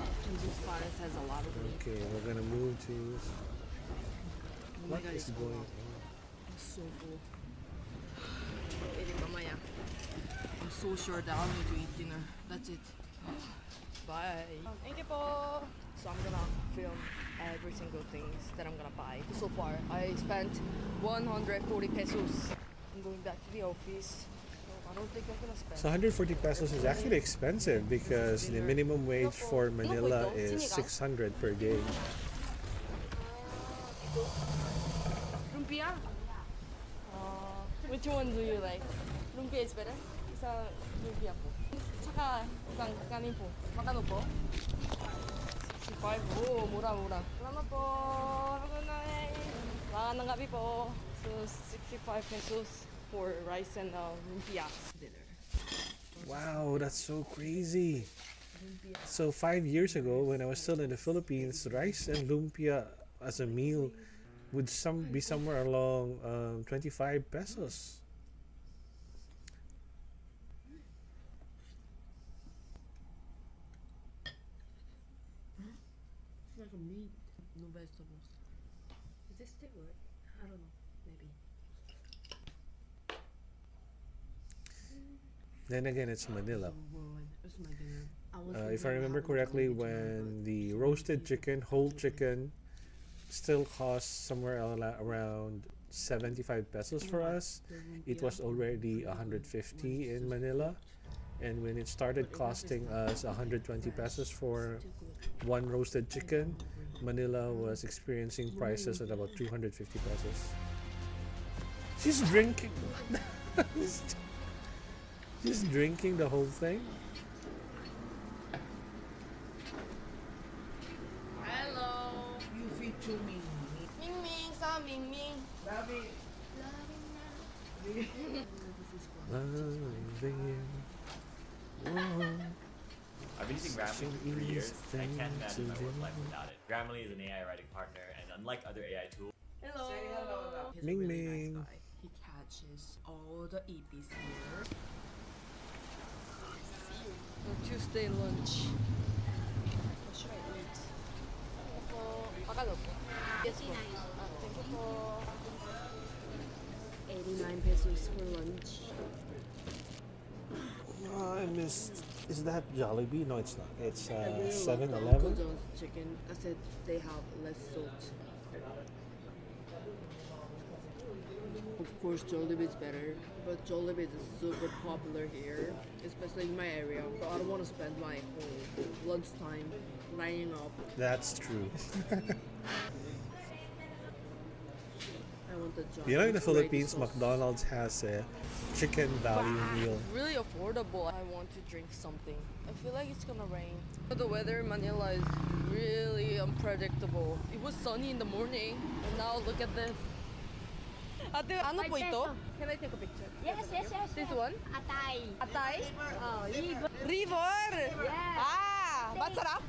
And this forest has a lot of leaves.
Okay, we're gonna move to.
Oh my
What
god,
is
it's
going
cold.
on?
I'm so full. Eating mamaya. I'm so sure that I'm going to eat dinner. That's it. Bye. Thank you po. So I'm gonna film every single things that I'm gonna buy. So far, I spent 140 pesos. I'm going back to the office. So I don't think I'm gonna spend.
So 140 pesos is actually expensive because the minimum wage for Manila is 600 per day.
Lumpia? Which one do you like? Lumpia is better? Isa lumpia po. Tsaka isang kanin po. Magkano po? 65. Oh, mura. Salamat po. Have a good night. Makanang gabi po. So 65 pesos for rice and lumpia dinner.
Wow, that's so crazy. So 5 years ago, when I was still in the Philippines, rice and lumpia as a meal would be somewhere along 25 pesos.
It's like a meat, no vegetables. Is this still good? I don't know. Maybe.
Then again, it's Manila.
It's my dinner.
If I remember correctly, when the roasted chicken, whole chicken, still costs somewhere around 75 pesos for us, it was already 150 in Manila. And when it started costing us 120 pesos for one roasted chicken, Manila was experiencing prices at about 250 pesos. She's drinking. She's drinking the whole thing.
Hello. You feature me. Ming Ming, sa Ming Ming. Love it.
I've been using Grammarly for 3 years. I can't imagine my work life without it. Grammarly is an AI writing partner, and unlike other AI tools,
Hello. Say hello. He's
Ming
a really
Ming.
nice guy. He catches all the EPs here. Tuesday lunch. What should I eat? Yes, po. Thank you po. 89 pesos for lunch.
I missed. Is that Jollibee? No, it's not. It's
I really love
7-Eleven.
Uncle John's chicken. I said they have less salt. Of course, Jollibee is better, but Jollibee is super popular here, especially in my area. But I don't want to spend my whole lunchtime lining up.
That's true.
I want the Jollibee.
You know, in the
to rate
Philippines,
sauce.
McDonald's has a chicken value meal.
Really affordable. I want to drink something. I feel like it's gonna rain. The weather in Manila is really unpredictable. It was sunny in the morning, and now look at this. Ate, ano po ito? Can I take a picture?
Yes.
This one?
Atay.
Atay?
Oh, river.
River!
Yes.
Ah! Masarap?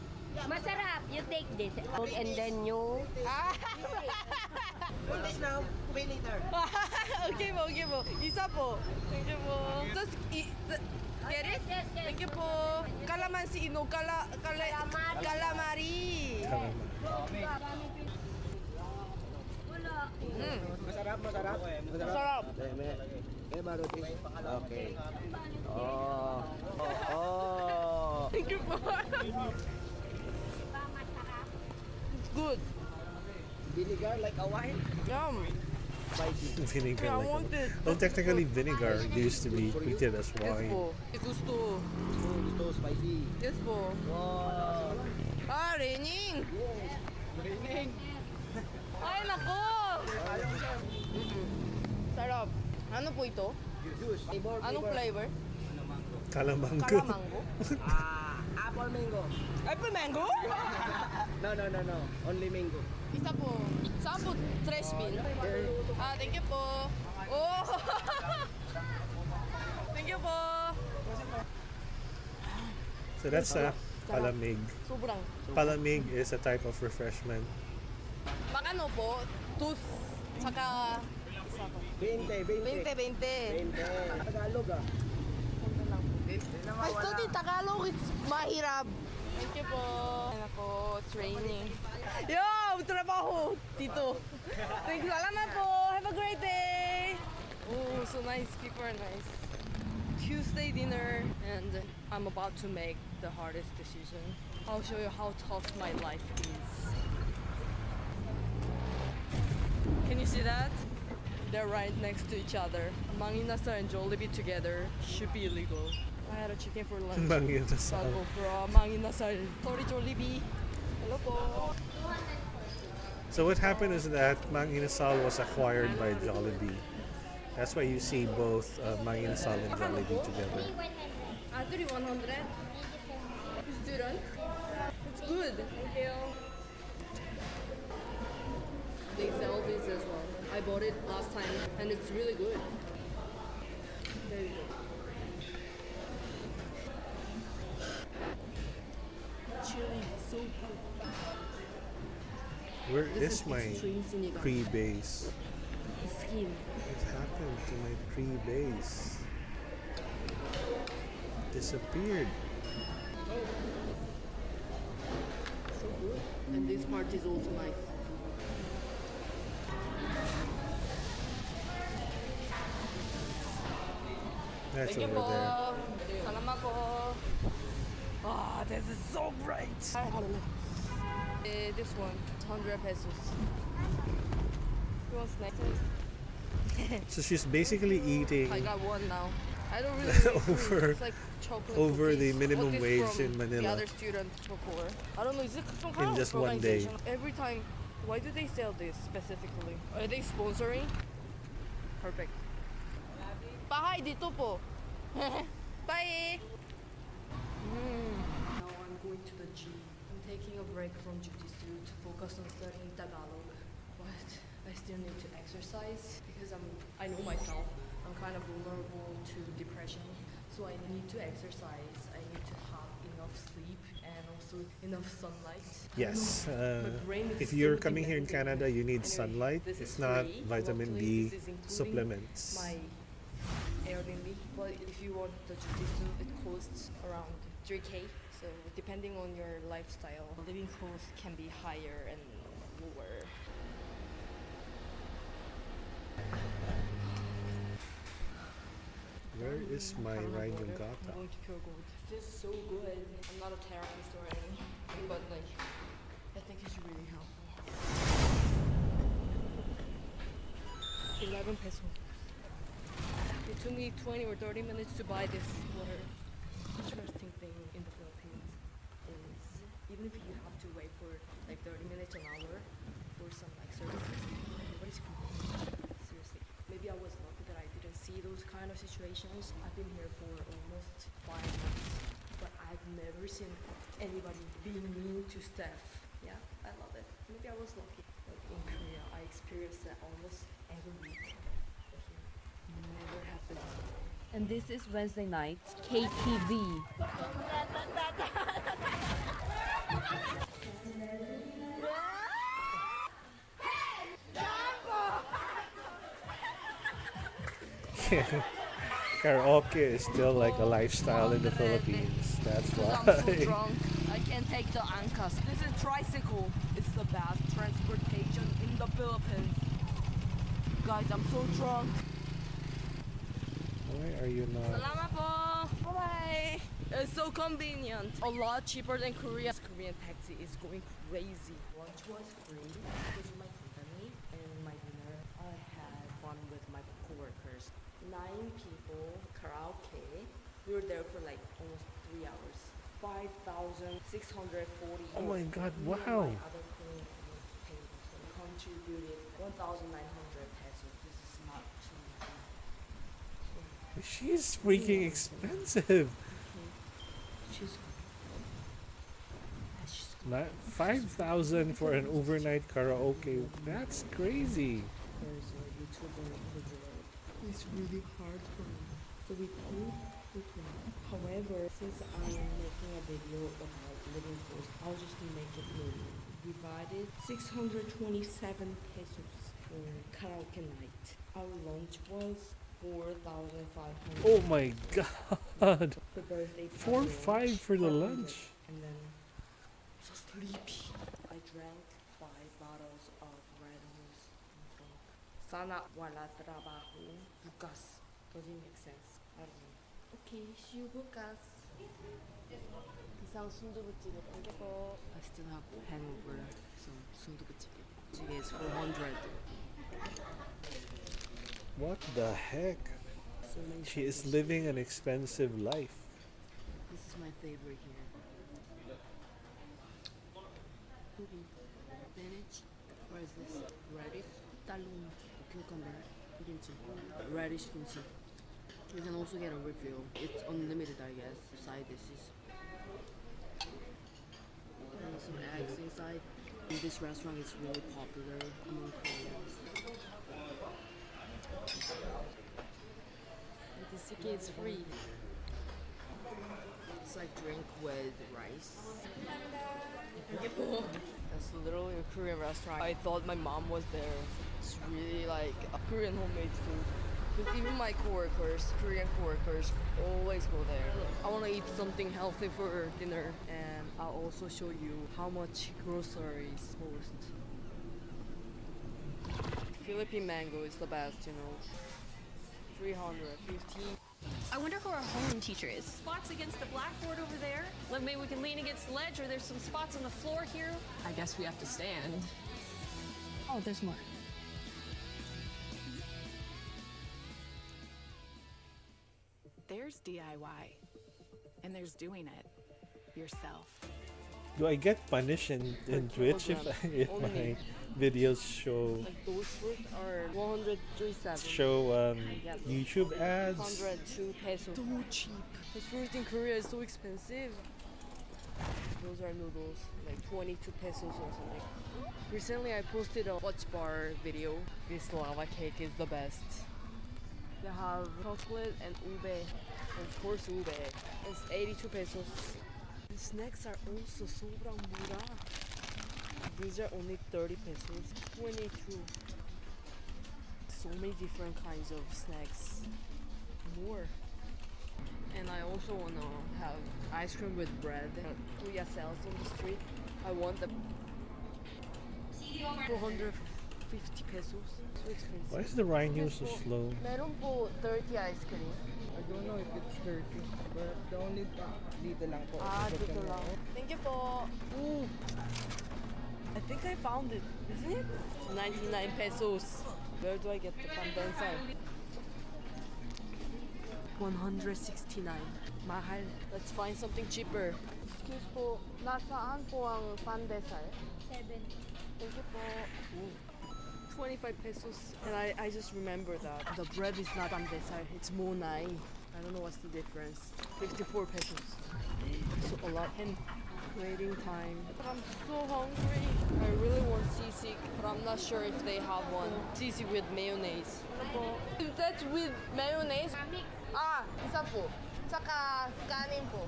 Masarap. You take this and then you...
Ah!
Put this now. Pay later.
Okay po. Isa po. Thank you po. Just, get it?
Yes.
Thank you po. Calamansi, calamari.
Masarap.
Masarap.
Okay.
Oh. Thank you po. It's good.
Vinegar like a wine?
Yum.
Vinegar.
Yeah, I
like
want it.
well, technically, vinegar used to be treated as
Yes
wine.
po. Gusto.
Gusto spicy.
Yes po.
Wow.
Ah, raining.
Raining.
Ay, nako. Sarap. Ano po ito?
Juice.
Anong flavor?
Kalamango.
Kalamango?
Apple mango.
Apple mango?
No. Only mango.
Isa po. Saan po? Fresh bean? Ah, thank you po. Oh! Thank you po.
So that's palamig.
Sobrang.
Palamig is a type of refreshment.
Makano po? Tus. Saka 20, 20. 20, 20. Tagalog ah. I studied Tagalog, it's mahirap.
Thank you po. Ayan ako, it's raining.
Yo, trabaho dito.
Thank you. Salamat po. Have a great day. Oh, so nice. People are nice. Tuesday dinner, and I'm about to make the hardest decision. I'll show you how tough my life is. Can you see that? They're right next to each other. Mang Inasal and Jollibee together should be illegal. I had a chicken for lunch.
Mang Inasal.
So I'll go for a Mang Inasal. Sorry, Jollibee. Hello po.
So what happened is that Mang Inasal was acquired by Jollibee. That's why you see both Mang Inasal and Jollibee together.
100. Student. It's good. Thank you. They sell this as well. I bought it last time and it's really good. There you go. Chili is so good.
Where
This
is my
extreme sinigang.
pre-base?
The skin.
What happened to my pre-base? Disappeared.
So good. And this part is also nice.
That's
Thank you
over there.
po. Salamat po. Ah, this is so great. This one, 100 pesos. You want snacks?
So she's basically eating
I got one now. I don't really like
over
It's like chocolate
over the
cookies.
minimum
Got this
wage
from
in
The
Manila.
other student before. I don't know. Is it some kind
In
of
just one day.
organization? Every time, why do they sell this specifically? Are they sponsoring? Perfect. Bahay dito po. Bye. Now I'm going to the gym. I'm taking a break from jiu-jitsu to focus on studying Tagalog, but I still need to exercise because I know myself. I'm kind of vulnerable to depression, so I need to exercise. I need to have enough sleep and also enough sunlight.
Yes.
My brain is
If you're
so
coming here in
demanding.
Canada, you need
Anyway,
sunlight.
this
If
is
not,
free.
vitamin
Luckily,
D
this is including
supplements.
My Airbnb, but if you want the jiu-jitsu, it costs around 3K. So depending on your lifestyle, living costs can be higher and lower.
Where is my Rhino Gata?
I'm going to Pure Gold. It feels so good. I'm not a therapist or anything, but like, I think it's really helpful. 11 peso. It took me 20 or 30 minutes to buy this water. Interesting thing in the Philippines is even if you have to wait for like 30 minutes an hour for some like services, nobody's complaining. Seriously. Maybe I was lucky that I didn't see those kind of situations. I've been here for almost 5 months, but I've never seen anybody being mean to staff. Yeah, I love it. Maybe I was lucky. Like in Korea, I experienced that almost every week. But here, never happened.
And this is Wednesday night, KTV.
Karaoke is still like a lifestyle in the Philippines. That's
I'm so
why.
drunk. I can't take the angkas. This is tricycle. It's the best transportation in the Philippines. Guys, I'm so drunk.
Why are you not?
Salamat po. Bye-bye. It's so convenient. A lot cheaper than Korea. Korean taxi is going crazy. Lunch was free because of my company and my dinner. I had fun with my coworkers. 9 people, karaoke. We were there for like almost 3 hours. 5,640.
Oh my God!
Me and
Wow.
my other colleagues paid. So we contributed 1,900 pesos. This is not too bad.
She's freaking expensive.
She's
Not 5,000 for an overnight karaoke. That's crazy.
There's a YouTuber in the world. It's really hard for me. So we paid with him. However, since I am making a video about living cost, I'll just make it low. Divided 627 pesos
for karaoke night. Our lunch was 4,500.
Oh my god.
The birthday
4-5 for the
400.
lunch.
And then so sleepy. I drank 5 bottles of Red Horse. Sana wala trabajo. Bukas. Doesn't make sense. I don't know. Okay, see you bukas. 이상 순두부찌개 땡겨고. I still have hangover, so 순두부찌개. Jjigae is 400.
What the heck?
So many
She is
things.
living an expensive life.
This is my favorite here. Spinach. What is this? Radish. Talong. Cucumber. Kimchi. Radish kimchi. You can also get a refill. It's unlimited, I guess. Side dishes. And some eggs inside. This restaurant is really popular among Koreans. And the sake is free. It's like drink with rice. That's literally a Korean restaurant. I thought my mom was there. It's really like a Korean homemade food. Because even my coworkers, Korean coworkers, always go there. I want to eat something healthy for dinner, and I'll also show you how much groceries cost. Philippine mango is the best, you know. 350.
I wonder who our homeroom teacher is. Spots against the blackboard over there. Like maybe we can lean against the ledge, or there's some spots on the floor here.
I guess we have to stand.
Oh, there's more.
There's DIY, and there's doing it yourself.
Do I get punished in Twitch if my videos show
Like those fruit are 137.
show YouTube ads?
102 pesos. So cheap. The fruit in Korea is so expensive. Those are noodles, like 22 pesos or something. Recently I posted a watch bar video. This lava cake is the best. They have chocolate and ube. Of course ube. It's 82 pesos. The snacks are also sobrang mura. These are only 30 pesos. 22. So many different kinds of snacks. More. And I also wanna have ice cream with bread that Kuya sells on the street. I want the 450 pesos. So expensive.
Why is the Rhino so slow?
Meron po 30 ice cream.
I don't know if it's 30, but the only dito lang po.
Dito lang. Thank you po. Ooh. I think I found it. Isn't it? 99 pesos. Where do I get the pandesal? 169. Mahal. Let's find something cheaper. Excuse po, nasaan po ang pandesal? 7. Thank you po. Ooh. 25 pesos. And I just remember that the bread is not pandesal, it's monai. I don't know what's the difference. 54 pesos. So a lot. And waiting time. But I'm so hungry. I really want sisig, but I'm not sure if they have one. Sisig with mayonnaise. That's with mayonnaise? Isa po. Saka kanin po.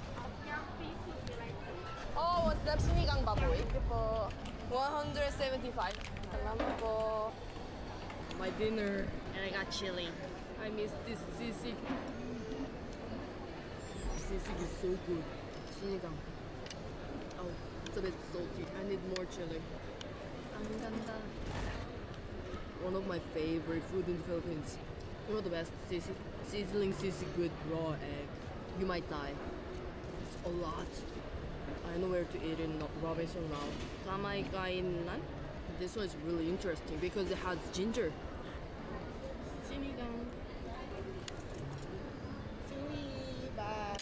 Oh, what's that? Sinigang baboy? Thank you po. 175. Salamat po. My dinner, and I got chili. I miss this sisig. Sisig is so good. Sinigang. Oh, it's a bit salty. I need more chili. Ang ganda. One of my favorite food in the Philippines. One of the best sisig. Sizzling sisig with raw egg. You might die. It's a lot. I know where to eat in Robinson now. Kamay kainan? This one is really interesting because it has ginger. Sinigang. Bye.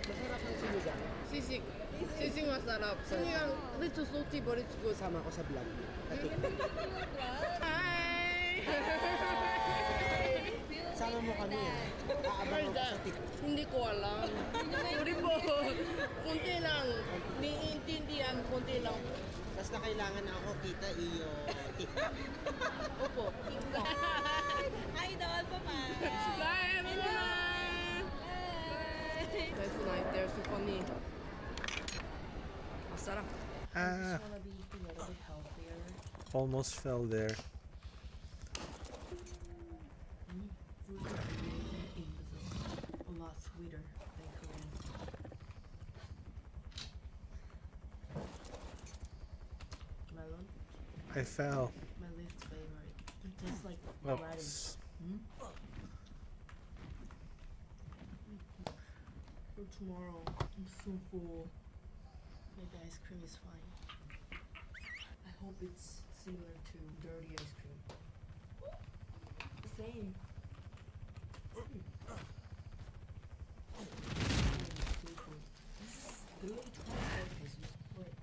Masarap ang sinigang.
Sisig. Sisig masarap.
Sinigang, a little salty but it's good. Sama ko sa vlog. Sama mo kami Aabang ako sa TikTok.
Hindi ko alam. Sorry po. Kunti lang. Niintindihan, kunti lang.
Basta kailangan ako kita iyo TikTok.
Opo.
Idol pa pa.
Bye everyone. That's nice. They're so funny. Masarap.
Ah,
I just want to be eating a little bit healthier.
almost fell there. I fell.
My least favorite. It tastes like
Oops.
radish. Hmm? For tomorrow, I'm so full. Maybe ice cream is fine. I hope it's similar to dirty ice cream. The same. Literally 25 pesos. Wait.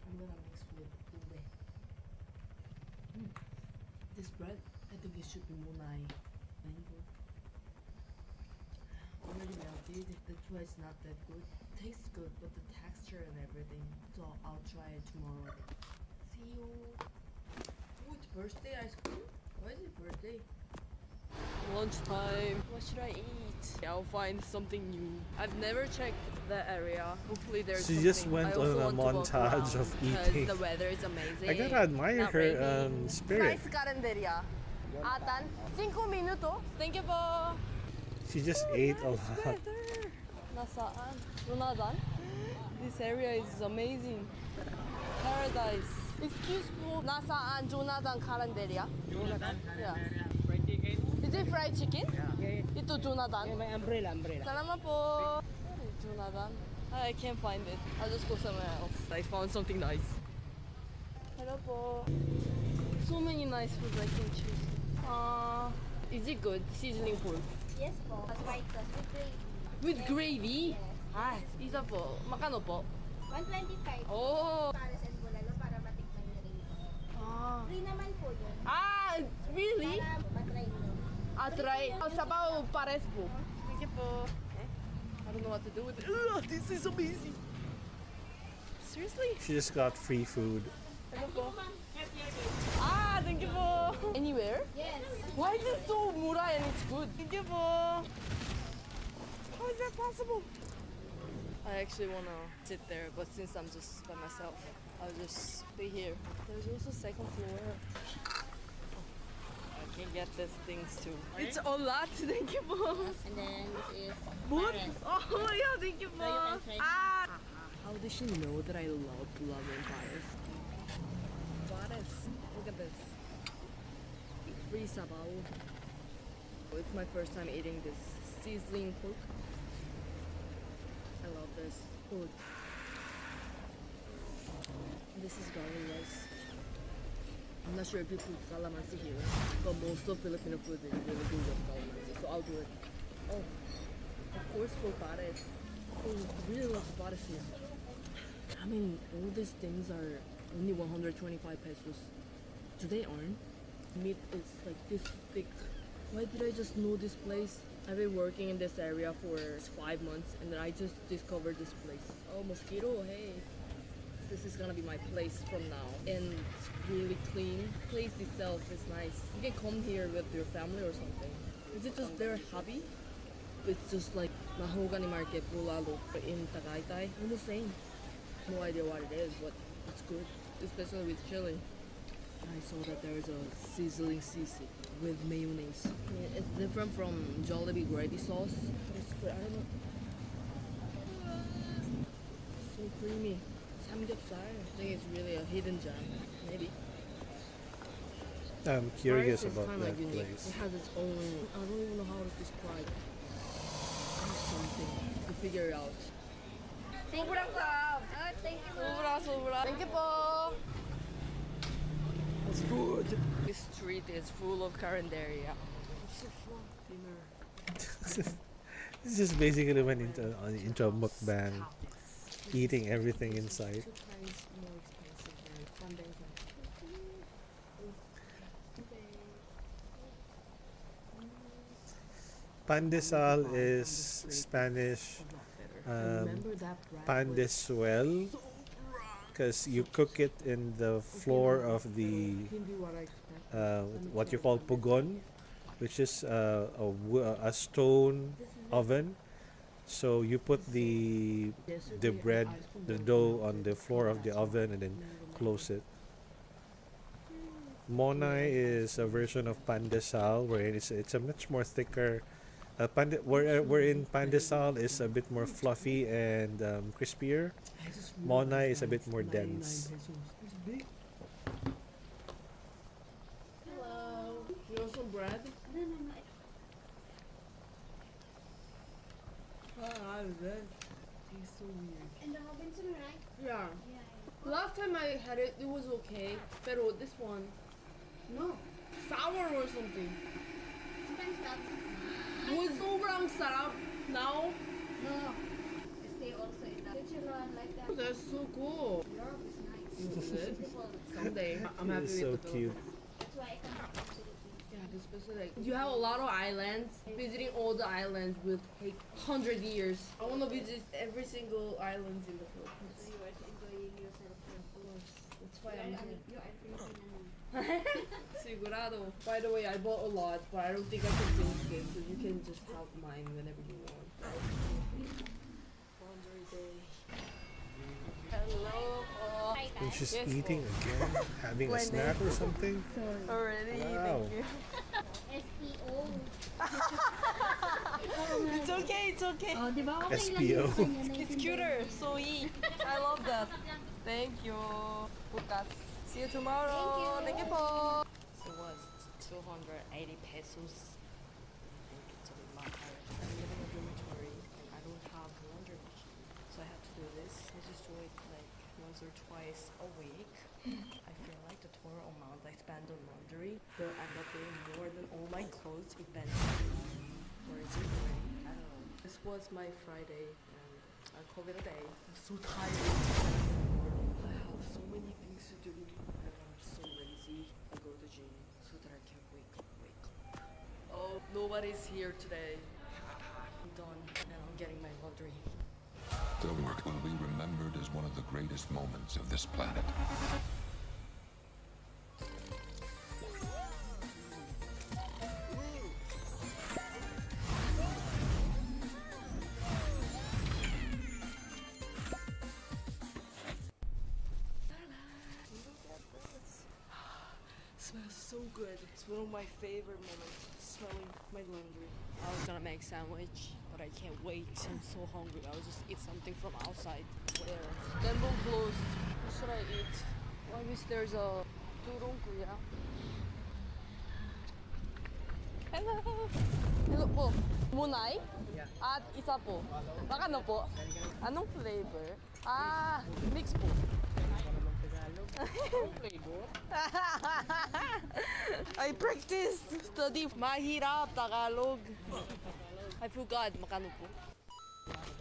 I'm gonna mix with ube. This bread, I think it should be Munai mango. Already melted, that's why it's not that good. Tastes good, but the texture and everything. So I'll try it tomorrow. See you. Oh, it's birthday ice cream? Why is it birthday? Lunchtime. What should I eat? I'll find something new. I've never checked the area. Hopefully there's
She
something.
just went
I also
on a
want to walk
montage of
around
eating.
because the weather is amazing.
I gotta admire
Not
her
raining.
spirit.
Nice carinderia. Atan, 5 minutos. Thank you po.
She just ate a lot.
Nasaan? Junadan? This area is amazing. Paradise. Excuse me. Nasaan Junadan carinderia?
Jonathan,
Yeah.
fried chicken.
Is it fried chicken?
Yeah.
Ito Junadan?
Yeah, my umbrella.
Salamat po. What is Junadan? I can't find it. I'll just go somewhere else. I found something nice. Hello po. So many nice foods I can choose. Is it good? Seasoning pork.
Yes po. White sauce with gravy.
With gravy?
Yes.
Ah, isa po. Makano po?
125.
Oh.
Pares and bulalo para matikman nyo rin po.
Ah.
Free naman po yun.
Ah, really?
Para matry nyo.
Try. Sabaw pares po. Thank you po. I don't know what to do with it. Ugh, this is amazing. Seriously?
She just got free food.
Hello po. Ah, thank you po. Anywhere?
Yes.
Why is it so mura and it's good? Thank you po. How is that possible? I actually wanna sit there, but since I'm just by myself, I'll just stay here. There's also second floor. I can get these things too. It's a lot. Thank you po.
And then this is
What?
pares.
Oh yeah, thank you po.
So you can try.
Ah. How does she know that I love pares? Pares. Look at this. Free sabaw. It's my first time eating this sizzling pork. I love this food. This is garlic rice. I'm not sure if you put calamansi here, but most of Filipino food is really good with calamansi, so I'll do it. Oh, of course for pares. Oh, I really love the pares here. I mean, all these things are only 125 pesos. Do they earn? Meat is like this thick. Why did I just know this place? I've been working in this area for 5 months and then I just discovered this place. Oh, mosquito, hey. This is gonna be my place from now. And it's really clean. The place itself is nice. You can come here with your family or something. Is it just their hobby? It's just like Mahogany Market, Bulalo in Tagaytay. I'm the same. No idea what it is, but it's good. Especially with chili. I saw that there's a sizzling sisig with mayonnaise. I mean, it's different from Jollibee gravy sauce. But it's good. I don't know. So creamy. Samgyeopsal. I think it's really a hidden gem. Maybe.
I'm curious
Paris is
about
kinda
that
unique.
place.
It has its own. I don't even know how to describe. There's something to figure out. Sobrang sarap.
Oh, thank you.
Sobra. Thank you po. It's good. This street is full of carinderia. I'm so full. Dinner.
This just basically went into a mukbang, eating everything inside.
2 times more expensive than Sundays.
Pandesal is Spanish pan de suel, because you cook it in the floor of the what you call pugon, which is a stone oven. So you put the bread, the dough on the floor of the oven and then close it. Monai is a version of pandesal where it's a much more thicker We're in Pandesal is a bit more fluffy and crispier. Monai is a bit more dense.
Hello. You want some bread?
No, no, no.
Ah, that tastes so weird.
And the Robinson, right?
Yeah.
Yeah.
Last time I had it, it was okay. Pero this one,
No.
sour or something.
Sometimes that.
Was sobrang sarap. Now,
No. Stay also in that. Chicharon like that.
that's so cool.
Europe is nice.
Is it?
Beautiful.
Someday, I'm
It
happy
is
with
so
the
cute.
Philippines.
That's why I come back to the Philippines.
Yeah, especially like you have a lot of islands. Visiting all the islands will take 100 years. I want to visit every single island in the Philippines.
So you are enjoying yourself.
Of course, that's why I'm here.
You are Filipino naman.
Sigurado. By the way, I bought a lot, but I don't think I can finish this, so you can just have mine whenever you want. Laundry day. Hello.
And she's eating again, having a snack or something.
Already,
Wow.
thank you.
SPO.
It's okay, it's okay.
Oh, di ba? Okay lang
SPO.
yun sa kanya,
It's
naiintindihan.
cuter, so I love that. Thank you. Bukas. See you tomorrow. Thank you po. So what's 280 pesos? I think it's a bit mahal. I'm living in a dormitory and I don't have laundry machine. So I have to do this. I just do it like once or twice a week. I feel like the total amount I spend on laundry will end up being more than all my clothes eventually. Or is it already? I don't know. This was my Friday and I call it a day. I'm so tired. I have so many things to do and I'm so lazy to go to the gym so that I can wake up. Oh, nobody's here today. I'm done and I'm getting my laundry.
The work will be remembered as one of the greatest moments of this planet.
Look at this. Smells so good. It's one of my favorite moments, smelling my laundry. I was gonna make sandwich, but I can't wait. I'm so hungry. I'll just eat something from outside. Where? Denbong closed. What should I eat? I wish there's a turongkuya. Hello. Hello po. Munay? At isa po. Makano po? Anong flavor? Ah, mix po. I practiced, study mahirap Tagalog. I forgot makano po.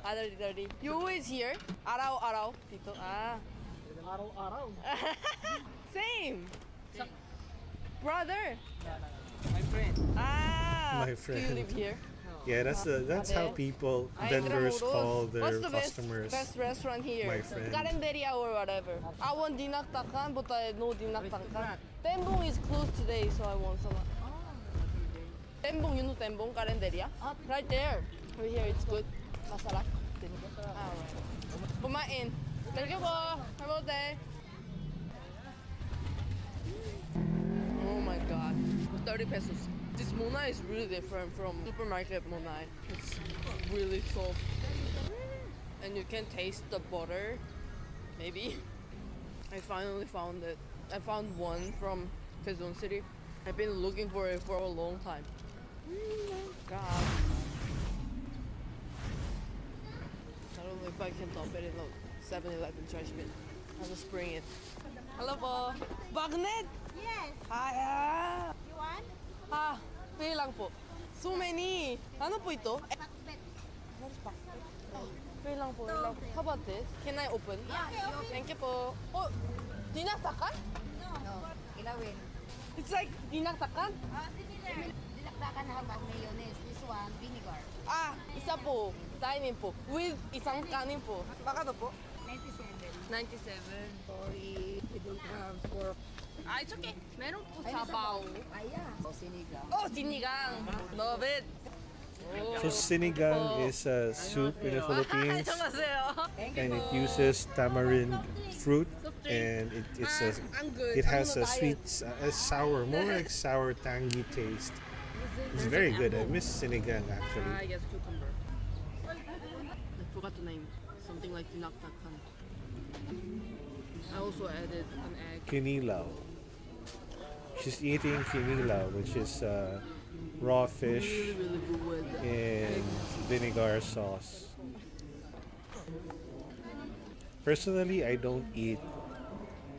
30. You always here? Araw-araw dito. Ah. Araw-araw. Same. Brother.
My friend.
Ah.
My
Do you
friend.
live here?
Yeah, that's how people,
Ay,
vendors
Intramuros.
call their
What's the
customers.
best restaurant here?
My friend.
Carinderia or whatever. I want dinaktakan, but I know dinaktakan. Tembong is closed today, so I want some. Tembong, you know Tembong Carinderia? Right there. Over here, it's good. Masarap. Alright. Kumain. Thank you po. Have a good day. Oh my god. 30 pesos. This mona is really different from supermarket mona. It's really soft. And you can taste the butter. Maybe. I finally found it. I found one from Quezon City. I've been looking for it for a long time. God. I don't know if I can top it in the 7-Eleven trash bin. I'll just bring it. Hello po. Bagnet?
Yes.
Hi.
You want?
Ah, pay lang po. So many. Ano po ito?
Pakbet.
Pay lang po. Lang. How about this? Can I open?
Yeah, okay.
Thank you po. Oh, dinaktakan?
No. Ilawin.
It's like dinaktakan?
Dilakdakan na habang mayonnaise. This one, vinegar.
Ah, isa po. Dining po. With isang kanin po. Bakano po?
97.
97.
Sorry, we don't have pork.
Ah, it's okay. Meron po
Ay,
sabaw.
Ay, yeah. O, sinigang.
Oh, sinigang. Love it. Oh.
So sinigang is a soup in the Philippines, and it uses tamarind fruit, and it has a sweet, a sour, more like sour tangy taste. It's very good. I miss sinigang actually.
I guess cucumber. I forgot the name. Something like tinaktakan. I also added an egg.
Kinilaw. She's eating kinilaw, which is raw fish
Really good with
in vinegar sauce. Personally, I don't eat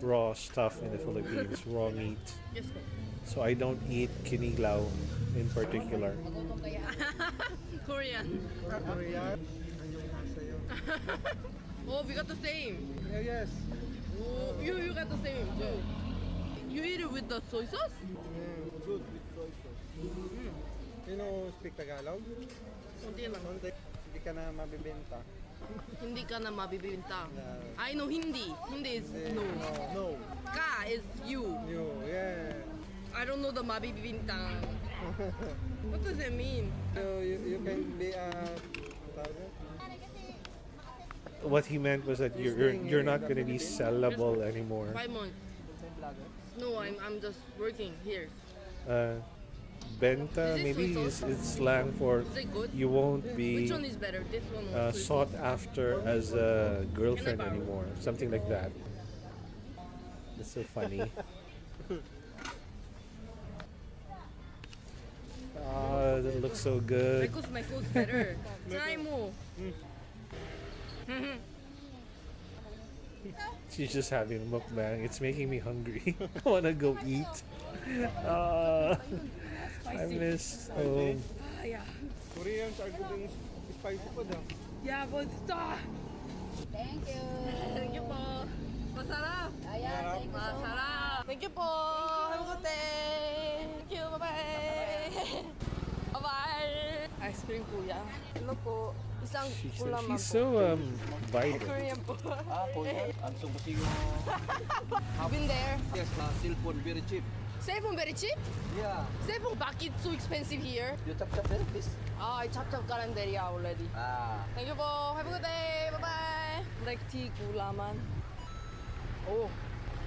raw stuff in the Philippines, raw meat.
Yes, po.
So I don't eat kinilaw in particular.
Korean.
Korean.
Oh, we got the same.
Yes.
Oh, you got the same too. You eat it with the soy sauce?
Good with soy sauce. You know speak Tagalog?
Konti lang.
Hindi ka na mabibenta.
Hindi ka na mabibinta. I know Hindi. Hindi is no.
No.
Ka is you.
You, yeah.
I don't know the mabibinta. What does it mean?
So you can be a
What he meant was that you're not gonna be sellable anymore.
5 months. No, I'm just working here.
Benta
Is it
maybe
soy
is
sauce?
it's slang for
Is it good?
you won't be
Which one is better? This one or soy
sought
sauce?
after as a girlfriend anymore. Something like that. That's so funny. Ah, that looks so good.
My coat's better. Try mo.
She's just having a mukbang. It's making me hungry. I wanna go eat. I miss home.
Yeah.
Koreans are good in spicy food.
Yeah, but stop.
Thank you.
Thank you po. Masarap.
Ayan, thank you so much.
Masarap. Thank you po. Have a good day. Thank you. Bye-bye. Bye-bye. Ice cream kuya. Hello po. Isang gulaman
She's
po.
so vibrant.
Korean po.
Kuya, ang sumasigo.
I've been there.
Yes, cellphone very cheap.
Cell phone very cheap?
Yeah.
Cell phone back it's so expensive here.
You chop there, please.
I chopped kalenderya already. Thank you po. Have a good day. Bye-bye. Black tea gulaman. Oh,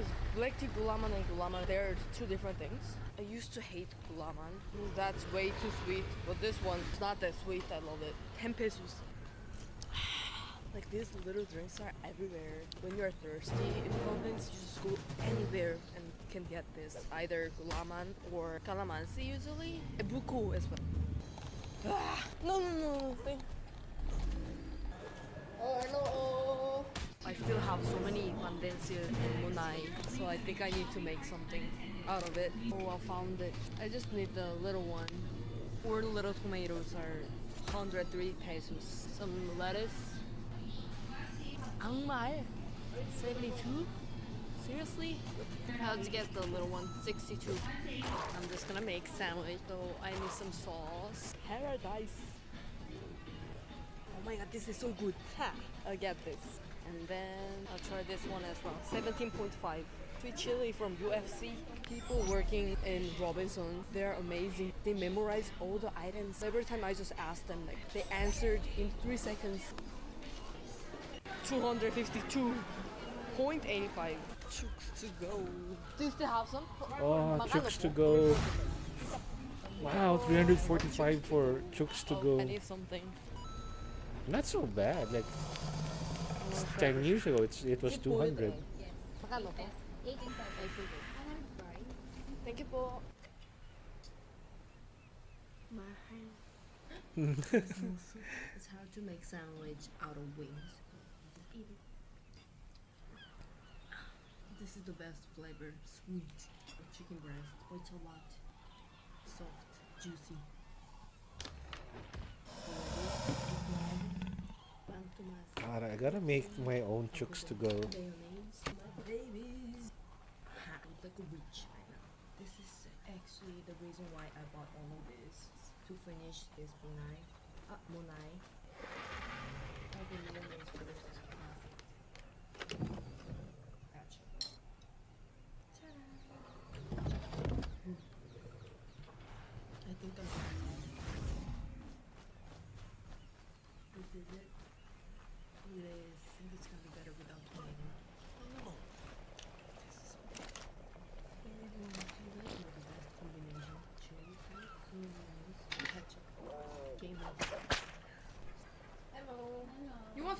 is black tea gulaman and gulaman, they're two different things. I used to hate gulaman. That's way too sweet. But this one, it's not that sweet. I love it. 10 pesos. Like these little drinks are everywhere. When you're thirsty in the Philippines, you just go anywhere and can get this. Either gulaman or calamansi usually. Buko as well. No. Oh, hello. I still have so many pandensia in Munai, so I think I need to make something out of it. Oh, I found it. I just need the little one. 4 little tomatoes are 103 pesos. Some lettuce. Angmai, 72? Seriously? Let's get the little one, 62. I'm just gonna make sandwich, so I need some sauce. Paradise. Oh my god, this is so good. Ha! I'll get this. And then I'll try this one as well. 17.5. Sweet chili from UFC. People working in Robinson, they're amazing. They memorize all the items. Every time I just ask them, like they answered in 3 seconds. 252.85. Chooks to go. Do you still have some?
Oh, chooks to go. Wow, 345 for chooks to go.
I need something.
Not so bad. Like 10 years ago, it was 200.
Magkano po? 18. Thank you po.
It's hard to make sandwich out of wings. Just eat it. This is the best flavor. Sweet. Chicken breast. Oh, it's a lot. Soft. Juicy.
God, I gotta make my own chooks to go.
Mayonnaise. Babies. Ha, I look like a witch right now. This is actually the reason why I bought all of this. To finish this monai. Monai. I'll do mayonnaise first. Gotcha. I think I'm done. This is it. It is. I think it's gonna be better without tomato. Oh. This is so good. Do you guys know the best combination? Chili,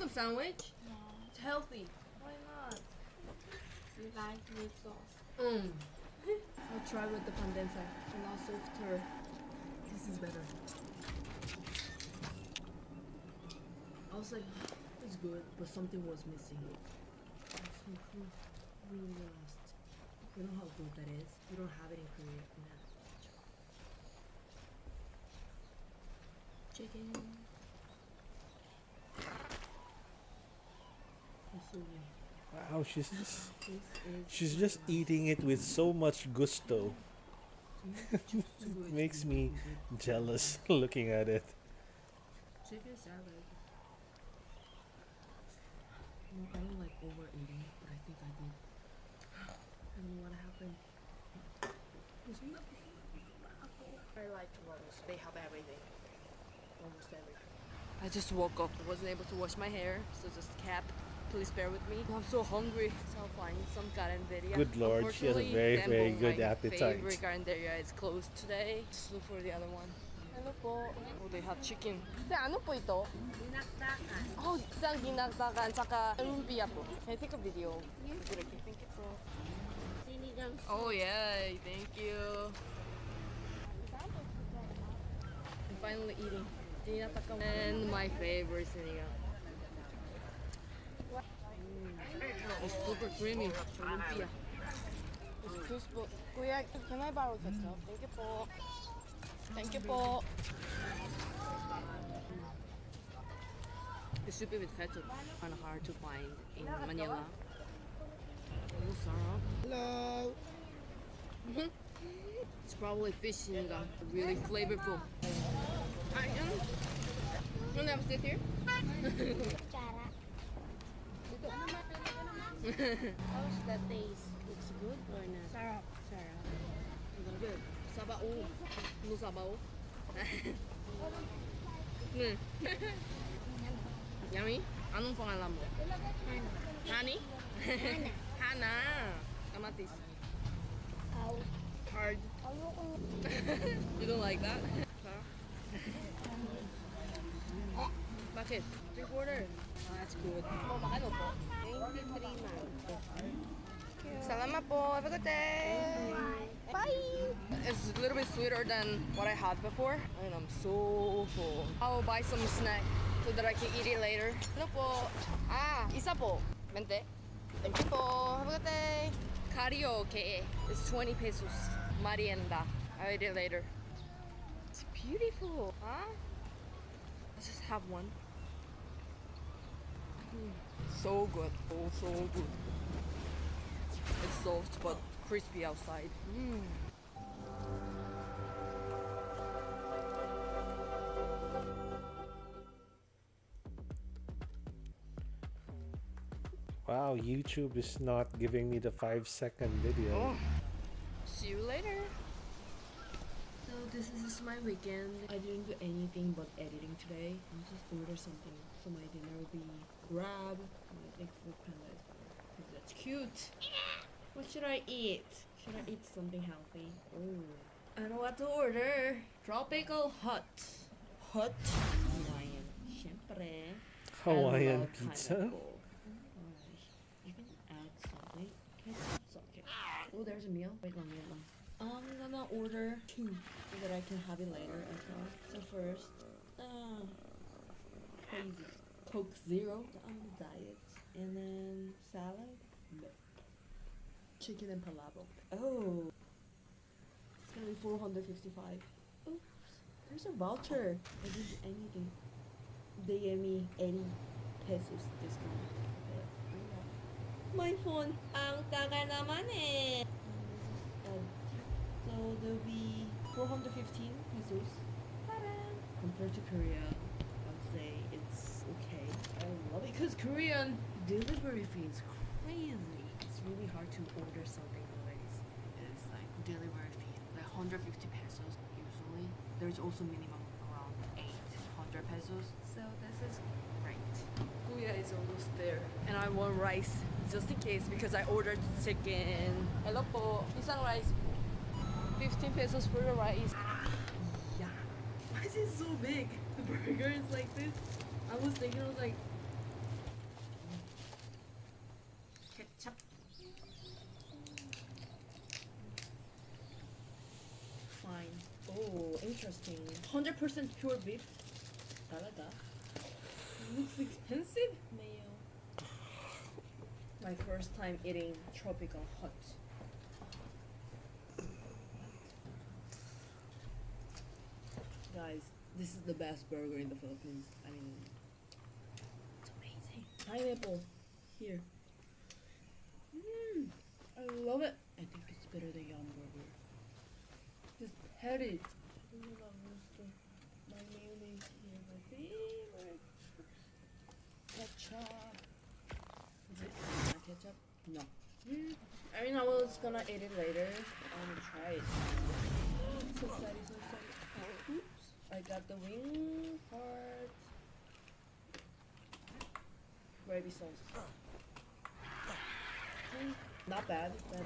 some sandwich? No. It's healthy. Why not?
You like with sauce.
I'll try with the pandensa. It's a lot softer. This is better. I was like, it's good, but something was missing. Some food really lost. You know how good that is? You don't have it in Korea. No. Chicken.
Wow, she's just eating it with so much gusto. It makes me jealous looking at it.
Chicken salad. No, I don't like overeating, but I think I did. I don't know what happened. I like Chronicles. They have everything. Almost everything. I just woke up. I wasn't able to wash my hair, so just cap. Please bear with me. I'm so hungry, so I'll find some carinderia.
Good Lord, she has a very, very good appetite.
My favorite carinderia is closed today. Just look for the other one. Hello po. Oh, they have chicken. Pero ano po ito? Dinakdakan. Oh, isang dinakdakan, tsaka lumpia po. Can I take a video? Is it okay? Thank you po.
Sinigang.
Oh, yeah. Thank you. I'm finally eating. Dinakdakan. And my favorite sinigang. It's super creamy. Lumpia. It's crispy. Kuya, can I borrow ketchup? Thank you po. Thank you po. The soup with ketchup kind of hard to find in Manila. Oh, sarap. Hello. It's probably fish sinigang. Really flavorful. You never sit here?
How's the taste? It's good or not?
Sarap.
Sarap.
Good. Sabao. No sabao. Yummy? Anong pangalan mo? Honey? Hana. Kamatis.
Ow.
Hard. You don't like that? Bakit? 3/4. That's good. Ano po?
23 man.
Salamat po. Have a good day. Bye. It's a little bit sweeter than what I had before, and I'm so full. I'll buy some snack so that I can eat it later. Ano po? Isa po. 20. Thank you po. Have a good day. Karaoke. It's 20 pesos. Marienda. I'll eat it later. It's beautiful, huh? Let's just have one. So good. Oh, so good. It's soft but crispy outside.
Wow, YouTube is not giving me the 5-second video.
Oh. See you later. So this is just my weekend. I didn't do anything but editing today. I'll just order something. So my dinner will be Grab. I think Food Panda is better. 'Cause that's cute. What should I eat? Should I eat something healthy? Oh, I know what to order. Tropical hot. Hot Hawaiian. Syempre.
Hawaiian
I love
pizza?
pineapple. Alright. You can add something. Okay. Oh, there's a meal. Wait long. I'm gonna order 2 so that I can have it later as well. So first, crazy. Coke Zero. I'm on a diet. And then salad. Milk. Chicken and palabok. Oh. It's gonna be 455. Oops. There's a voucher. I didn't do anything. They gave me 80 pesos discount. My phone. Ang taga naman eh. So there'll be 415 pesos. Ta-da! Compared to Korea, I'd say it's okay. I love it because Korean delivery fee is crazy. It's really hard to order something nowadays. It's like delivery fee, like 150 pesos usually. There's also minimum around 800 pesos. So this is great. Kuya is almost there. And I want rice just in case because I ordered chicken. Hello po. Isang rice. 15 pesos for the rice. Yeah. Why is it so big? The burger is like this. I was thinking, I was like,
Oh, interesting. 100% pure beef. Talaga. Looks expensive. Mayo. My first time eating tropical hot. Guys, this is the best burger in the Philippines. I mean, it's amazing. Pineapple. Here. I love it. I think it's better than Yum Burger. Just patty. My mayonnaise here, my favorite. Ketchup. Is it not ketchup? No. I mean, I was gonna eat it later. I'm gonna try it. So excited, so excited. Oops. I got the wing part. Gravy sauce. Not bad. Better.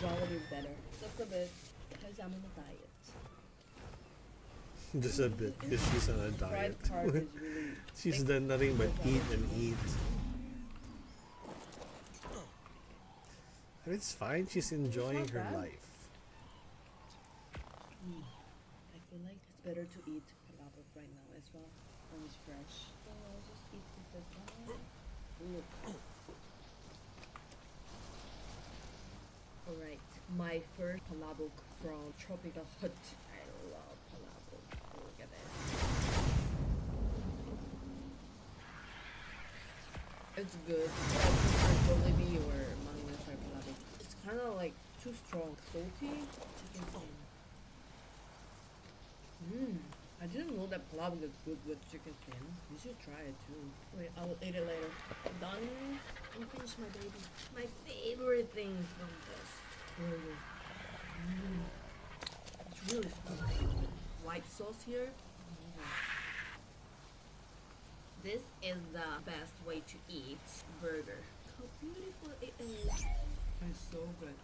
Jollibee is better. Just a bit. Because I'm on a diet.
Just a bit, because she's on a diet.
Fried part is really
She's done nothing but eat and eat. And it's fine, she's enjoying her
bad.
life.
I feel like it's better to eat palabok right now as well when it's fresh. So I'll just eat this as well. Alright, my first palabok from Tropical Hut. I love palabok. Look at this. It's good. I prefer Jollibee or Manila fried palabok. It's kind of like too strong. Salty chicken skin. I didn't know that palabok is good with chicken skin. You should try it too. Wait, I will eat it later. Done. I'm finished, my baby. My favorite thing from this burger. It's really spicy. White sauce here. This is the best way to eat burger. How beautiful it is. It's so good.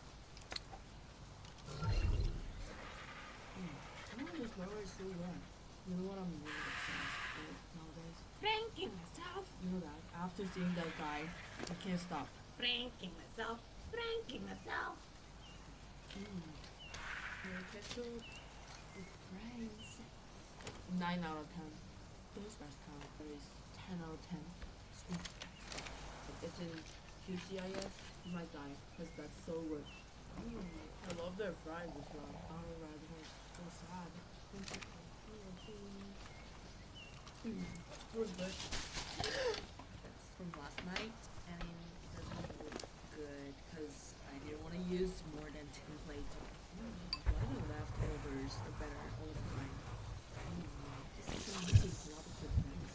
This burger is so good. You know what I'm really obsessed with nowadays? Pranking myself. You know that? After seeing that guy, I can't stop. Pranking myself. Pranking myself. Ketchup with fries. 9 out of 10. Those restaurant is 10 out of 10. It's in QCIS. You might die because that's so good. I love their fries as well. Oh, rather so sad. It was good. That's from last night. I mean, it doesn't look good because I didn't want to use more than 2 plates. Why do leftovers are better all the time? This is amazing. A lot of good things.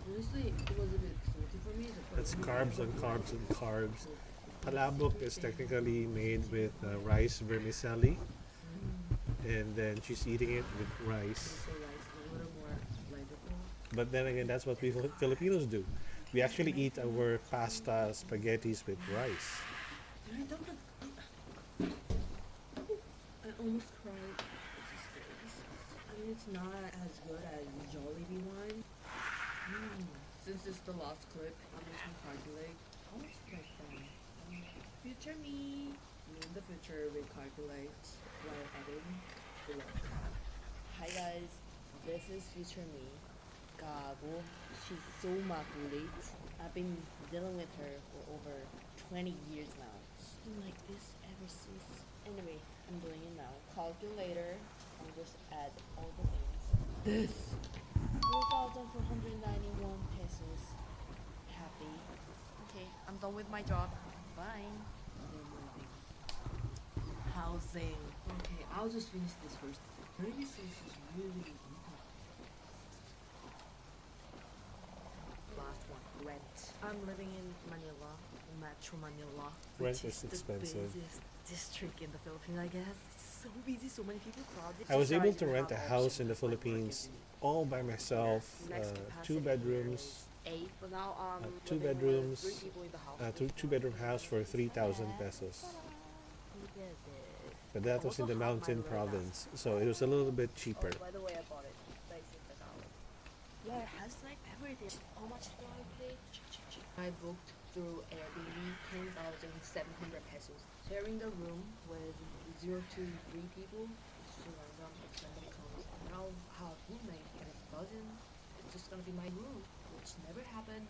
Honestly, it was a bit salty for me.
That's carbs and carbs and carbs. Palabok is technically made with rice vermicelli, and then she's eating it with rice. But then again, that's what we Filipinos do. We actually eat our pasta, spaghettis with rice.
I almost cried. I mean, it's not as good as the Jollibee one. Since it's the last clip, I'm just gonna calculate. How much did I spend? Future me. In the future, we calculate while editing the vlog. Hi guys, this is future me. Gago. She's so makulit. I've been dealing with her for over 20 years now. She's been like this ever since. Anyway, I'm doing it now. Calculator. I'll just add all the things. This 4,491 pesos. Happy. Okay, I'm done with my job. Bye. Housing. Okay, I'll just finish this first. Gravy sauce is really good. Last one, rent. I'm living in Manila, Metro Manila.
Rent
which
is
the
expensive.
busiest district in the Philippines, I guess. It's so busy, so many people crowded.
I was able to rent a house in the Philippines all by myself. 2 bedrooms.
8, but now
2 bedrooms. 2-bedroom house for 3,000 pesos. But that was in the mountain province, so it was a little bit cheaper.
By the way, I bought it. Yeah, it has like everything. How much do I pay? I booked through Airbnb 10,700 pesos. Sharing the room with 0 to 3 people. It's too random if somebody comes
gonna be my room, which never happened.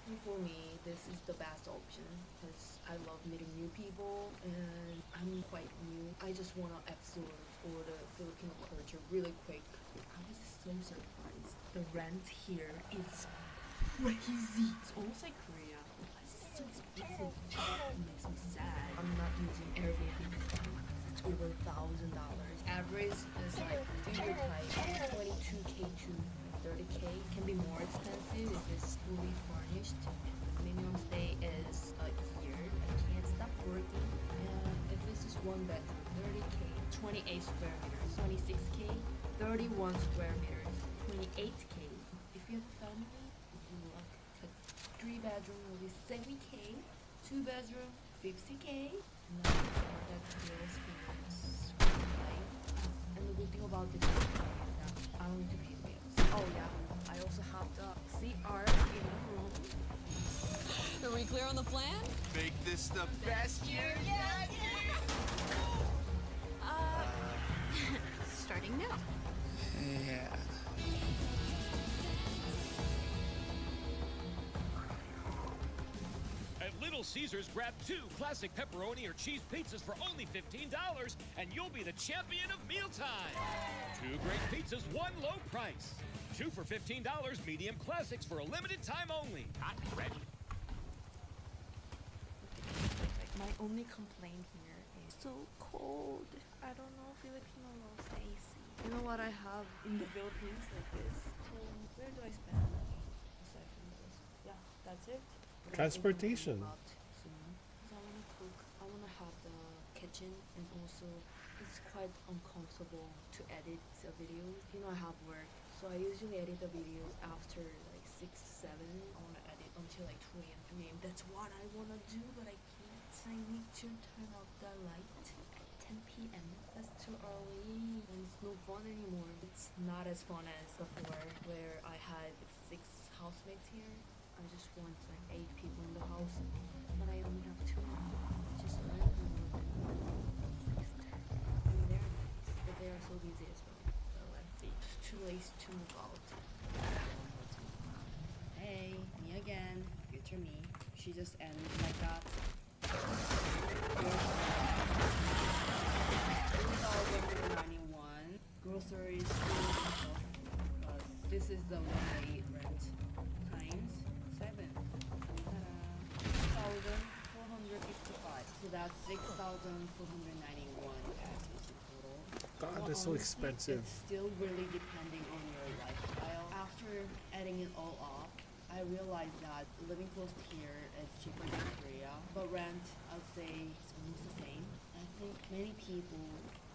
And for me, this is the best option because I love meeting new people and I'm quite new. I just wanna absorb all the Filipino culture really quick. I was so surprised. The rent here is crazy. It's almost like Korea. Why is it so expensive? It makes me sad. I'm not using Airbnb this time. It's over $1,000. Average is like studio type 22K to 30K. Can be more expensive if it's fully furnished. The minimum stay is a year. I can't stop working. And if this is one bedroom, 30K, 28 square meters, 26K, 31 square meters, 28K. If you have a family, good luck. 3 bedroom will be 70K, 2 bedroom 50K. And that bills is right. And the good thing about this is that I don't need to pay bills. Oh yeah, I also have the CR in the room.
Are we clear on the plan?
Make this the best year yet!
Starting now.
Yeah.
At Little Caesars, grab 2 classic pepperoni or cheese pizzas for only $15, and you'll be the champion of mealtime. 2 great pizzas, 1 low price. 2 for $15, medium classics for a limited time only. Hot and ready.
My only complaint here is so cold. I don't know Filipino loves AC. You know what I have in the Philippines like this? So where do I spend aside from this? Yeah, that's it.
Transportation.
I want to cook. I want to have the kitchen, and also it's quite uncomfortable to edit the videos. You know, I have work, so I usually edit the videos after like 6, 7. I want to edit until like 2 a.m., 3 a.m. That's what I want to do, but I can't. I need to turn off the light at 10 p.m. That's too early, and it's no fun anymore. It's not as fun as before, where I had 6 housemates here. I just want like 8 people in the house, but I only have 2. Just learn more than 6. I mean, they're nice, but they are so busy as well. So let's see. It's too late to move out. Hey, me again. Future me. She just ended like that. 2,091 groceries. This is the one-day rent times 7. 2,455. So that's 6,491 taxes in total.
God, that's so expensive.
It's still really depending on your lifestyle. After adding it all up, I realized that living cost here is cheaper than Korea, but rent, I'd say, is almost the same. I think many people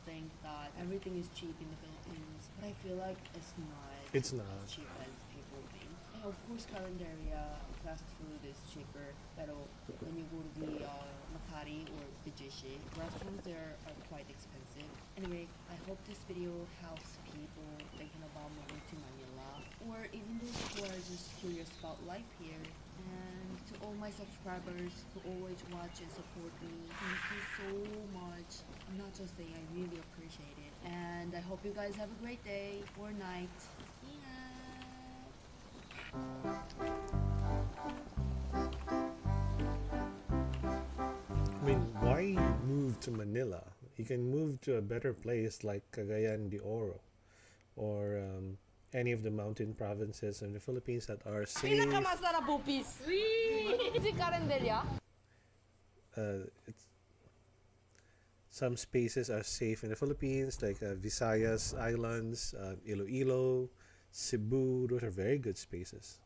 think that everything is cheap in the Philippines, but I feel like it's not.
It's not.
As cheap as people think. And of course, Calendaria fast food is cheaper, but when you go to the Makati or Bijishi, restaurants there are quite expensive. Anyway, I hope this video helps people thinking about moving to Manila, or even those who are just curious about life here. And to all my subscribers who always watch and support me, thank you so much. I'm not just saying, I really appreciate it. And I hope you guys have a great day or night.
I mean, why move to Manila? You can move to a better place like Cagayan de Oro, or any of the mountain provinces in the Philippines that are safe.
Pinakamasarap bupis. Si Calendaria.
It's, some spaces are safe in the Philippines, like Visayas Islands, Iloilo, Cebu. Those are very good spaces.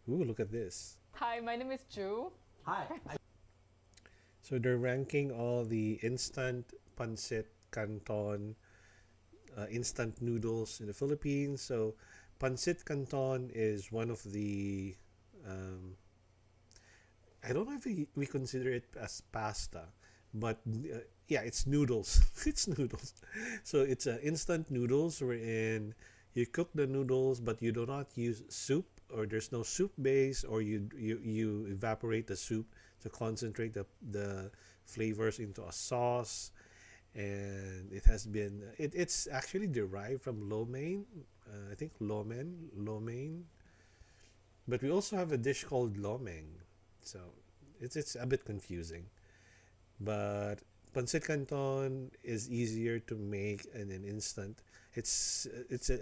Ooh, look at this.
Hi, my name is Ju.
Hi.
So they're ranking all the instant pancit canton, instant noodles in the Philippines. So pancit canton is one of the, I don't know if we consider it as pasta, but yeah, it's noodles. It's noodles. So it's instant noodles wherein you cook the noodles, but you do not use soup, or there's no soup base, or you evaporate the soup to concentrate the flavors into a sauce. And it's actually derived from lo mein, I think lo mein. But we also have a dish called lo mein, so it's a bit confusing. But pancit canton is easier to make in an instant. It's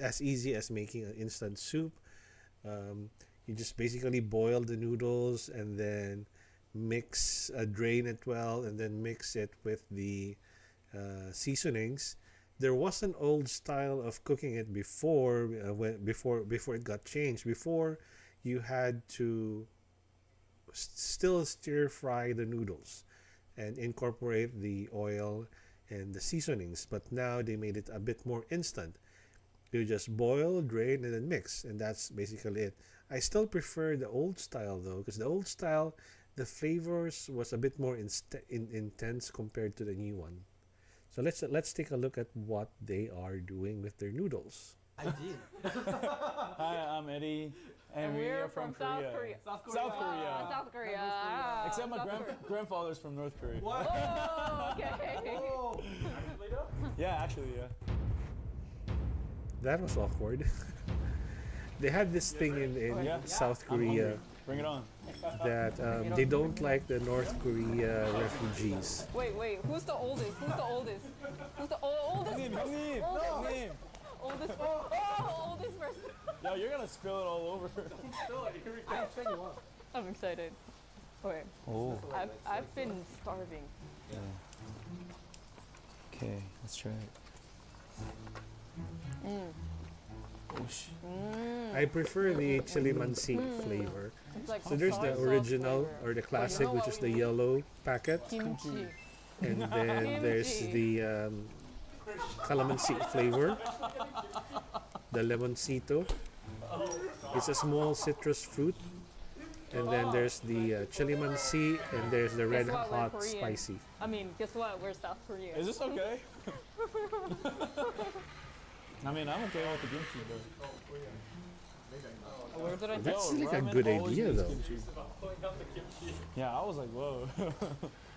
as easy as making an instant soup. You just basically boil the noodles and then drain it well, and then mix it with the seasonings. There was an old style of cooking it before, before it got changed. Before, you had to still stir fry the noodles and incorporate the oil and the seasonings, but now they made it a bit more instant. You just boil, drain, and then mix, and that's basically it. I still prefer the old style though, because the old style, the flavors was a bit more intense compared to the new one. So let's take a look at what they are doing with their noodles.
I did.
Hi, I'm Eddie, and we are from Korea.
South Korea.
South Korea. Except my grandfather's from North Korea.
What?
Oh, okay.
Oh. Actually, though?
Yeah, actually, yeah.
That was awkward. They had this thing in South Korea.
Bring it on.
That they don't like the North Korea refugees.
Wait, who's the oldest? Who's the oldest?
형님.
Oldest first. Oh, oldest first.
Yo, you're gonna spill it all over.
I'm excited. Okay.
Oh.
I've been starving.
Yeah. Okay, let's try it.
I prefer the chili mansi flavor.
Like
so there's the original or the classic, which is the yellow packet,
Kimchi.
and then there's the calamansi flavor, the lemoncito. It's a small citrus fruit, and then there's the chili mansi, and there's the red hot spicy.
I mean, guess what? We're South Korea.
Is this okay? I mean, I'm okay with the kimchi, but...
Where did I
That's like a good idea, though.
Yeah, I was like, whoa.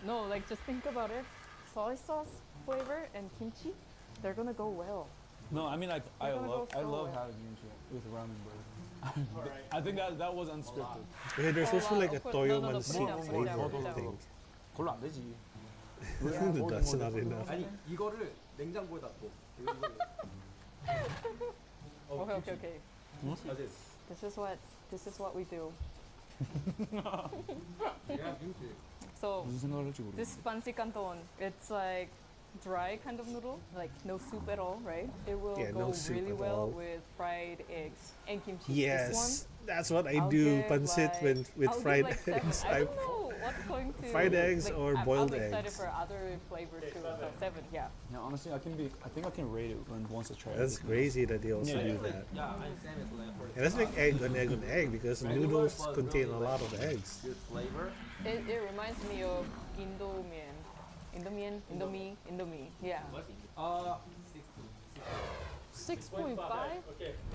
No, like just think about it. Soy sauce flavor and kimchi, they're gonna go well.
No, I mean, like, I love
well.
having kimchi with ramen, but I think that was unscripted.
Okay, there's also like a toyo
no,
mansi
put it down,
flavor, I think.
별로 안 되지.
That's not enough.
아니 이거를 냉장고에 놔둬.
Okay. This is what we do. So this pancit canton, it's like dry kind of noodle, like no soup at all, right? It will go really well with fried eggs and kimchi.
Yes,
this one,
that's what I
I'll
do.
give
Pancit with
I'll
fried
give like
eggs.
7. I don't know what's going to
fried eggs
like,
or boiled
I'm excited
eggs.
for other flavor too. So 7, yeah.
Yeah, honestly, I think I can rate it once I try it.
That's crazy that they also do that. And that's like egg on egg because noodles contain a lot of eggs.
Good flavor.
It reminds me of Indomie. Yeah. 6.5.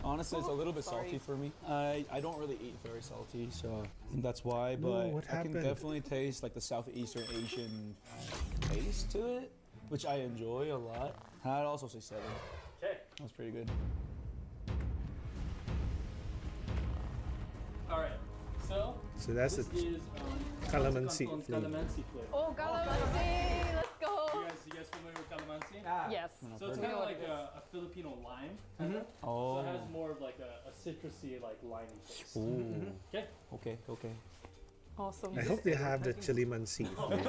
Honestly, it's a little bit salty for me. I don't really eat very salty, so I think that's why. But
what
I can
happened?
definitely taste like the Southeastern Asian taste to it, which I enjoy a lot. I'd also say 7.
Okay.
That's pretty good.
All right.
So that's
this
the
is
calamansi
pancit
flavor.
calamansi flavor.
Oh, calamansi! Let's go.
You guys familiar with calamansi?
Yes.
So it's kind of like a Filipino lime.
Oh.
So it has more of like a citrusy, like limey taste.
Ooh.
Okay.
Okay.
Awesome.
I hope they have the chili mansi flavor.
I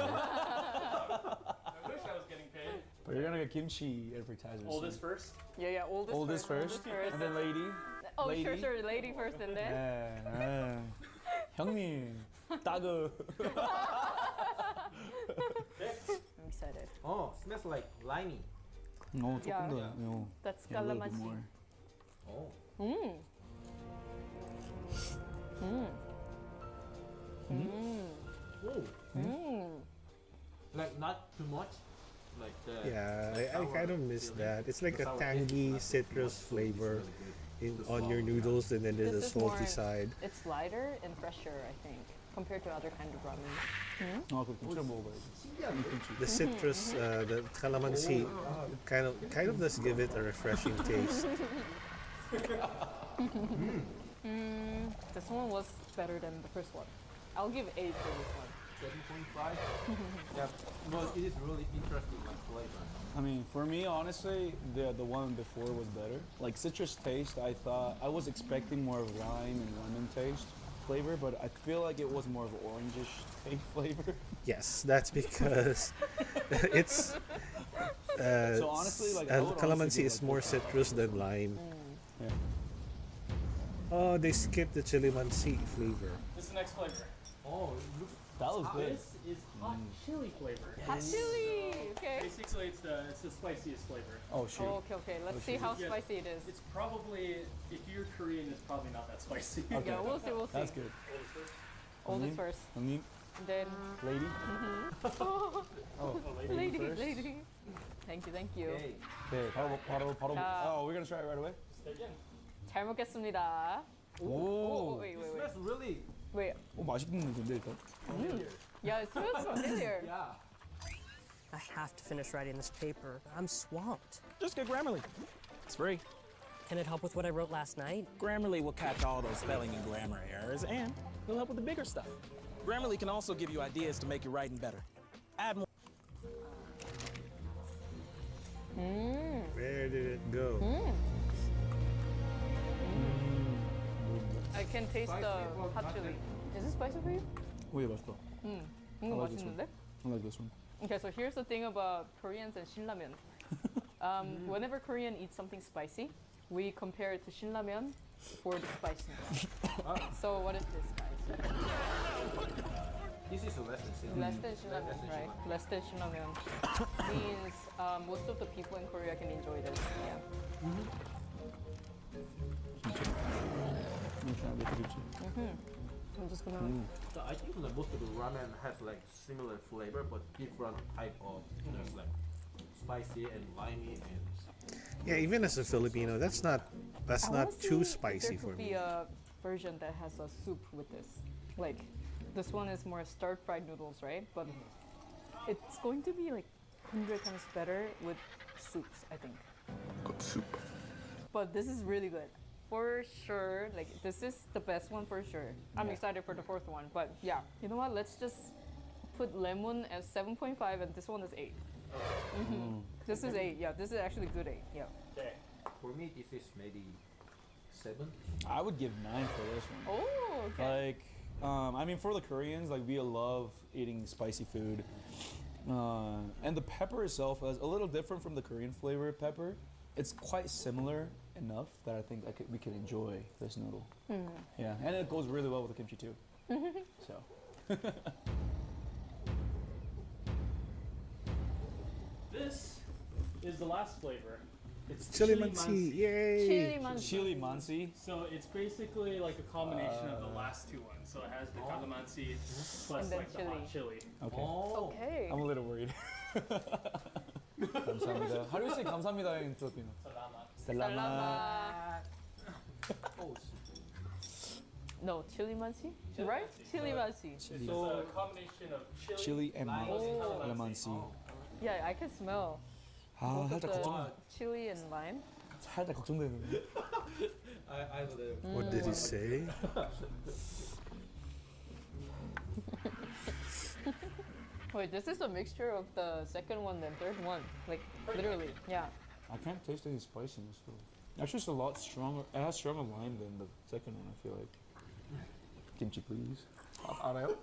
wish I was getting paid.
But you're gonna get kimchi advertisers.
Oldest first?
Yeah. Oldest first.
And then lady.
Oh,
lady.
sure. Lady first and then.
형님, 따그.
I'm excited.
Oh, smells like limey.
No, 조금
Yeah.
더.
That's
Yeah, a little bit
calamansi.
more.
Oh. Like not too much. Like the
Yeah, I kind of miss that. It's like a tangy citrus flavor. on your noodles, and then there's
This
a
is
salty
more,
side.
It's lighter and fresher, I think, compared to other kind of ramen.
어, 그 김치랑 먹어봐야지.
The citrus, the calamansi, kind of does give it a refreshing taste.
This one was better than the first one. I'll give 8 for this one.
7.5. Yeah, well, it is really interesting like flavor.
I mean, for me, honestly, the one before was better. Like citrus taste, I was expecting more of lime and lemon taste flavor, but I feel like it was more of orangish taste flavor.
Yes, that's because it's.
So honestly, like, I would honestly
calamansi
give,
is
like,
more
4.5.
citrus than lime.
Yeah.
Oh, they skipped the chili mansi flavor.
This is the next flavor.
Oh, it looks
That was good.
This is hot chili flavor.
Hot chili, okay.
Basically, it's the spiciest flavor.
Oh shoot.
Oh, okay. Let's see how spicy it is.
It's probably, if you're Korean, it's probably not that spicy.
Okay.
Yeah, we'll see.
That's good.
Oldest first.
언니,
Then.
lady.
Oh,
lady first.
lady. Thank you.
Okay, 바로.
자.
Oh, we're gonna try it right away.
잘 먹겠습니다.
오.
Wait.
It smells really.
Wait.
맛있는데 일단.
Yeah, it smells familiar.
Yeah.
I have to finish writing this paper. I'm swamped.
Just get Grammarly. It's free.
Can it help with what I wrote last night?
Grammarly will catch all those spelling and grammar errors, and it'll help with the bigger stuff. Grammarly can also give you ideas to make your writing better. Add more.
Where did it go?
I can taste the hot chili. Is it spicy for you?
오, 얘 맛있다.
이거
I like this one.
맛있는데?
I like this one.
Okay, so here's the thing about Koreans and 신라면. Whenever Korean eats something spicy, we compare it to 신라면 for the spiciness. So what is this, guys?
This is less than cinnamon.
Less than 신라면, right? Less than 신라면 means most of the people in Korea can enjoy this. Yeah. I'm just gonna.
So I think that most of the ramen has like similar flavor, but different type of. There's like spicy and limey and.
Yeah, even as a Filipino, that's not too spicy for
There could
me.
be a version that has a soup with this. Like, this one is more stir-fried noodles, right? But it's going to be like 100 times better with soups, I think.
Good soup.
But this is really good. For sure, like, this is the best one for sure. I'm excited for the fourth one, but yeah. You know what? Let's just put lemon as 7.5 and this one is 8. This is 8, yeah. This is actually good 8, yeah.
Okay. For me, this is maybe 7.
I would give 9 for this one.
Oh, okay.
Like, I mean, for the Koreans, like, we love eating spicy food. And the pepper itself is a little different from the Korean flavor pepper. It's quite similar enough that I think we can enjoy this noodle. Yeah, and it goes really well with the kimchi too. So.
This is the last flavor. It's
Chili mansi, yay!
Chili mansi.
Chili mansi.
So it's basically like a combination of the last two ones. So it has the calamansi plus
And then
like the hot chili.
Okay.
Okay.
I'm a little worried. 감사합니다. How do you say 감사합니다 in Filipino? Salamat.
No, chili mansi? Right? Chili mansi.
It's a combination of
Chili and
calamansi.
calamansi.
Yeah, I can smell
아,
both of
살짝
the
걱정.
chili and lime.
살짝 걱정되는데.
I would.
What did he say?
Wait, this is a mixture of the second one and third one. Like, literally, yeah.
I can't taste any spiciness though. That's just a lot stronger. It has stronger lime than the second one. I feel like. Kimchi, please. 알아요?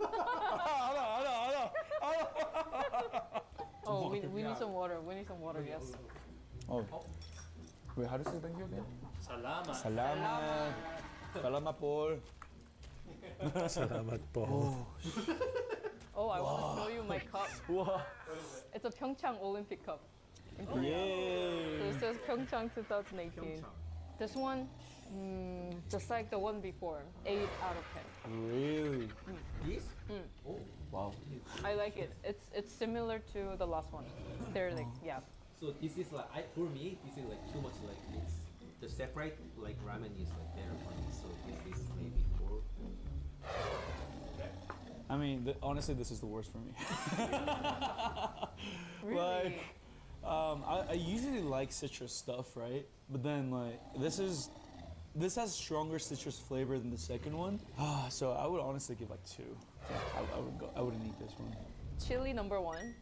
Oh, we need some water. We need some water, yes.
Oh. Wait, how does it thank you again?
Salamat.
Salamat. Salamat po.
Salamat po.
Oh, I want to show you my cup. It's a Pyeongchang Olympic cup. in Korea.
Yay!
So it says Pyeongchang 2018. This one, just like the one before, 8 out of 10.
Really?
This?
Oh. Wow.
I like it. It's similar to the last one. They're like, yeah.
So this is like, for me, this is like too much like mix. the separate like ramen is like better for me. So this is maybe 4.
I mean, honestly, this is the worst for me.
Really?
Like, I usually like citrus stuff, right? But then like this has stronger citrus flavor than the second one. So I would honestly give like 2. I wouldn't eat this one.
Chili number 1.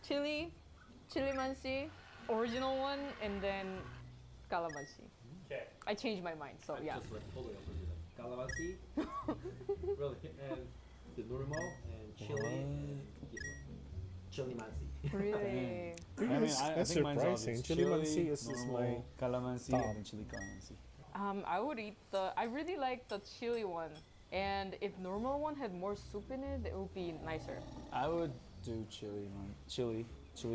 Chili mansi, original one, and then calamansi.
Okay.
I changed my mind, so yeah.
Just like totally opposite. Calamansi, really, and the normal and chili and chili mansi.
Really?
I mean, I
That's
think mine's
surprising.
obvious.
Chili mansi is
normal,
my
calamansi,
top.
and then chili calamansi.
I would eat I really like the chili one. And if normal one had more soup in it, it would be nicer.
I would do chili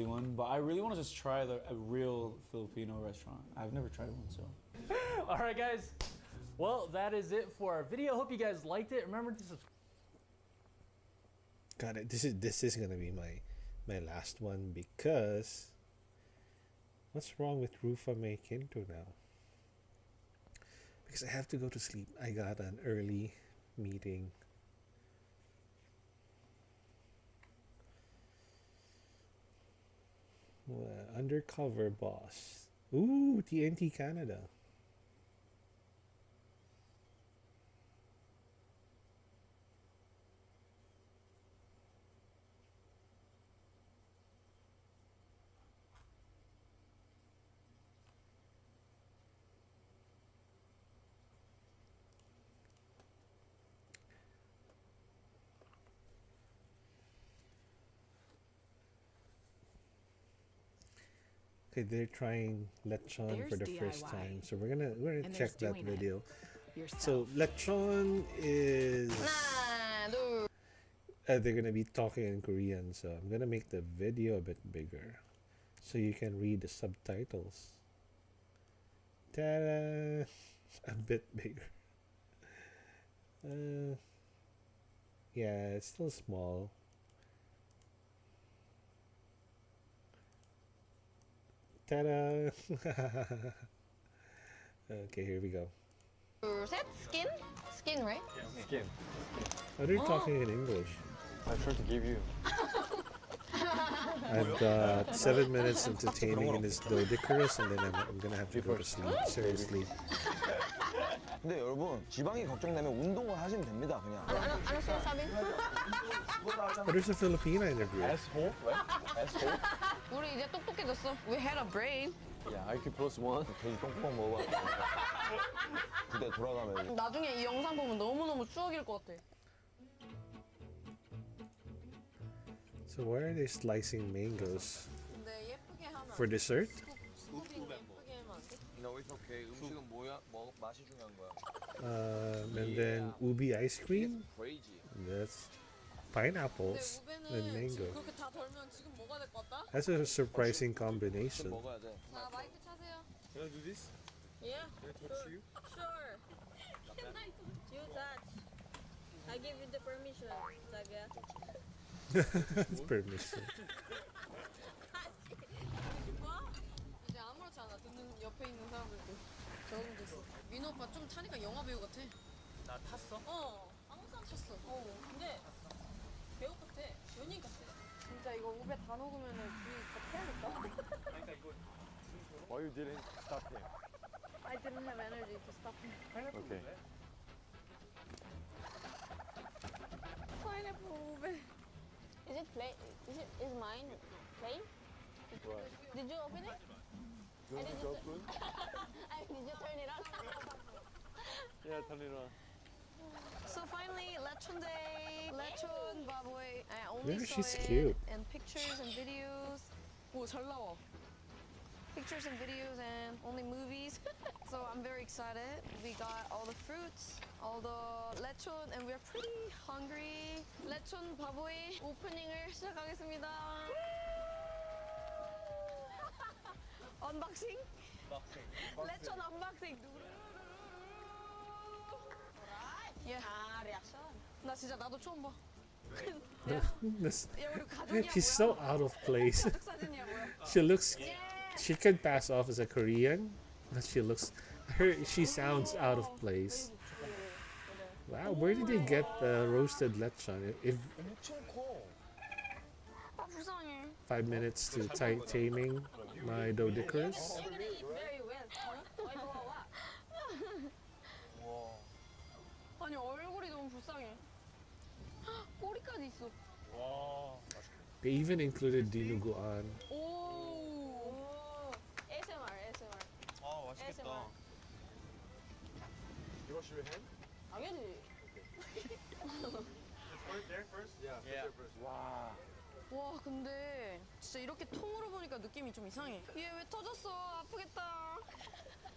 one, but I really want to just try a real Filipino restaurant. I've never tried one, so.
All right, guys. Well, that is it for our video. Hope you guys liked it. Remember to subscribe.
God, this is gonna be my last one because what's wrong with Rufa May Quinto now? Because I have to go to sleep. I got an early meeting. Undercover boss. Ooh, TNT Canada. Okay, they're trying lechon for the
There's
first
DIY.
time, so we're gonna
And
check
there's
that
doing it
video.
yourself.
So lechon is they're gonna be talking in Korean, so I'm gonna make the video a bit bigger so you can read the subtitles. Ta-da! A bit bigger. Yeah, it's still small. Ta-da! Okay, here we go.
Set skin? Skin, right?
Skin.
Oh, they're talking in English.
I tried to give you.
I've got 7 minutes entertaining in this Dodicarus, and then I'm gonna have to go to sleep. Seriously.
근데 여러분 지방이 걱정되면 운동을 하시면 됩니다 그냥.
알았어요, 사빈.
Oh, there's a Filipina in the group.
Asshole, right? Asshole.
우리 이제 똑똑해졌어. We had a brain.
야 IQ +1 돼지 똥구멍 먹어봐. 부대 돌아가면.
나중에 이 영상 보면 너무너무 추억일 것 같아.
So why are they slicing mangoes?
근데 예쁘게 하면
For dessert?
예쁘게 하면 안 돼?
No, it's okay. 음식은 뭐야? 맛이 중요한 거야.
And then ubi ice cream?
Crazy.
That's pineapples and mango.
그렇게 다 덜면 지금 먹어야 될 것 같다?
That's a surprising combination.
먹어야 돼.
자, 마이크 차세요.
Can I do this?
Yeah.
Can I touch you?
Sure. Can I touch you? Touch. I give you the permission, 자기야.
It's permission.
이제 아무렇지 않아. 듣는 옆에 있는 사람들도 적응 됐어. 민호 오빠 좀 타니까 영화 배우 같아.
나 탔어?
한국 사람 탔어. 근데 배우 같아. 연예인 같아. 진짜 이거 우베 다 녹으면은 다 태야겠다.
그러니까 이거
Why you didn't stop him?
I didn't have energy to stop him.
Okay.
Pineapple ube. Is it plain? Is mine plain?
What?
Did you open it?
You want to go food?
Did you turn it on?
Yeah, turn it on.
So finally, lechon day. Lechon baboy. I only
Yeah,
saw
she's
it
cute.
in pictures and videos. 오, 잘 나와. Pictures and videos and only movies. So I'm very excited. We got all the fruits, all the lechon, and we're pretty hungry. lechon baboy 오프닝을 시작하겠습니다. 언박싱? lechon 언박싱. 예. 아, 리액션. 나 진짜 나도 처음 봐.
This-
야, 우리 가족이야,
She's so out of place.
가족 사진이야, 뭐야?
She looks. She could pass off as a Korean, but she looks She sounds out of place. Wow, where did they get the roasted lechon? If
아 불쌍해.
5 minutes to taming my Doedicurus.
아니 얼굴이 너무 불쌍해. 꼬리까지 있어.
They even included dinuguan.
오. ASMR, ASMR.
아 맛있겠다.
ASMR.
You wash your hand?
당연히.
Let's there first. Yeah. There first. 와.
와 근데 진짜 이렇게 통으로 보니까 느낌이 좀 이상해. 얘 왜 터졌어? 아프겠다.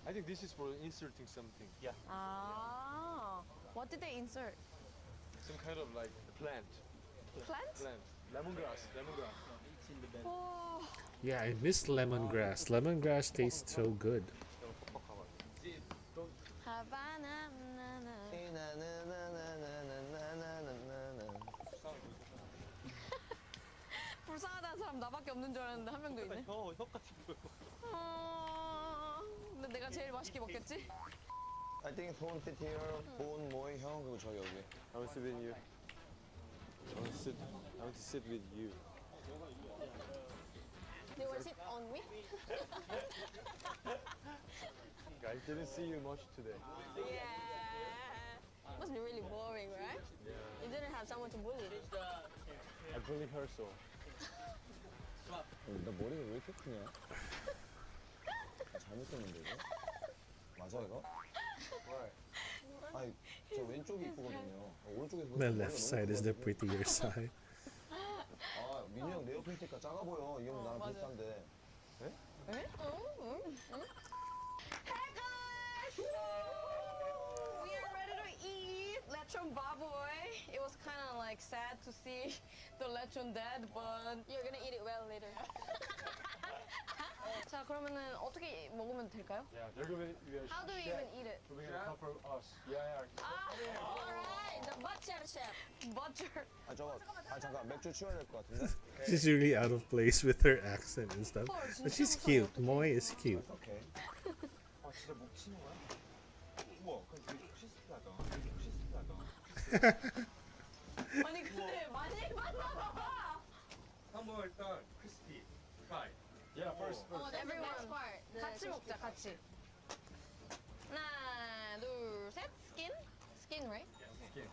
I think this is for inserting something. Yeah.
아. What did they insert?
Some kind of like plant.
Plant?
Plant. Lemongrass. Lemongrass. It's in the bed.
와.
Yeah, I miss lemongrass. Lemongrass tastes so good.
하바나 불쌍하다는 사람 나밖에 없는 줄 알았는데 한 명도 있네.
혀 같은 거.
근데 내가 제일 맛있게 먹겠지?
I think 소원 sit here, 보은 모이 형 그리고 저 여기.
I want to sit with you. I want to sit with you.
They will sit on me?
Guys didn't see you much today.
Yeah. Must be really boring, right?
Yeah.
You didn't have someone to bully.
I bullied her so.
나 머리가 왜 이렇게 크냐? 잘못했는데 이거? 맞아 이거? 아니 저 왼쪽이 이쁘거든요. 오른쪽에서
The left side is the prettier side.
아 민우 형 내 옆에 있으니까 작아 보여. 이 형 나랑
맞아.
비슷한데. 에?
에? 응? Hey guys! We are ready to eat lechon baboy. It was kind of like sad to see the lechon dead, but you're gonna eat it well later. 자 그러면은 어떻게 먹으면 될까요?
Yeah, they're gonna.
How do we even eat it?
They're gonna come from us. Yeah.
Alright, the butcher chef. Butcher.
아 저거 아 잠깐 맥주 치워야 될 것 같은데.
She's really out of place with her accent and stuff. But she's cute. Moi is cute.
오케이.
아 진짜 목 치는 거야? 우와, 그럼 되게 크리스피하다. 크리스피하다.
아니 근데 많이 만나봐.
한번 일단 크리스피. Try. Yeah, first.
Everyone. 같이 먹자, 같이. 하나, 둘, 셋. Skin? Skin, right?
Skin.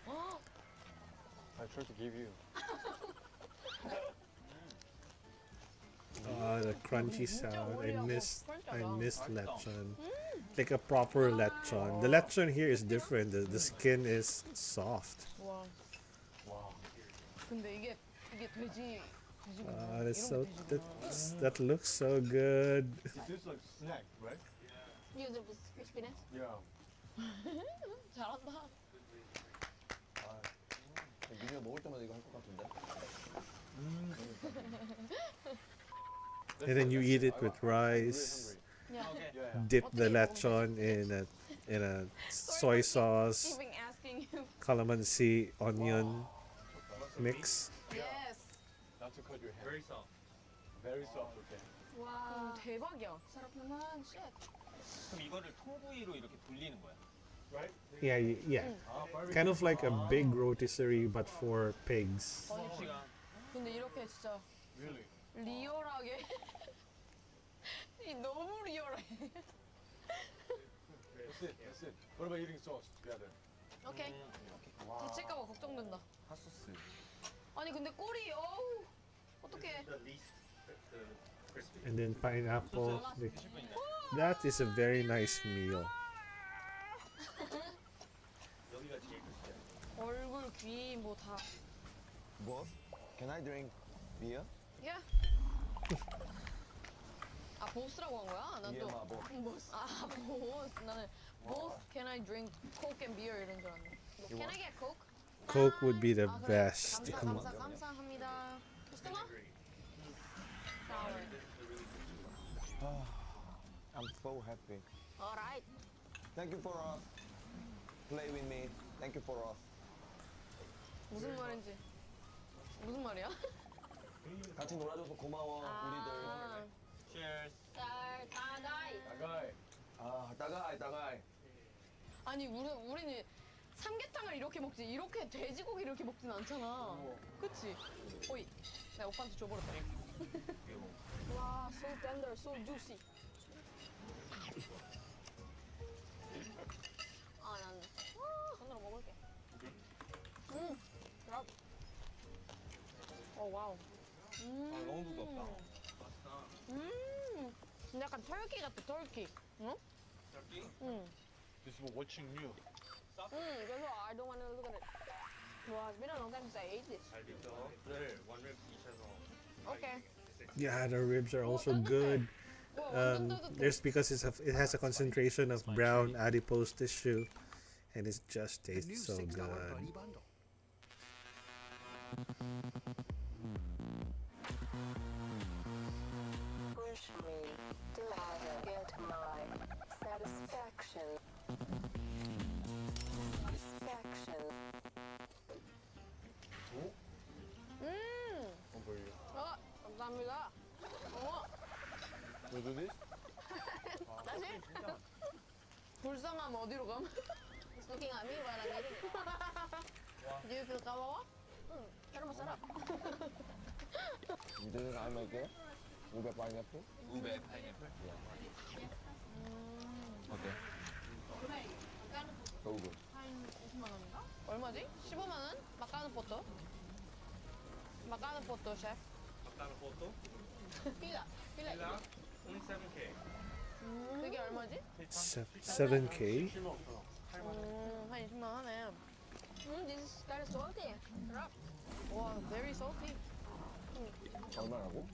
어.
I tried to give you.
The crunchy sound. I missed lechon. Like a proper lechon. The lechon here is different. The skin is soft.
와. 근데 이게 돼지.
That's so that looks so good.
It tastes like snack, right?
Use it with crispiness.
Yeah.
잘한다.
민우가 먹을 때마다 이거 할 것 같은데.
And then you eat it with rice. Dip the lechon in a soy sauce,
Keeping asking you.
calamansi, onion mix.
Yes.
Not to cut your hair. Very soft. Very soft, okay.
와. 대박이야. 사라프만 쉣.
그럼 이거를 통구이로 이렇게 돌리는 거야?
Right?
Yeah. Kind of like a big rotisserie but for pigs.
근데 이렇게 진짜
Really?
리얼하게 너무 리얼해.
That's it. What about eating sauce together?
오케이. 다칠까봐 걱정된다.
핫소스.
아니 근데 꼬리 어우 어떡해.
And then pineapple. That is a very nice meal.
여기가 제일 크시죠?
얼굴 귀 뭐 다.
뭐? Can I drink beer?
야. 아 보스라고 한 거야? 난 또. 보스. 아 보스. 나는 both can I drink coke and beer 이런 줄 알았네. Can I get coke?
Coke would be the
아, 그래.
best.
감사합니다. 맛있구나?
I'm so happy.
Alright.
Thank you for play with me. Thank you for
무슨 말인지. 무슨 말이야?
같이 놀아줘서 고마워 우리들.
Cheers.
잘 다가이.
나가이.
아, 따가이, 따가이.
아니 우리는 삼계탕을 이렇게 먹지 이렇게 돼지고기를 이렇게 먹진 않잖아. 그치? 어이, 내가 오빠한테 줘버렸다. 와, so tender, so juicy. 아, 난 손으로 먹을게. 그럼. 와우.
너무 두껍다.
근데 약간 털기 같아, 털기. 응?
Turkey?
응.
This is watching you.
그래서 I don't want to look at it. 와, it's been a long time since I ate this.
잘 됐죠? 네, 원래 드셔서.
Okay.
Yeah, the ribs are also good. There's because it has a concentration of brown adipose tissue, and it just tastes so good.
Push me till I get my satisfaction. Satisfaction.
감사합니다.
We do this?
다시? 불쌍함 어디로 감? He's looking at me while I'm eating it. Do you feel 까마워? 응, 따로 써라.
You didn't I make it? Ube pineapple?
Ube pineapple?
Okay. So good.
한 50만 원인가? 얼마지? 15만 원? 마카는 포토? 마카는 포토, 셰프.
아까는 포토?
필라.
필라? Only 7K.
그게 얼마지?
7K.
한 20만 원 하네. This is kind of salty. 와, very salty.
얼마라고?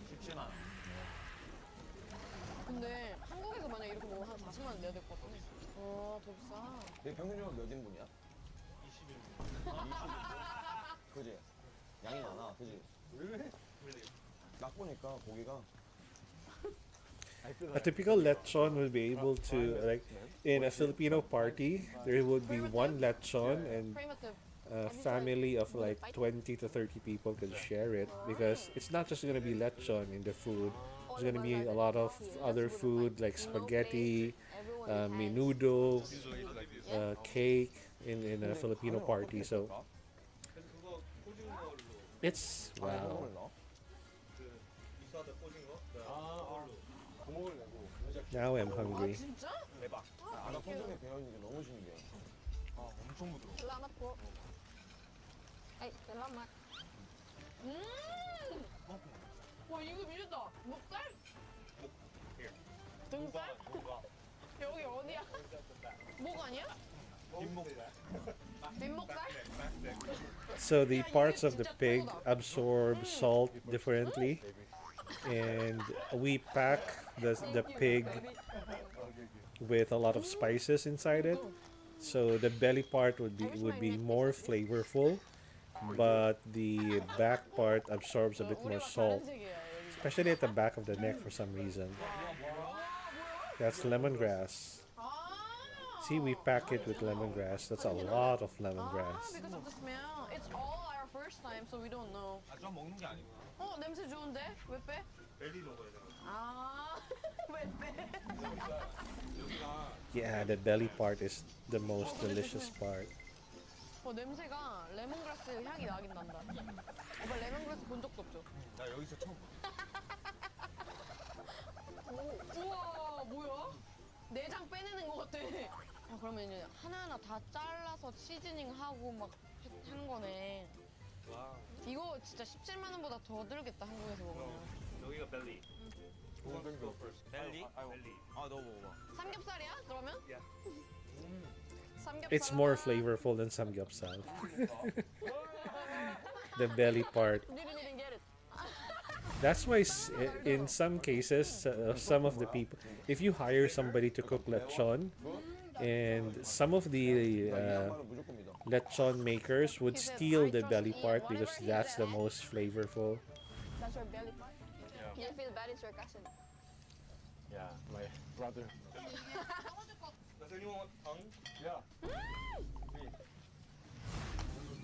17만 원.
근데 한국에서 만약 이렇게 먹으면 한 40만 원 내야 될 것 같아. 더 비싸.
내 평균적으로 몇 인분이야?
21분.
그지? 양이 많아, 그지?
왜?
딱 보니까 고기가
A typical lechon will be able to, like, in a Filipino party, there would be one lechon and a family of like 20 to 30 people can share it, because it's not just going to be lechon in the food. There's going to be a lot of other food like spaghetti, menudo, cake in a Filipino party. So it's wow. Now I'm hungry.
진짜?
대박. 아나 통장에 배어 있는 게 너무 신기해.
엄청 부드러워.
salamat. Ay, salamat. 와, 이거 미쳤다. 목살? 등살? 여기 어디야? 목 아니야? 뒷목살?
So the parts of the pig absorb salt differently, and we pack the pig with a lot of spices inside it. So the belly part would be more flavorful, but the back part absorbs a bit more salt, especially at the back of the neck for some reason. That's lemongrass. See, we pack it with lemongrass. That's a lot of lemongrass.
Because of the smell. It's all our first time, so we don't know.
저 먹는 게 아니구나.
냄새 좋은데? 왜 빼?
벨리 먹어야 돼.
왜 빼?
여기가
Yeah, the belly part is the most delicious part.
냄새가 레몬그라스 향이 나긴 난다. 오빠 레몬그라스 본 적도 없죠?
나 여기서 처음
우와, 뭐야? 내장 빼내는 것 같아. 그러면 이제 하나하나 다 잘라서 시즈닝하고 막 하는 거네.
와.
이거 진짜 17만 원보다 더 들겠다, 한국에서 먹으면.
여기가 벨리. 벨리? 벨리. 아, 너 먹어봐.
삼겹살이야? 그러면? 삼겹살.
It's more flavorful than samgyeopsal. The belly part.
Didn't even get it.
That's why in some cases, some of the people, if you hire somebody to cook lechon, and some of the lechon makers would steal the belly part because that's the most flavorful.
That's your belly part?
Yeah.
You feel bad, it's your cousin.
Yeah, my brother. Does anyone want tongue? Yeah.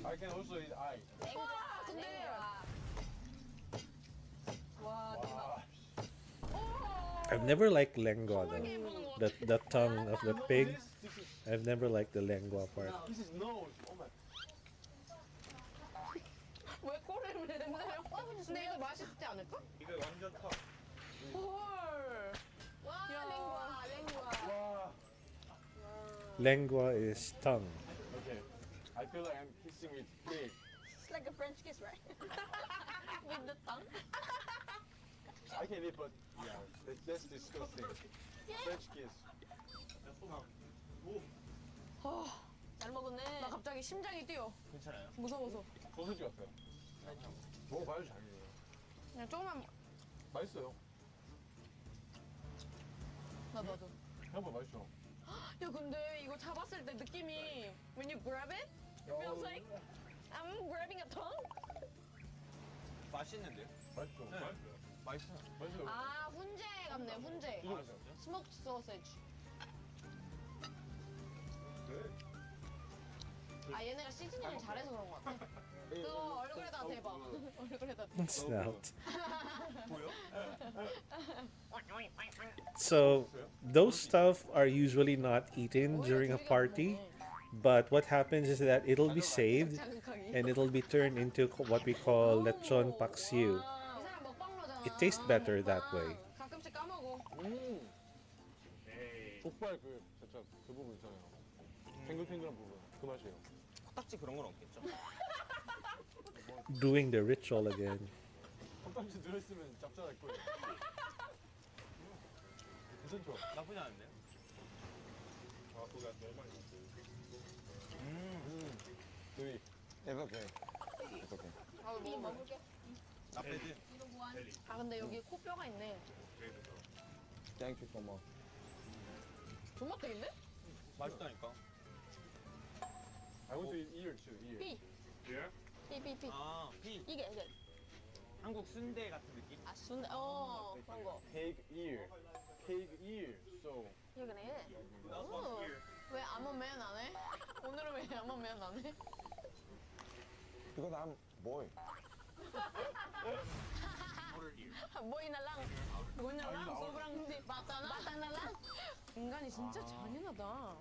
I can also eat eye.
근데 와, 대박.
I've never liked lengua though. The tongue of the pig. I've never liked the lengua part.
This is nose. Oh my.
왜 꼬리를 내요? 근데 이거 맛있지 않을까?
이거 완전 top.
헐. 와, 랭과.
Lengua is tongue.
Okay. I feel like I'm kissing with pig.
It's like a French kiss, right? With the tongue.
I can eat, but yeah, that's disgusting. French kiss.
잘 먹었네. 나 갑자기 심장이 뛰어.
괜찮아요?
무서워서.
소세지 같아요. 먹어봐요, 자기.
그냥 조금만.
맛있어요.
나도.
한번 맛있어.
야 근데 이거 잡았을 때 느낌이 when you grab it, it feels like I'm grabbing a tongue.
맛있는데요?
맛있어.
네.
맛있어. 맛있어요.
아 훈제 같네 훈제.
이거 맛있어요?
스모크 소세지. 아 얘네가 시즈닝을 잘해서 그런 것 같아. 그거 얼굴에다 대봐. 얼굴에다.
Snout. So those stuff are usually not eaten during a party, but what happens is that it'll be saved and it'll be turned into what we call lechon paksiu. It tastes better that way.
가끔씩 까먹어.
족발 그 진짜 그 부분 있잖아요. 탱글탱글한 부분 그 맛이에요.
코딱지 그런 건 없겠죠?
Doing the ritual again.
컵딱지 들어있으면 짭짤할 거예요. 괜찮죠?
나쁘지 않은데요?
아, 그거 너무 맛있어. 스윗.
It's okay. It's okay.
아 먹을게.
나 빼지.
아 근데 여기 코뼈가 있네.
Thank you so much.
존맛탱인데?
맛있다니까.
I want to eat ear too. Ear.
피.
Ear?
피.
아, 피.
이게.
한국 순대 같은 느낌?
아 순대. 그런 거.
Pig ear. Pig ear. So.
이게 그래. 왜 아무 매연 안 해? 오늘은 왜 아무 매연 안 해?
Because I'm boy.
뭐이 날랑. 뭐이 날랑. 소브랑 디 마땅 날랑. 인간이 진짜 잔인하다.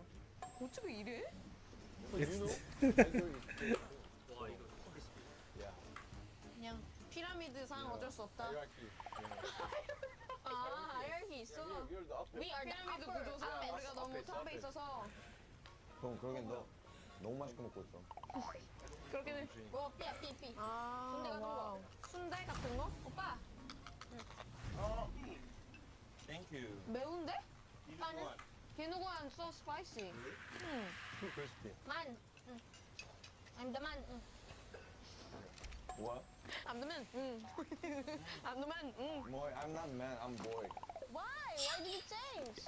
어떻게 이래? 그냥 피라미드상 어쩔 수 없다. 아, 하이라키 있어. 피라미드 구조상 우리가 너무 탑에 있어서.
그럼 그러긴 너 너무 맛있게 먹고 있어.
그렇게는 삐. 순대 같은 거. 순대 같은 거? 오빠.
Thank you.
매운데? 아니. 기누구안 so spicy.
Too crispy.
Man. I'm the man.
What?
I'm the man. I'm the man.
Boy, I'm not man. I'm boy.
Why? Why did you change?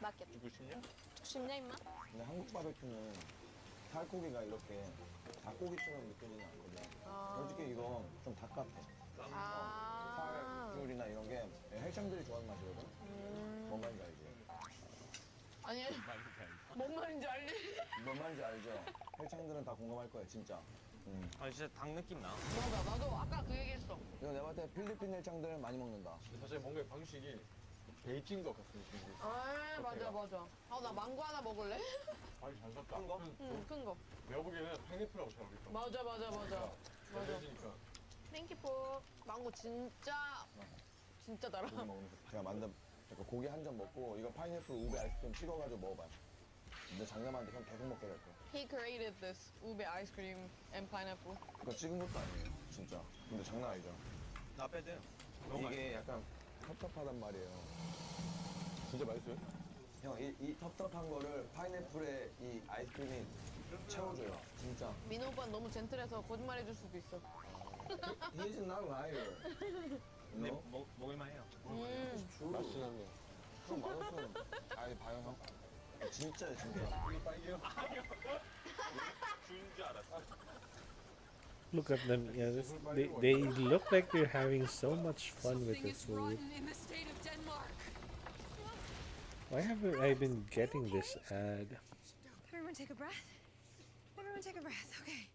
맞겠다.
죽고 싶냐?
쉽냐 임마?
근데 한국 바베큐는 살코기가 이렇게 닭고기처럼 느껴지는 않거든. 솔직히 이거 좀 닭 같아. 살줄이나 이런 게 해창들이 좋아하는 맛이거든. 뭔 말인지 알지?
아니. 뭔 말인지 알지?
뭔 말인지 알죠? 해창들은 다 공감할 거야 진짜.
아 진짜 닭 느낌 나.
맞아, 나도 아까 그 얘기했어.
이거 내가 봤을 때 필리핀 해창들 많이 먹는다.
사실 뭔가 방식이 베이킹 것 같은 느낌이.
아 맞아. 나 망고 하나 먹을래?
아니 잘 샀다.
큰 거?
응, 큰 거.
내가 보기에는 파인애플하고 잘 어울릴 것 같아.
맞아.
해지니까.
땡큐포. 망고 진짜 달아.
고기 먹으면서 제가 만든 그러니까 고기 한 점 먹고 이거 파인애플 우베 아이스크림 찍어가지고 먹어봐요. 근데 장남한테 형 계속 먹게 될 거야.
He created this ube ice cream and pineapple.
이거 찍은 것도 아니에요 진짜. 근데 장난 아니죠.
나 빼지.
이게 약간 텁텁하단 말이에요.
진짜 맛있어요?
형, 이 텁텁한 거를 파인애플에 이 아이스크림이 채워줘요. 진짜.
민호 오빠는 너무 젠틀해서 거짓말해줄 수도 있어.
He's not a liar.
근데
No?
먹을만 해요.
It's true.
맛있는
형 맛없으면 아니 봐요 형. 진짜요 진짜.
이게 빨개요?
주인 줄 알았어.
Look at them. Yeah, they look like they're having so much fun with the food.
in the state of Denmark.
Why haven't I been getting this ad?
Everyone take a breath. Everyone take a breath. Okay.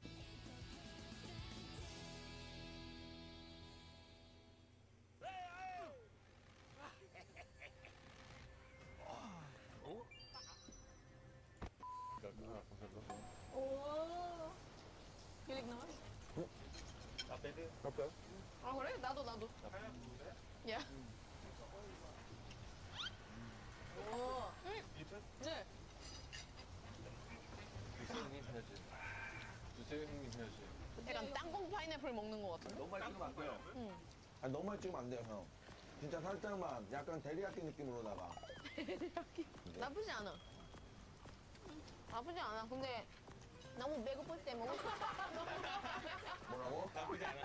오. You like now?
할까요?
아 그래? 나도. 야. 오. 네.
주세요 형님 해야지.
약간 땅콩 파인애플 먹는 것 같은데?
너무 많이 찍으면 안 돼요.
응.
아니 너무 많이 찍으면 안 돼요 형. 진짜 살짝만 약간 데리야끼 느낌으로다가.
나쁘지 않아. 나쁘지 않아. 근데 너무 배고플 때 먹을 수 있어.
뭐라고?
나쁘지 않아.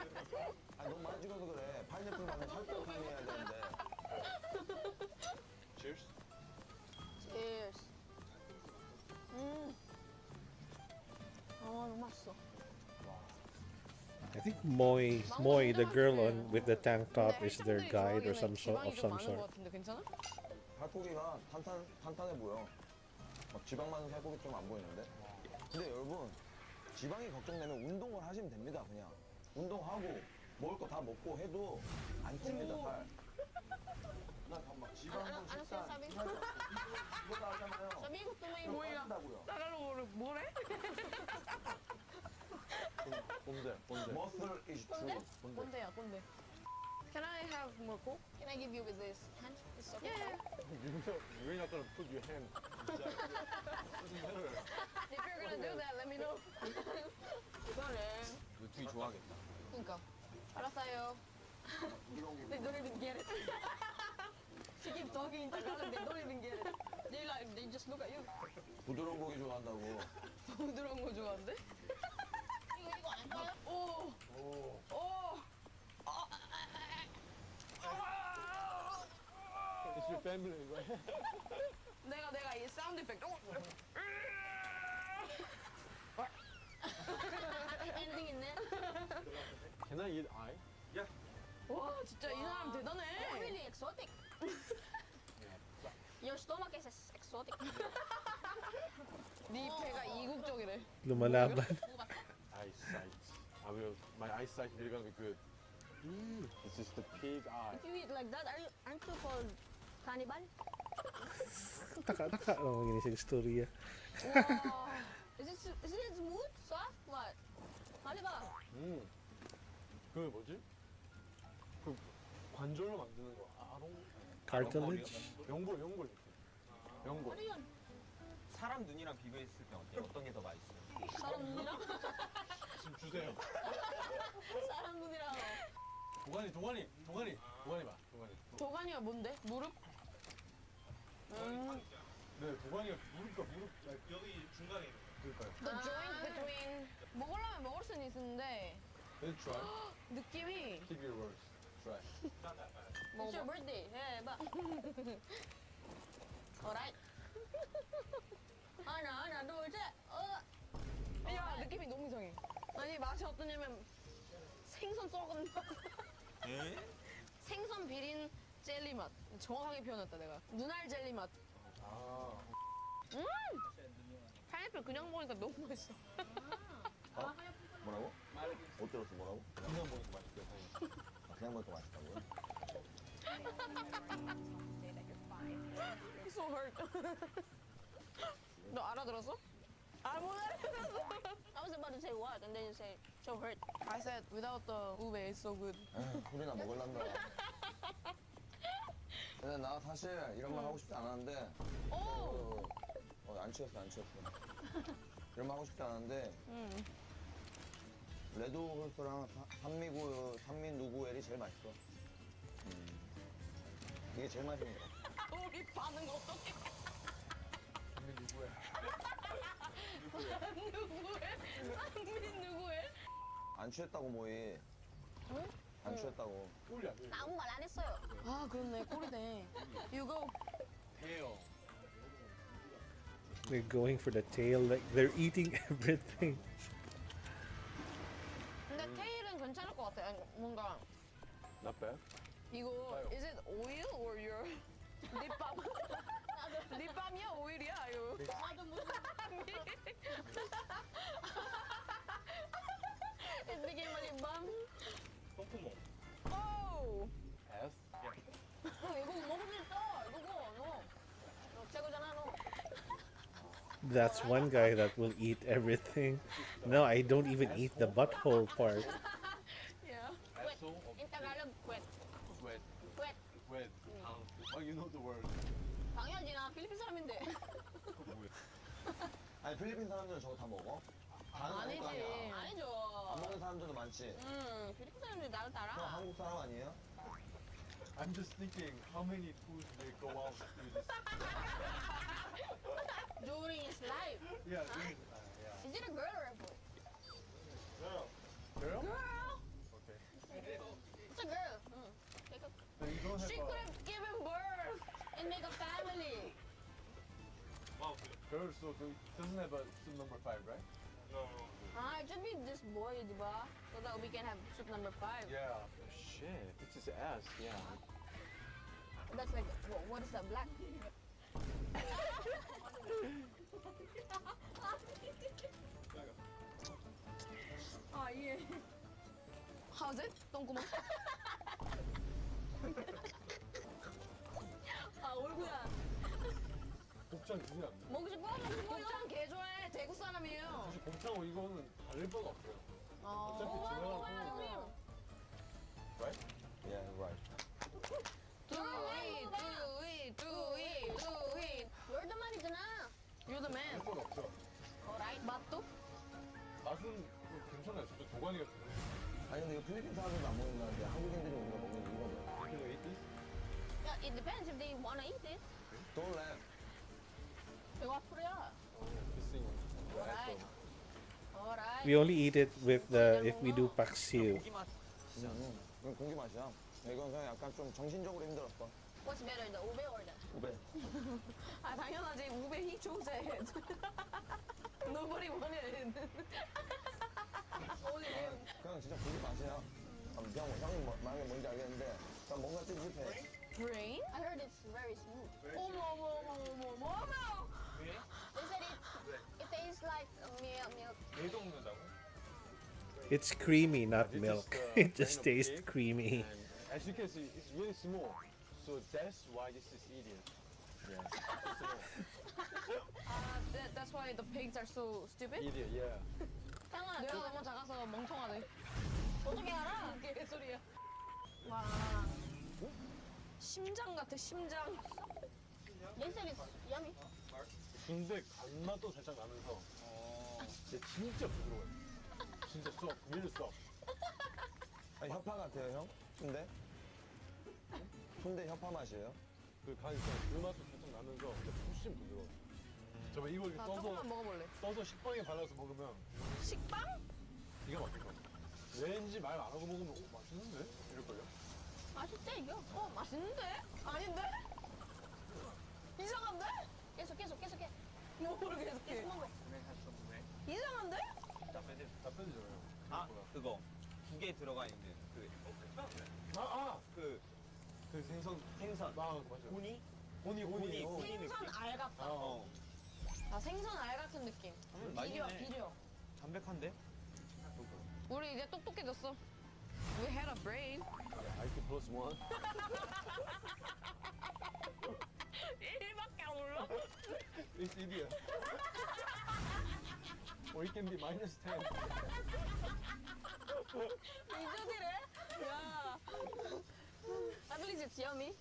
아 너무 많이 찍어서 그래. 파인애플 맛은 살짝 파인해야 되는데.
Cheers.
Cheers. 너무 맛있어.
I think Moy, the girl on with the tank top, is their guide or some sort of some sort.
같은데 괜찮아?
살코기가 탄탄해 보여. 막 지방 많은 살코기 좀 안 보이는데? 근데 여러분 지방이 걱정되면 운동을 하시면 됩니다. 그냥 운동하고 먹을 거 다 먹고 해도 안 찝니다 살. 나막 지방도 식단 이거 다 하잖아요.
Sabi ko may
뭐야?
Tagalog 뭐래?
뭔데? Muscle is true.
꼰대야 꼰대. Can I have more coke? Can I give you with this hand? It's okay. Yeah.
You're not gonna put your hand.
If you're gonna do that, let me know. 그거네.
이거 둘이 좋아하겠다.
그러니까. 알았어요. They don't even get it. She keeps talking in Tagalog. They don't even get it. They just look at you.
부드러운 고기 좋아한다고.
부드러운 거 좋아한대? 이거 아닐까요? 오.
It's your family, right?
내가 이 사운드 이펙트. 엔딩 있네.
Can I eat eye?
와 진짜 이 사람 대단해.
Really exotic. Your stomach is exotic.
네 배가 이국적이래.
Lumalaban.
Eyesight. My eyesight is gonna be good. This is the pig eye.
If you eat like that, aren't you called cannibal?
Taka oh gini sa istorya.
Wow. Is it smooth? Soft? What? cannibal.
그 뭐지? 그 관절로 만드는 거.
Cartilage?
연골.
Ano yun?
사람 눈이랑 비교했을 때 어때요? 어떤 게 더 맛있어요?
사람 눈이랑?
지금 주세요.
사람 눈이랑.
도가니 봐.
도가니가 뭔데? 무릎?
네, 도가니가 무릎
여기 중간에 있는
그러니까요.
The joint between. 먹으려면 먹을 수는 있는데
Let's try.
느낌이.
Keep your words. Try.
It's your birthday. 해봐. Alright. 하나, 둘, 셋.
야 느낌이 너무 이상해. 아니 맛이 어떠냐면 생선 썩은 맛. 생선 비린 젤리 맛. 정확하게 표현했다 내가. 눈알 젤리 맛. 파인애플 그냥 먹으니까 너무 맛있어.
뭐라고? 못 들었어, 뭐라고? 그냥 먹으니까 맛있대요. 그냥 먹으니까 맛있다고요?
So hurt. 너 알아들었어? 못 알아들었어.
I was about to say what, and then you say so hurt.
I said without the ube it's so good.
우리나 먹을란다. 근데 나 사실 이런 말 하고 싶지 않았는데 안 취했어. 이런 말 하고 싶지 않았는데 레드홀스랑 산미누구엘이 제일 맛있어. 이게 제일 맛있는 거야.
우리 반응 어떡해?
산미누구엘.
누구의?
안 취했다고 뭐이. 안 취했다고.
나 아무 말 안 했어요.
아 그렇네 꿀이네. You go.
They're going for the tail, like they're eating everything.
근데 테일은 괜찮을 것 같아. 아니, 뭔가
Not bad.
이거 is it oil or your 립밤? 립밤이야 오일이야 이거?
나도 무슨
이게 막 립밤?
똥구멍.
오.
S?
이거 먹을 수 있어. 이거 너. 너 최고잖아 너.
That's one guy that will eat everything. No, I don't even eat the butthole part.
Yeah.
Asshole of
In Tagalog, kwet.
Wet.
Kwet.
Wet. Oh, you know the word.
당연하지, 나 필리핀 사람인데.
아니 필리핀 사람들은 저거 다 먹어? 다는 아닐 거
아니지.
아니야.
아니죠.
안 먹는 사람들도 많지.
필리핀 사람들이 나를 따라.
그럼 한국 사람 아니에요?
I'm just thinking how many foods will go out with this.
During his life.
Yeah,
Huh?
yeah.
Is it a girl or a boy?
Girl. Girl?
Girl.
Okay.
It's a girl. Like a,
So you don't have
she could have given birth and make a family.
Wow. Girl, so it doesn't have a soup number 5, right? No.
It should be this boy, diba? So that we can have soup number 5.
Yeah. Shit. It's his ass. Yeah.
That's like, what is that, black? yeah. How's it? 똥구멍. 얼굴야.
곱창 주지 않나?
먹고 싶어? 곱창 개 좋아해. 대구 사람이에요.
사실 곱창은 이거는 다를 바가 없어요. 어차피 지나가고. Right?
Yeah, right.
Do it. You're the man이잖아. You're the man.
건 없죠.
Alright. 맛도?
맛은 괜찮아요. 진짜 도가니가 좋네.
아니 근데 이거 필리핀 사람들도 안 먹는다는데 한국인들이 우리가 먹는 이유가 뭐야?
Can you eat this?
Yeah, it depends if they wanna eat it.
Don't let.
이거 와플이야.
This thing.
Alright. Alright.
We only eat it with the if we do paksiw.
이건 고기 맛이야. 이건 그냥 약간 좀 정신적으로 힘들었어.
What's better, the ube or the?
우베.
당연하지. ube he chose it. Nobody wanted it. Only him.
그냥 진짜 고기 맛이야. 형이 만약에 뭔지 알겠는데 난 뭔가 찝찝해.
Brain? I heard it's very smooth. 어머. They said it tastes like milk.
얘도 먹는다고?
It's creamy, not milk. It just tastes creamy.
As you can see, it's really small. So that's why this is easier. Yeah.
That's why the pigs are so stupid?
Easier, yeah.
형아, 뇌가 너무 작아서 멍청하대. 어떻게 알아? 개소리야. 와. 심장 같아, 심장. They said it's yummy.
근데 간맛도 살짝 나면서 얘 진짜 부드러워요. 진짜 쏙, 밀 쏙.
아니, 협파 같아요 형? 순대 협파 맛이에요?
그 간 있잖아. 그 맛도 살짝 나면서 근데 훨씬 부드러워. 저번 이거
나
써서
조금만 먹어볼래.
써서 식빵에 발라서 먹으면
식빵?
기가 막힐 것 같아. 왠지 말 안 하고 먹으면 맛있는데? 이럴걸요?
맛있대, 이거. 맛있는데? 아닌데? 이상한데? 계속해. 뭐를 계속해? 이상한데?
다 빼드려요.
아, 그거 두 개 들어가 있는 그 생선.
맞아요.
호니?
호니.
생선 알 같다. 생선 알 같은 느낌. 비려.
담백한데?
우리 이제 똑똑해졌어. We had a brain.
IQ 플러스 1.
1밖에 안 올라?
It's easier. Or it can be minus 10.
이전이래? 야. At least it's yummy.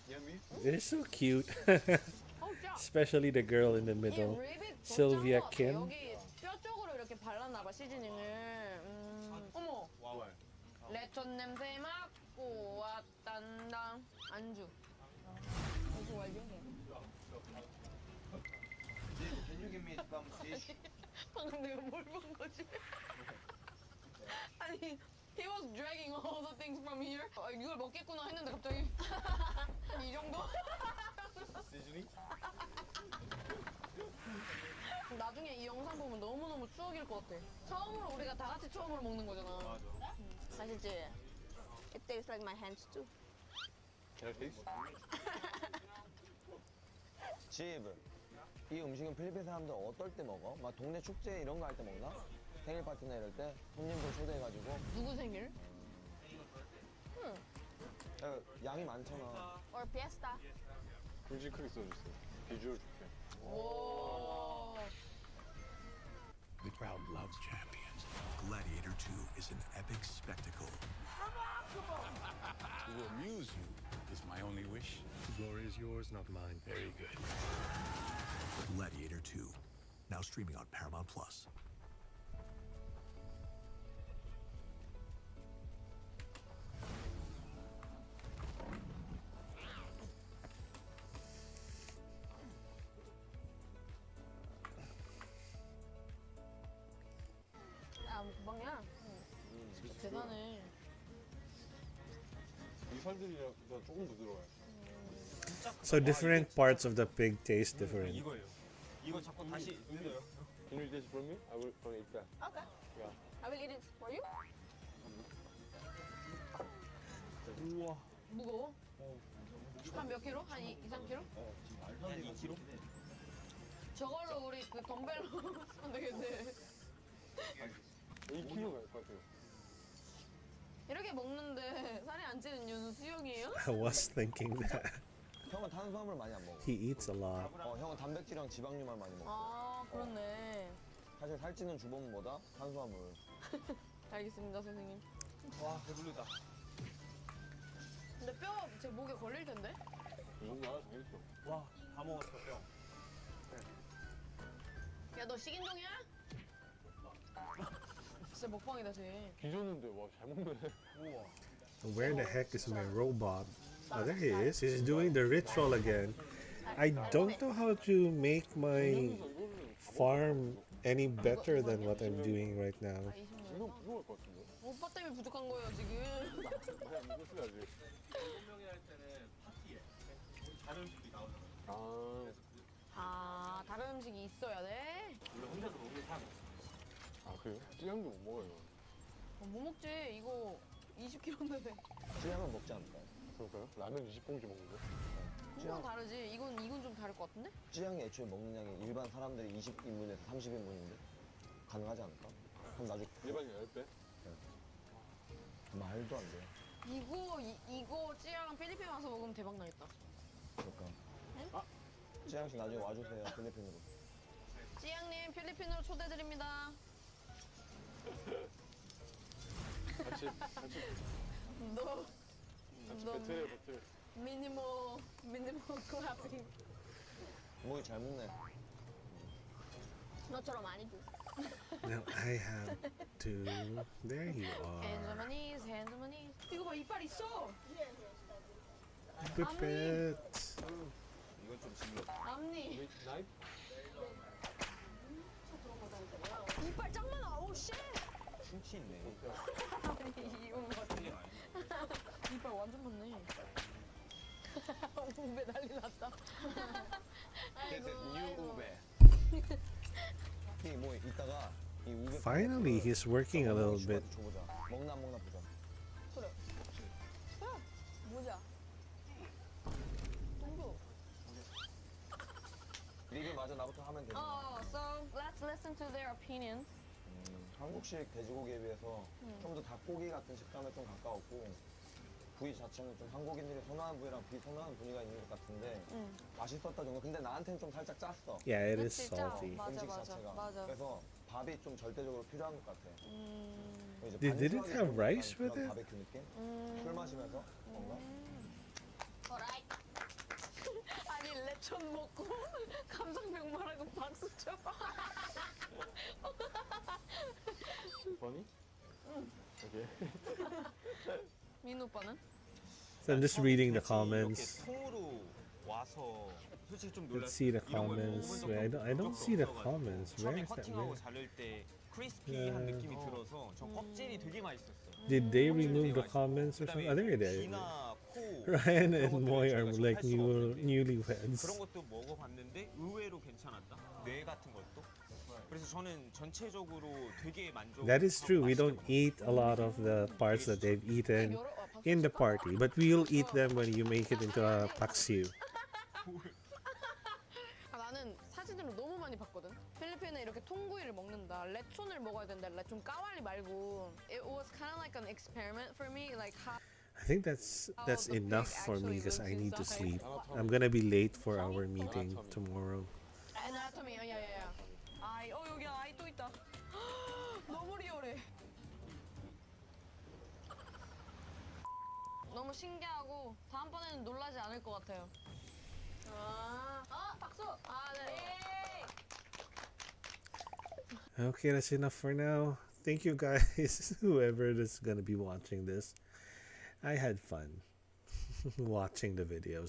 Yummy?
They're so cute.
짜.
Especially the girl in the middle,
이 리빗
Sylvia
더 짠 것 같아.
Kim.
여기 뼈 쪽으로 이렇게 발랐나봐 시즈닝을. 어머.
와우.
레촌 냄새 맡고 왔단다. 안주. 안주 완료해.
Can you give me some fish?
방금 내가 뭘 본 거지? 아니, he was dragging all the things from here. 이걸 먹겠구나 했는데 갑자기 이 정도?
Seasoning?
나중에 이 영상 보면 너무너무 추억일 것 같아. 처음으로 우리가 다 같이 처음으로 먹는 거잖아.
맞아.
맛있지? It tastes like my hands too.
Can I taste?
집. 이 음식은 필리핀 사람들 어떨 때 먹어? 막 동네 축제 이런 거 할 때 먹나? 생일 파티나 이럴 때 손님들 초대해가지고
누구 생일?
야, 양이 많잖아.
Or fiesta.
굳이 크게 써주세요. 비주얼 좋게.
오.
crowd loves champions. Gladiator 2 is an epic spectacle. To amuse you is my only wish. The glory is yours, not mine. Very good. Gladiator 2, now streaming on Paramount Plus.
야, 금방이야. 대단해.
이 살들이랑 조금 부드러워요.
So different parts of the pig taste different.
이거예요. 이거 자꾸 다시 넣어요. Can you taste from me? I will eat that.
Okay.
Yeah.
I will eat it for you.
우와.
무거워? 한 몇 킬로? 한 2, 3킬로?
한 2kg?
저걸로 우리 그 덤벨로 하면 되겠네.
2kg 갈 것 같아요.
이렇게 먹는데 살이 안 찌는 이유는 수영이에요?
I was thinking that.
형은 탄수화물 많이 안 먹어.
He eats a lot.
형은 단백질이랑 지방류만 많이 먹어.
아, 그렇네.
사실 살찌는 주범보다 탄수화물.
알겠습니다, 선생님.
와, 배부르다.
근데 뼈 제 목에 걸릴 텐데?
뭔가 재밌어. 와, 다 먹었어, 뼈.
야, 너 식인종이야? 진짜 먹방이다, 쟤.
뒤졌는데, 와, 잘 먹네. 우와.
Where the heck is my robot? Oh, there he is. He's doing the ritual again. I don't know how to make my farm any better than what I'm doing right now.
이거 부러울 것 같은데?
오빠 때문에 부족한 거예요, 지금.
그냥 먹었어야지.
7명이 할 때는 파티에 다른 음식이 나오잖아요.
아, 다른 음식이 있어야 돼?
원래 혼자서 먹는 사람
아, 그래요? 찌양도 못 먹어요.
뭐 먹지? 이거 20kg인데.
찌양은 먹지 않을까요?
그럴까요? 라면 20봉지 먹는 거?
이건 다르지. 이건 좀 다를 것 같은데?
찌양이 애초에 먹는 양이 일반 사람들이 20인분에서 30인분인데 가능하지 않을까? 그럼 나중에
일반인 10배?
말도 안 돼.
이거 찌양 필리핀 와서 먹으면 대박 나겠다.
그러니까.
응?
찌양 씨 나중에 와주세요 필리핀으로.
찌양님 필리핀으로 초대드립니다.
같이
너
배틀해, 배틀.
미니멀 클래핑.
목이 잘 먹네.
너처럼 아니고.
Now I have to. There you
Hands on
are.
my knees, hands on my knees. 이거 봐, 이빨 있어.
Pipette.
이건 좀 질러.
앞니.
나이프?
이빨 짱 많아. 오 쉣.
충치 있네.
이거 봐. 이빨 완전 많네. 우베 난리 났다.
우베. 뭐 이따가 이 우베.
Finally, he's working a little bit.
줘보자. 먹나 안 먹나 보자.
그래. 야, 모자. 동조.
리뷰 마저 나부터 하면 되잖아.
So let's listen to their opinions.
한국식 돼지고기에 비해서 좀 더 닭고기 같은 식감에 좀 가까웠고 부위 자체는 좀 한국인들이 선호하는 부위랑 비선호하는 부위가 있는 것 같은데 맛있었다 정도. 근데 나한테는 좀 살짝 짰어.
Yeah, it is
그치, 짜.
salty.
맞아,
음식
맞아,
자체가.
맞아.
그래서 밥이 좀 절대적으로 필요한 것 같아. 이제
They didn't
반죽하게
have
좀
rice
약간
with
그런
it?
바베큐 느낌? 술 마시면서 뭔가?
Alright. 아니 레촌 먹고 감성병 말하고 박수 쳐.
버니?
응.
오케이.
민우 오빠는?
So I'm just reading the comments.
통으로 와서 솔직히 좀
Let's see the comments. Wait, I don't see the comments. Where
처음에
is that?
커팅하고
Where?
자를 때 크리스피한 느낌이 들어서 저 껍질이 되게 맛있었어요.
Did they remove the comments or something? Oh, there it is.
귀나 코
Ryan and Moy are like newlyweds.
그런 것도 먹어봤는데 의외로 괜찮았다. 뇌 같은 것도. 그래서 저는 전체적으로 되게 만족.
That is true. We don't eat a lot of the parts that they've eaten in the party, but we'll eat them when you make it into a paksiw.
나는 사진으로 너무 많이 봤거든. 필리핀에 이렇게 통구이를 먹는다. 레촌을 먹어야 된다. 레촌 까왈리 말고. It was kind of like an experiment for me, like how.
I think that's enough for me because I need to sleep. I'm gonna be late for our meeting tomorrow.
Anatomy, 야야야. 아이, 여기 아이 또 있다. 너무 신기하고 다음번에는 놀라지 않을 것 같아요. 박수! 네.
Okay, that's enough for now. Thank you guys, whoever is gonna be watching this. I had fun watching the videos.